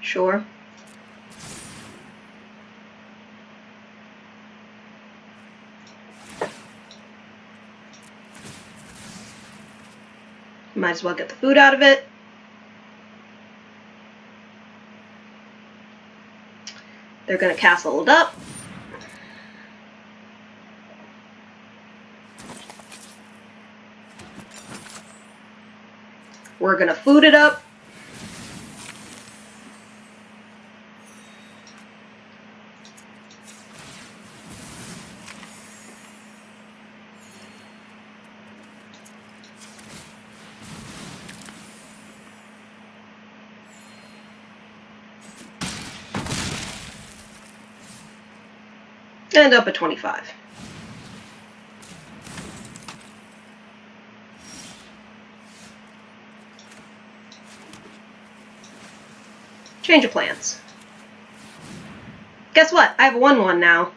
Sure. Might as well get the food out of it. They're gonna castle it up. We're gonna food it up. And up at 25. Change of plans. Guess what? I have a 1/1 now.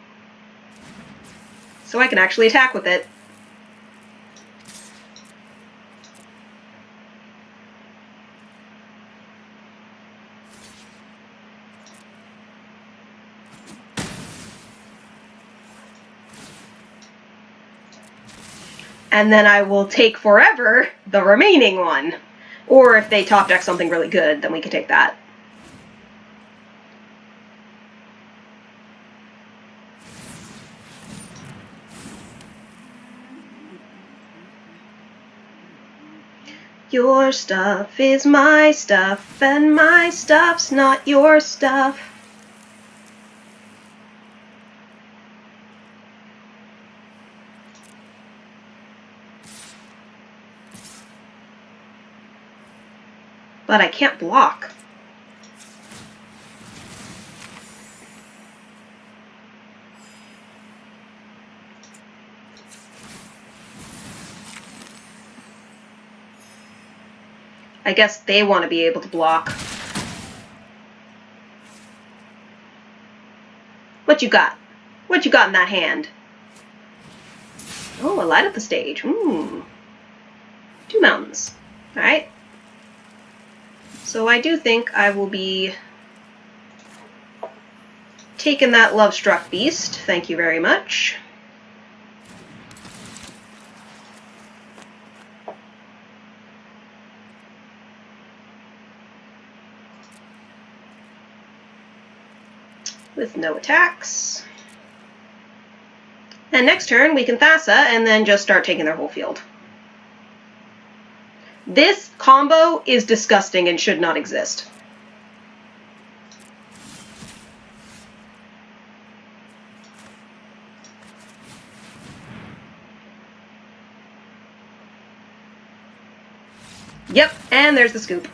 So I can actually attack with it. And then I will take forever the remaining one. Or if they top deck something really good, then we can take that. Your stuff is my stuff, and my stuff's not your stuff. But I can't block. I guess they want to be able to block. What you got? What you got in that hand? Oh, a light up the stage. 2 mountains. Alright. So I do think I will be taking that Lovestruck Beast. Thank you very much. With no attacks. And next turn we can Thassa and then just start taking their whole field. This combo is disgusting and should not exist. Yep, and there's the scoop.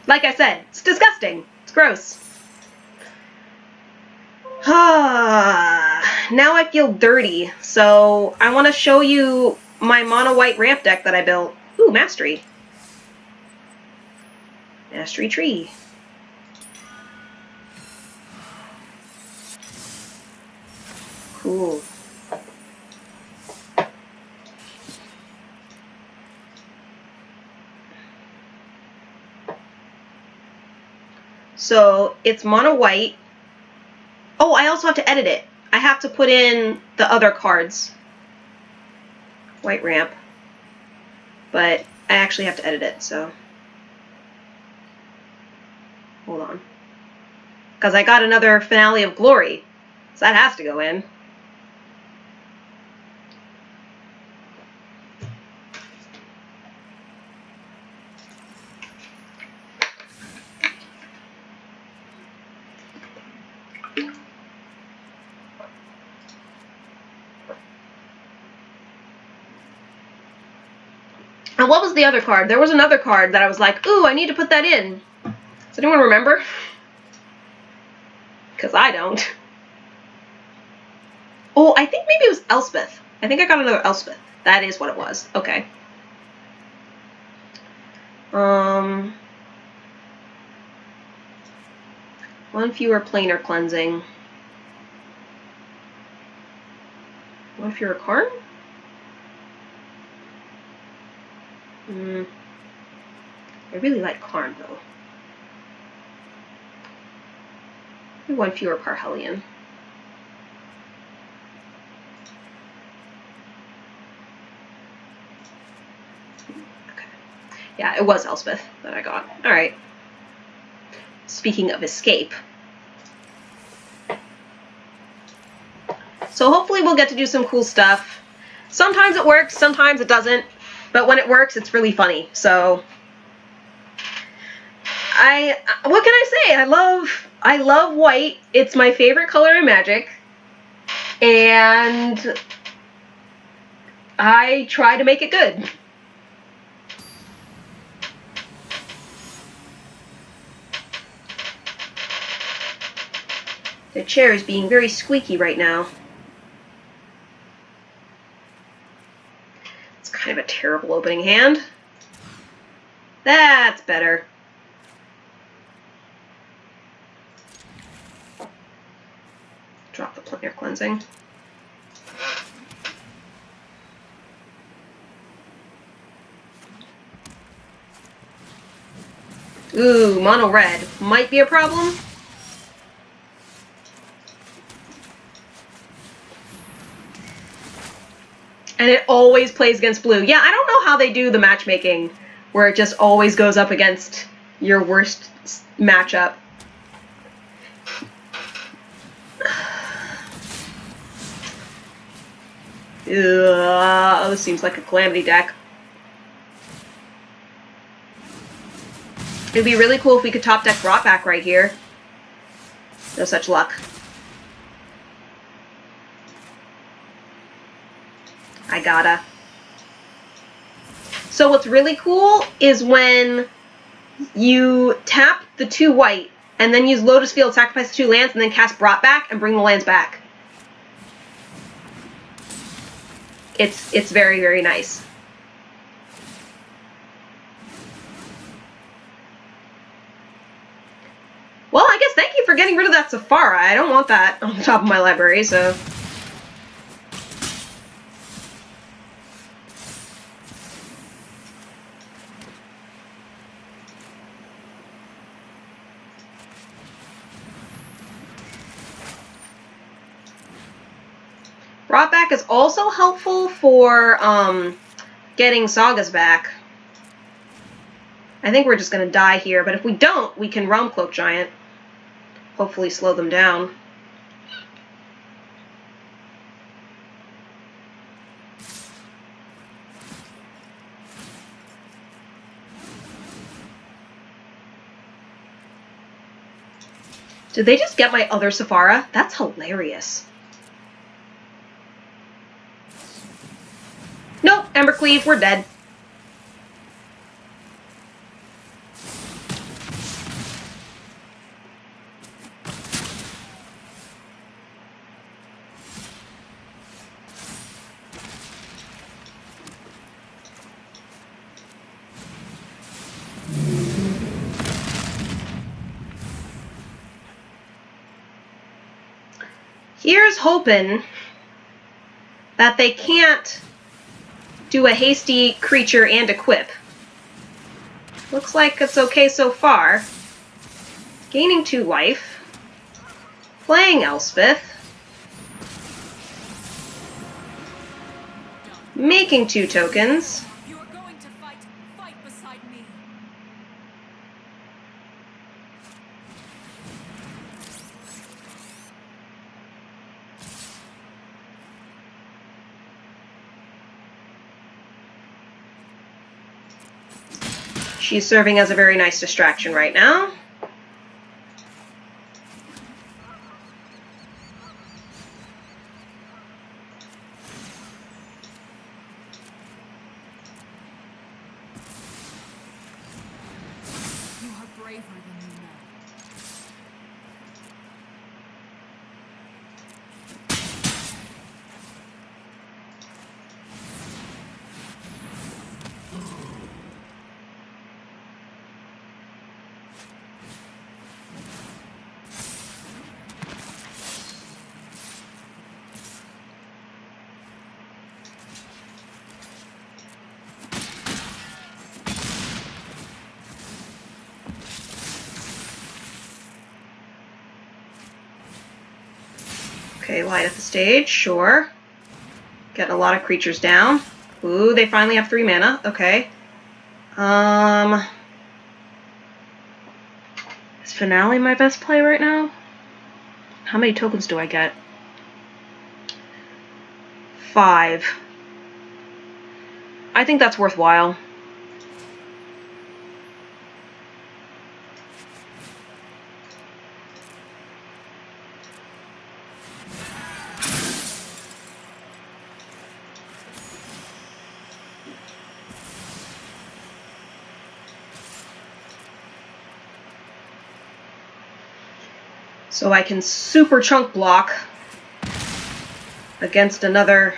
Like I said, it's disgusting. It's gross. Now I feel dirty, so I want to show you my mono white ramp deck that I built. Ooh, Mastery. Mastery Tree. Cool. So it's mono white. Oh, I also have to edit it. I have to put in the other cards. White ramp. But I actually have to edit it, so. Hold on. Because I got another Finale of Glory. So that has to go in. And what was the other card? There was another card that I was like, ooh, I need to put that in. Does anyone remember? Because I don't. Oh, I think maybe it was Elspeth. I think I got another Elspeth. That is what it was. Okay. One fewer planar cleansing. One fewer Karn? I really like Karn, though. Maybe one fewer Parhelion. Okay. Yeah, it was Elspeth that I got. Alright. Speaking of escape. So hopefully we'll get to do some cool stuff. Sometimes it works, sometimes it doesn't. But when it works, it's really funny. So what can I say? I love white. It's my favorite color in Magic. And I try to make it good. The chair is being very squeaky right now. It's kind of a terrible opening hand. That's better. Drop the planar cleansing. Ooh, mono red. Might be a problem. And it always plays against blue. Yeah, I don't know how they do the matchmaking where it just always goes up against your worst matchup. Ugh, this seems like a Calamity deck. It'd be really cool if we could top deck Brought Back right here. No such luck. I gotta. So what's really cool is when you tap the 2 white and then use Lotus Field, sacrifice 2 lands, and then cast Brought Back and bring the lands back. It's very, very nice. Well, I guess thank you for getting rid of that Sephara. I don't want that on the top of my library, so. Brought Back is also helpful for getting Sagas back. I think we're just going to die here, but if we don't, we can Realm Cloak Giant. Hopefully slow them down. Did they just get my other Sephara? That's hilarious. Nope, Embercleave, we're dead. Here's hoping that they can't do a hasty creature and equip. Looks like it's okay so far. Gaining 2 life. Playing Elspeth. Making 2 tokens. You are going to fight. Fight beside me. She's serving as a very nice distraction right now. You are braver than you know. Okay, light up the stage, sure. Getting a lot of creatures down. Ooh, they finally have 3 mana. Okay. Is Finale my best play right now? How many tokens do I get? 5. I think that's worthwhile. So I can super chunk block against another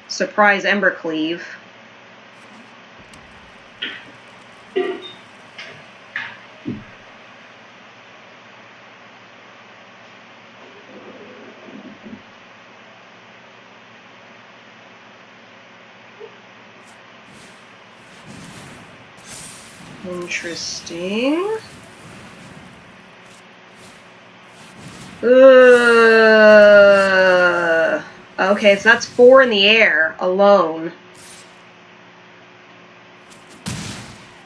surprise Embercleave. Interesting. Okay, so that's 4 in the air alone.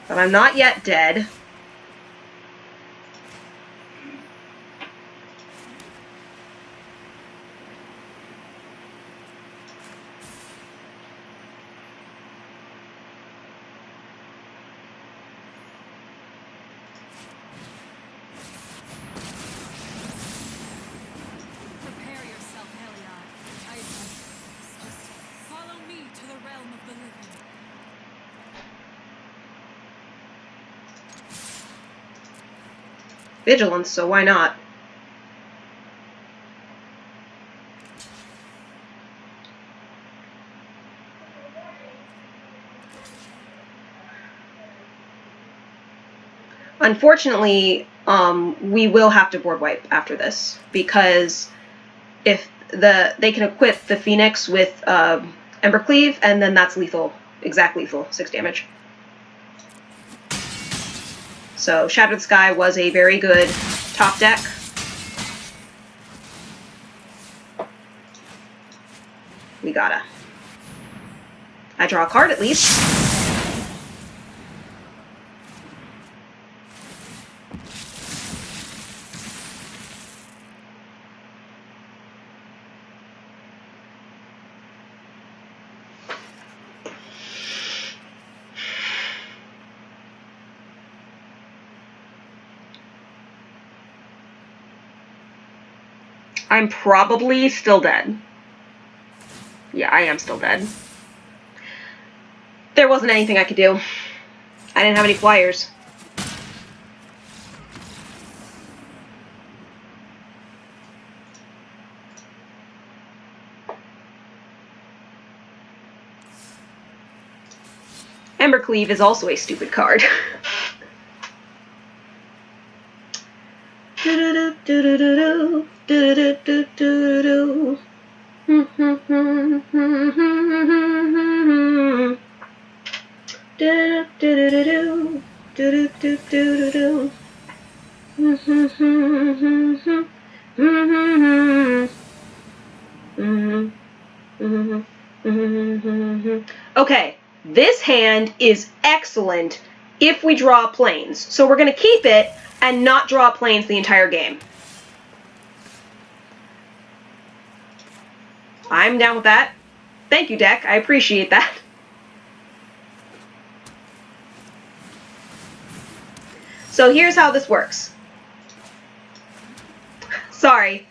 But I'm not yet dead. Prepare yourself, Heliod. I just follow me to the realm of the living. Vigilance, so why not? Unfortunately, we will have to board wipe after this, because if they can equip the Phoenix with Embercleave, and then that's lethal, exact lethal, 6 damage. So Shattered Sky was a very good top deck. We gotta. I draw a card at least. I'm probably still dead. Yeah, I am still dead. There wasn't anything I could do. I didn't have any flyers. Embercleave is also a stupid card. Do do do. Okay, this hand is excellent if we draw planes. So we're going to keep it and not draw planes the entire game. I'm down with that. Thank you, deck. I appreciate that. So here's how this works. Sorry.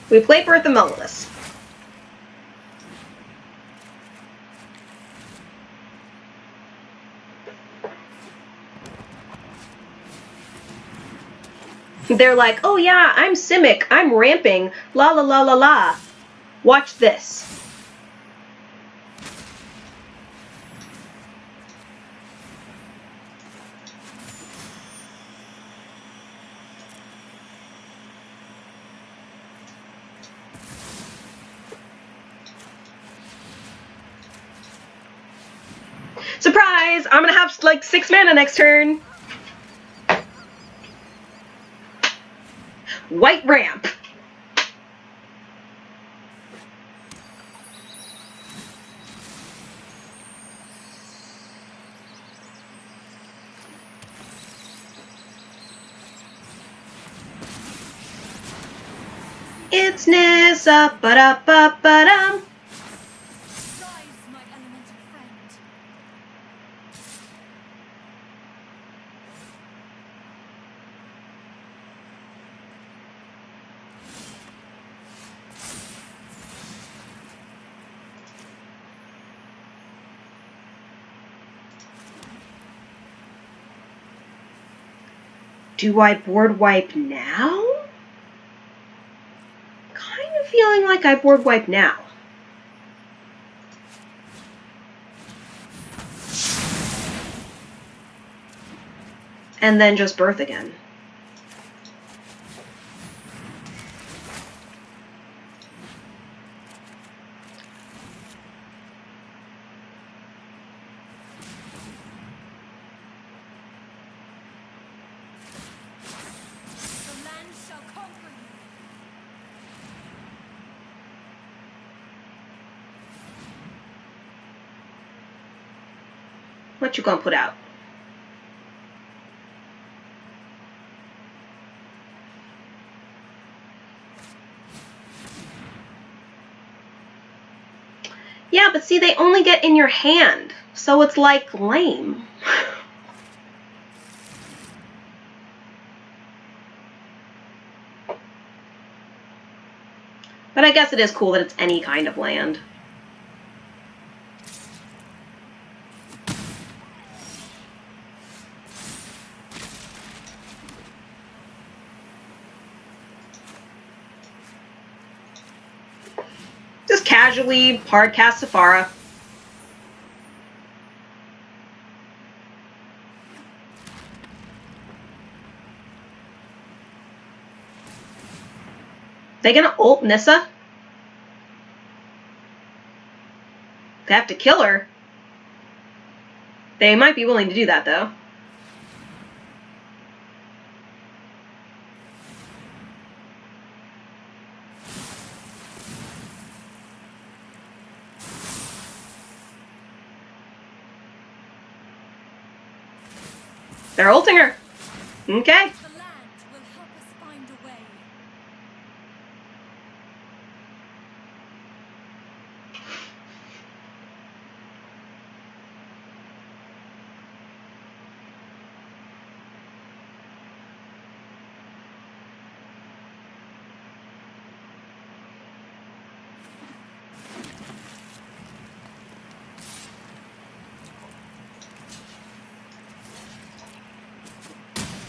We play Bertha Melilus. They're like, oh yeah, I'm Simic, I'm ramping, la la la la la. Watch this. Surprise! I'm gonna have like 6 mana next turn. White ramp. It's Nissa, ba-da-ba-ba-dum. Rise, my elemental friend. Do I board wipe now? Kind of feeling like I board wipe now. And then just birth again. The land shall conquer you. What you gonna put out? Yeah, but see, they only get in your hand, so it's like lame. But I guess it is cool that it's any kind of land. Just casually hard cast Sephara. They gonna ult Nissa? They have to kill her. They might be willing to do that, though. They're ulting her. Okay. The land will help us find a way.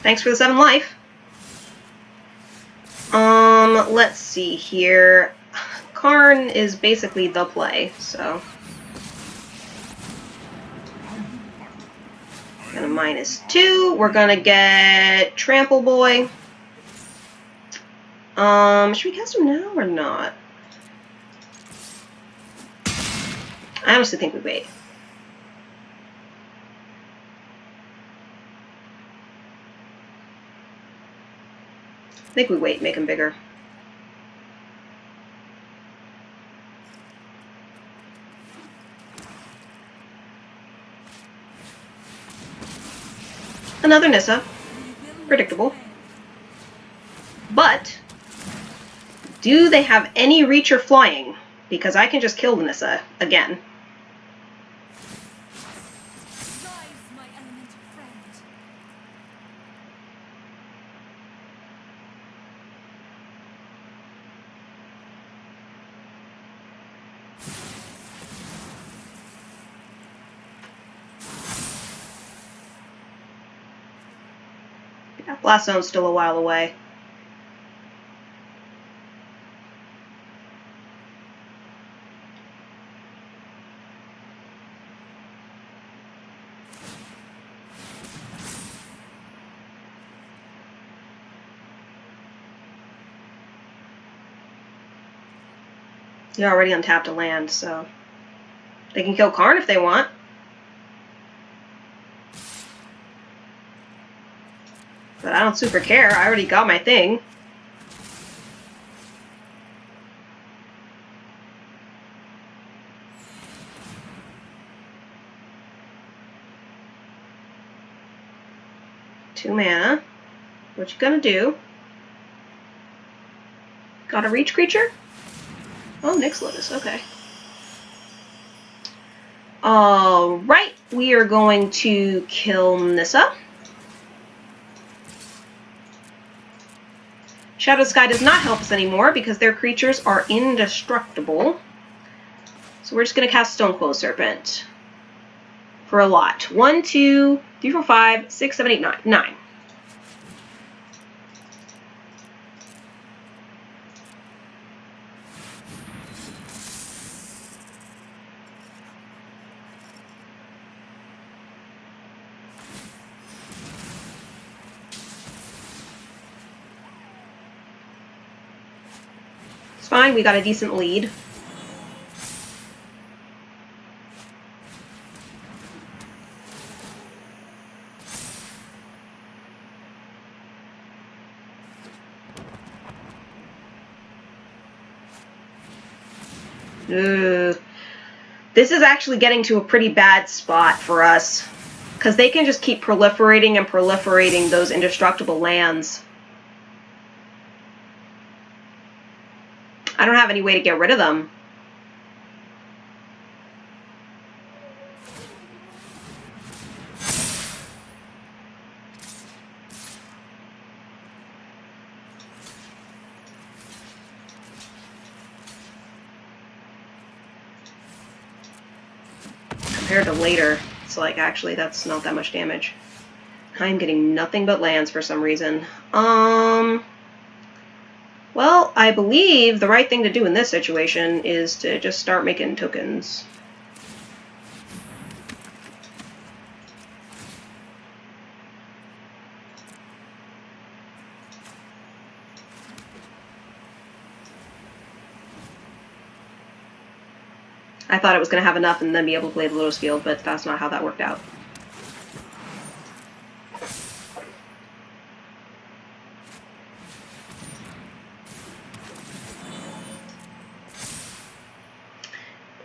Thanks for the 7 life. Let's see here. Karn is basically the play, so. Gonna -2. We're gonna get Trample Boy. Should we cast him now or not? I honestly think we wait. think we wait, make him bigger. Another Nissa. Predictable. But, do they have any reach or flying? Because I can just kill the Nissa again. Rise, my elemental friend. Yeah, Blast Zone's still a while away. You're already untapped a land, so they can kill Karn if they want. But I don't super care. I already got my thing. Two mana. What you gonna do? Got a reach creature? Oh, Nyx Lotus, okay. Alright, we are going to kill Nissa. Shadowed Sky does not help us anymore because their creatures are indestructible. So we're just going to cast Stonecoil Serpent for a lot. 1, 2, 3, 4, 5, 6, 7, 8, 9. 9. It's fine, we got a decent lead. This is actually getting to a pretty bad spot for us, because they can just keep proliferating and proliferating those indestructible lands. I don't have any way to get rid of them. Compared to later, it's like, actually, that's not that much damage. I'm getting nothing but lands for some reason. Well, I believe the right thing to do in this situation is to just start making tokens. I thought it was going to have enough and then be able to play the Lotus Field, but that's not how that worked out.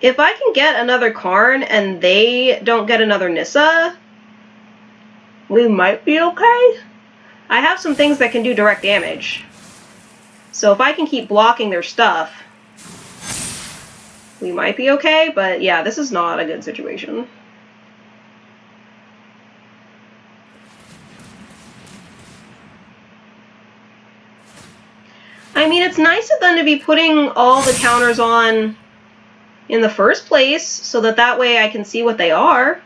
If I can get another Karn and they don't get another Nissa, we might be okay. I have some things that can do direct damage. So if I can keep blocking their stuff, we might be okay, but yeah, this is not a good situation. I mean, it's nice of them to be putting all the counters on in the first place, so that way I can see what they are.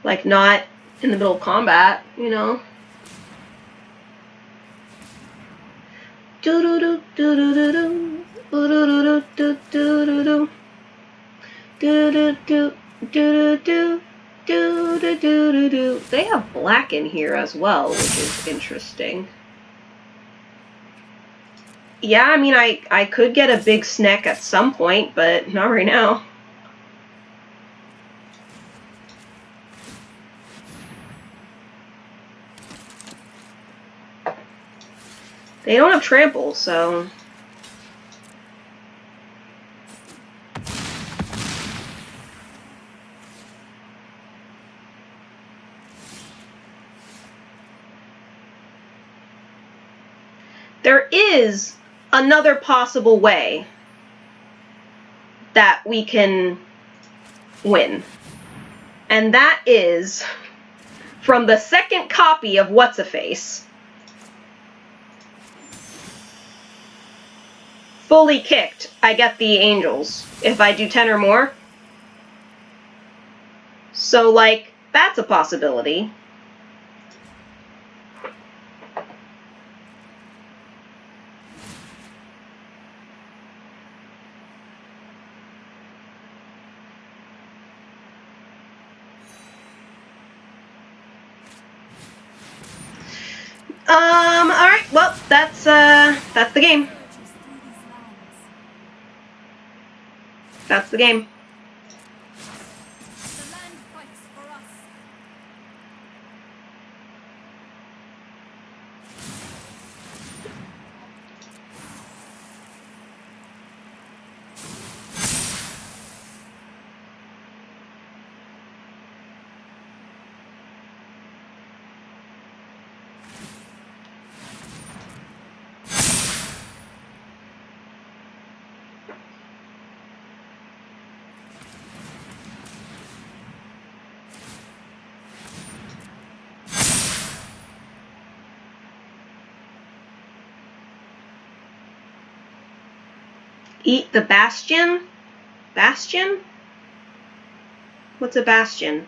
Like, not in the middle of combat, you know? Do-do-do, do-do-do-do, do-do-do-do, do-do-do-do, do-do-do, do-do-do-do-do. They have black in here as well, which is interesting. Yeah, I mean, I could get a big snack at some point, but not right now. They don't have trample, so... There is another possible way that we can win. And that is from the second copy of What's-A-Face. Fully kicked, I get the angels if I do 10 or more. So, like, that's a possibility. Alright, well, that's the game. Surges through these lands. That's the game. The land fights for us. Eat the bastion? Bastion? What's a bastion?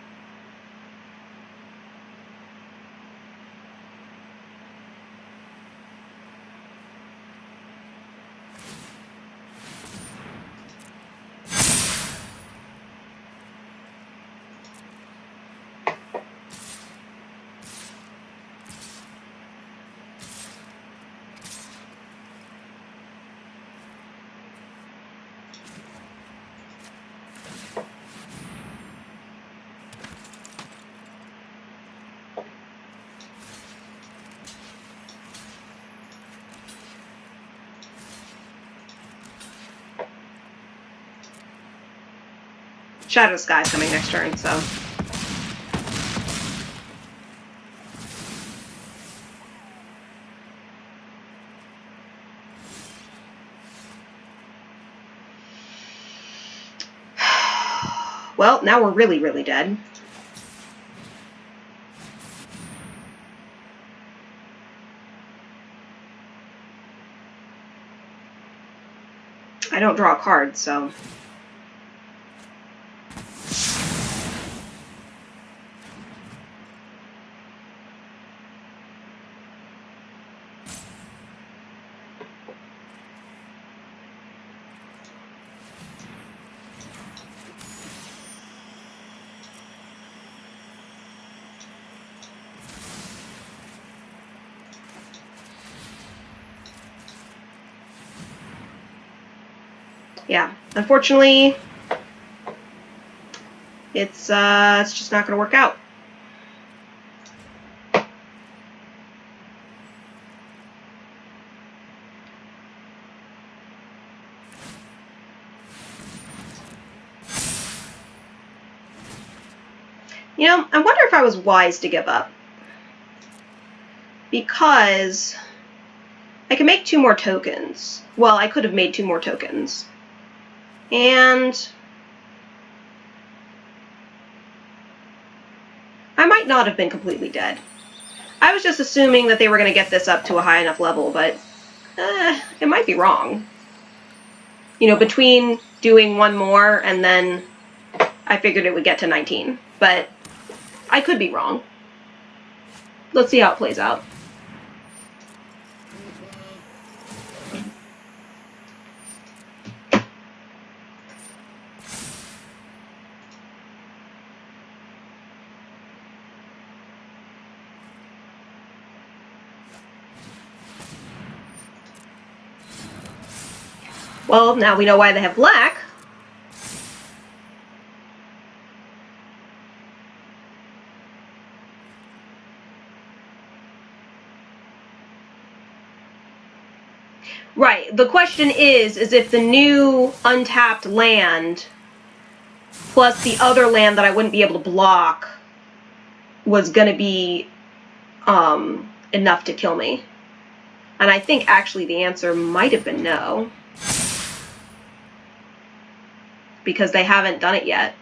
Shadow Sky's coming next turn, so... Well, now we're really, really dead. I don't draw a card, so... Yeah, unfortunately, it's just not going to work out. You know, I wonder if I was wise to give up. Because I can make 2 more tokens. Well, I could have made 2 more tokens. And I might not have been completely dead. I was just assuming that they were going to get this up to a high enough level, but it might be wrong. You know, between doing 1 more and then I figured it would get to 19. But I could be wrong. Let's see how it plays out. Well, now we know why they have black. Right. The question is if the new untapped land plus the other land that I wouldn't be able to block was going to be enough to kill me. And I think actually the answer might have been no. Because they haven't done it yet.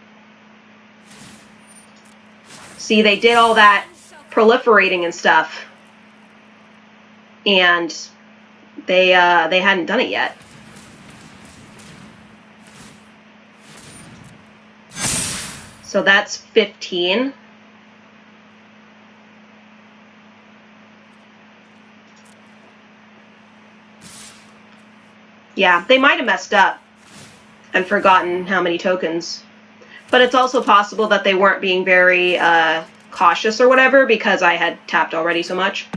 See, they did all that proliferating and stuff. And they hadn't done it yet. So that's 15. Yeah, they might have messed up and forgotten how many tokens. But it's also possible that they weren't being very cautious or whatever because I had tapped already so much.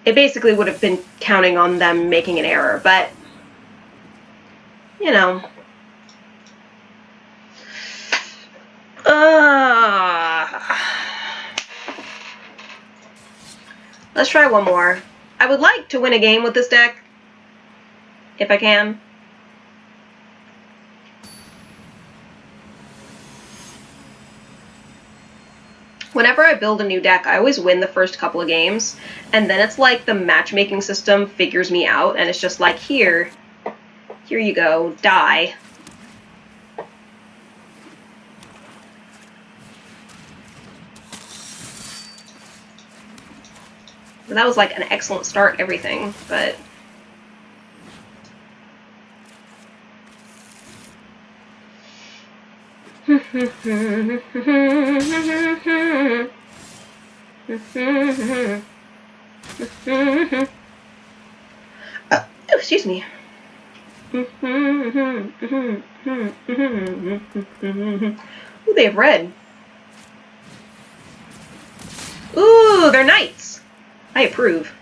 It basically would have been counting on them making an error, but, you know. Let's try one more. I would like to win a game with this deck, if I can. Whenever I build a new deck, I always win the first couple of games, and then it's like the matchmaking system figures me out, and it's just like, here you go, die. That was like an excellent start, everything, but... excuse me. Ooh, they have red. Ooh, they're knights. I approve.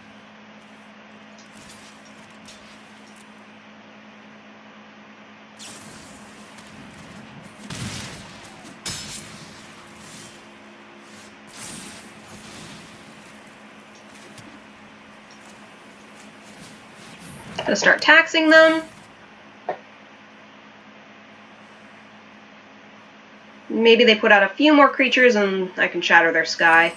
Gonna start taxing them. Maybe they put out a few more creatures and I can shatter their sky.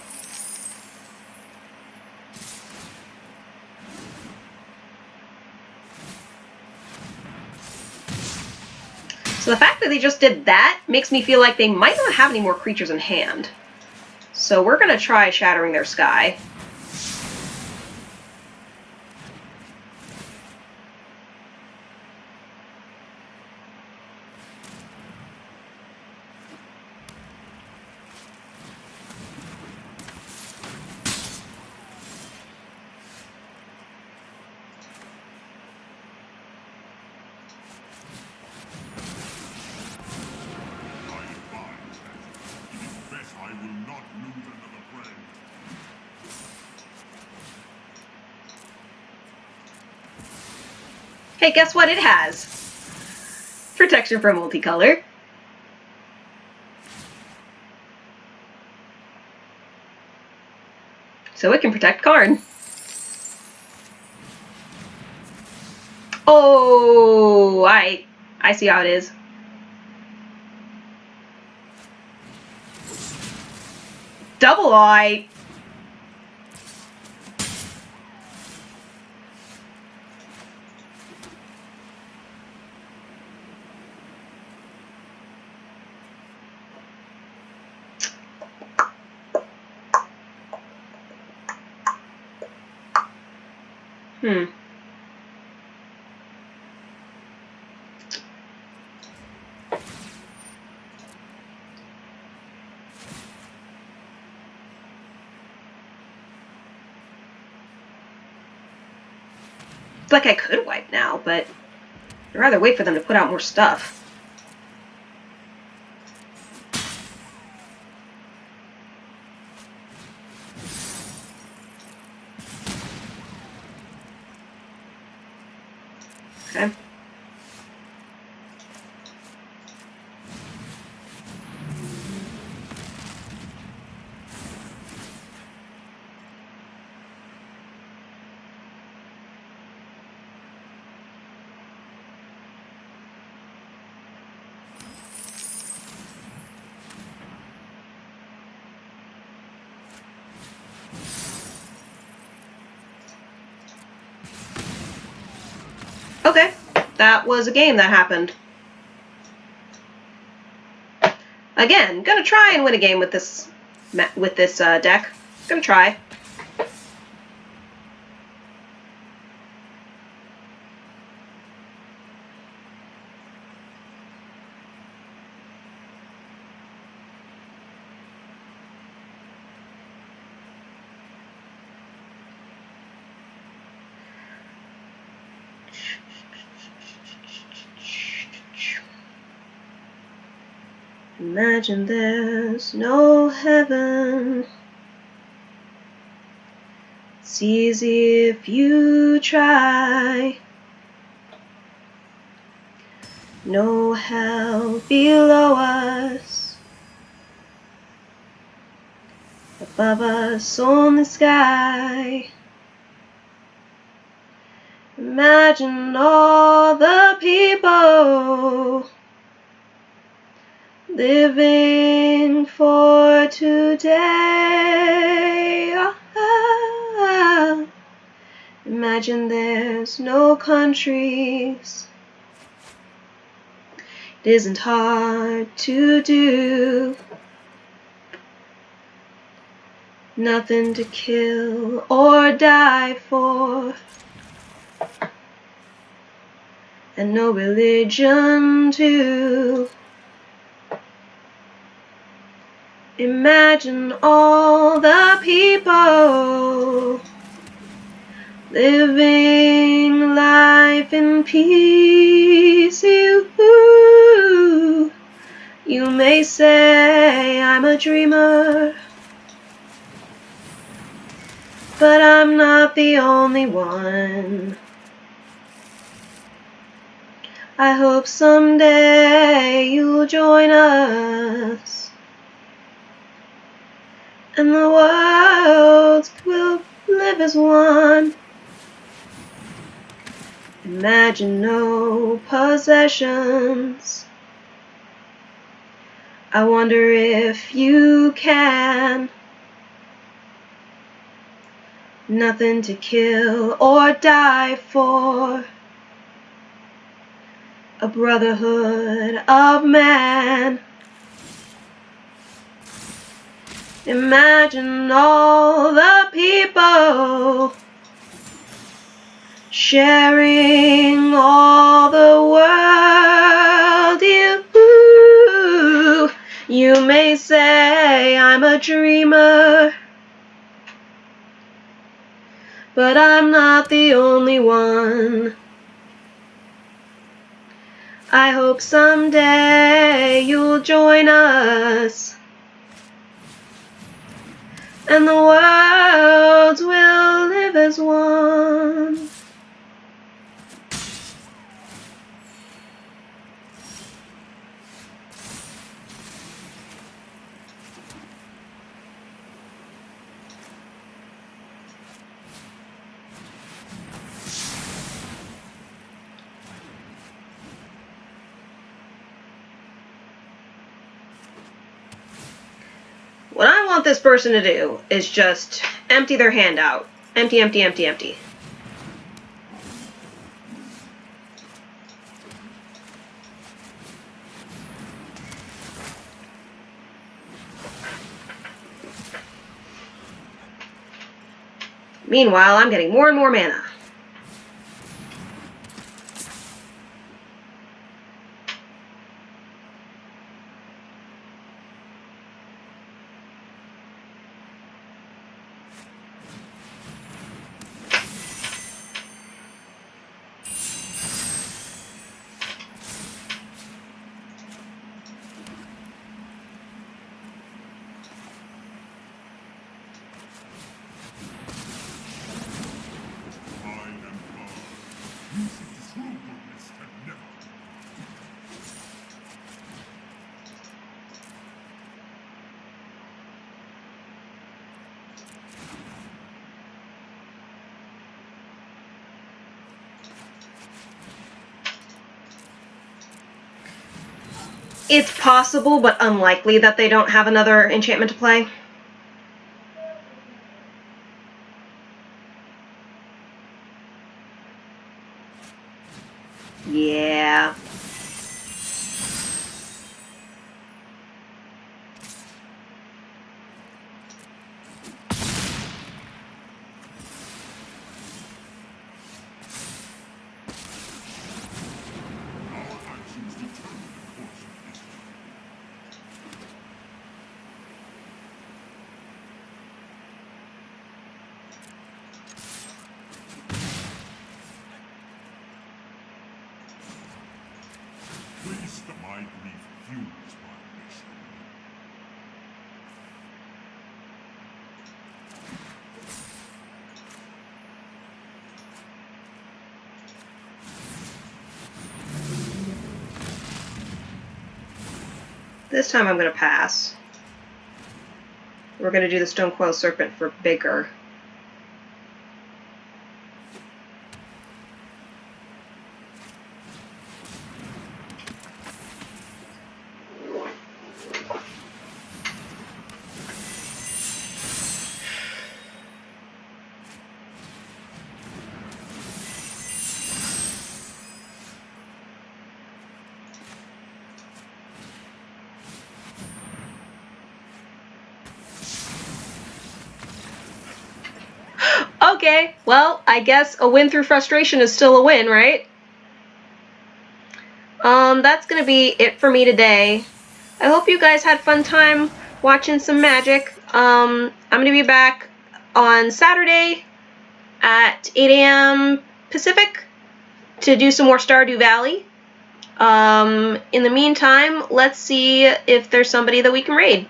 So the fact that they just did that makes me feel like they might not have any more creatures in hand. So we're gonna try shattering their sky. Hey, guess what it has? Protection from multicolor. So it can protect Karn. Oh, I see how it is. Double eye. It's like I could wipe now, but I'd rather wait for them to put out more stuff. Okay, that was a game that happened. Again, gonna try and win a game with this deck. Gonna try. Imagine there's no heaven. It's easy if you try. No hell below us. Above us on the sky. Imagine all the people living for today. Imagine there's no countries. It isn't hard to do. Nothing to kill or die for. And no religion too. Imagine all the people living life in peace. You may say I'm a dreamer, but I'm not the only one. I hope someday you'll join us, and the world will live as one. Imagine no possessions. I wonder if you can. Nothing to kill or die for. A brotherhood of man. Imagine all the people sharing all the world. You may say I'm a dreamer, but I'm not the only one. I hope someday you'll join us, and the world will live as one. What I want this person to do is just empty their hand out. Empty, empty, empty, empty. Meanwhile, I'm getting more and more mana. It's possible, but unlikely that they don't have another enchantment to play. My grief fuels my mission. This time I'm going to pass. We're going to do the Stone Coil Serpent for bigger. Okay, well, I guess a win through frustration is still a win, right? That's gonna be it for me today. I hope you guys had fun time watching some Magic. I'm gonna be back on Saturday at 8 a.m. Pacific to do some more Stardew Valley. In the meantime, let's see if there's somebody that we can raid.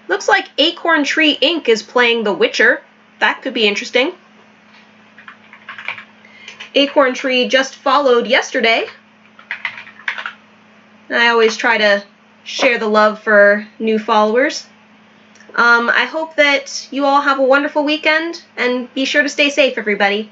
Looks like Acorn Tree Inc. is playing The Witcher. That could be interesting. Acorn Tree just followed yesterday. I always try to share the love for new followers. I hope that you all have a wonderful weekend, and be sure to stay safe, everybody.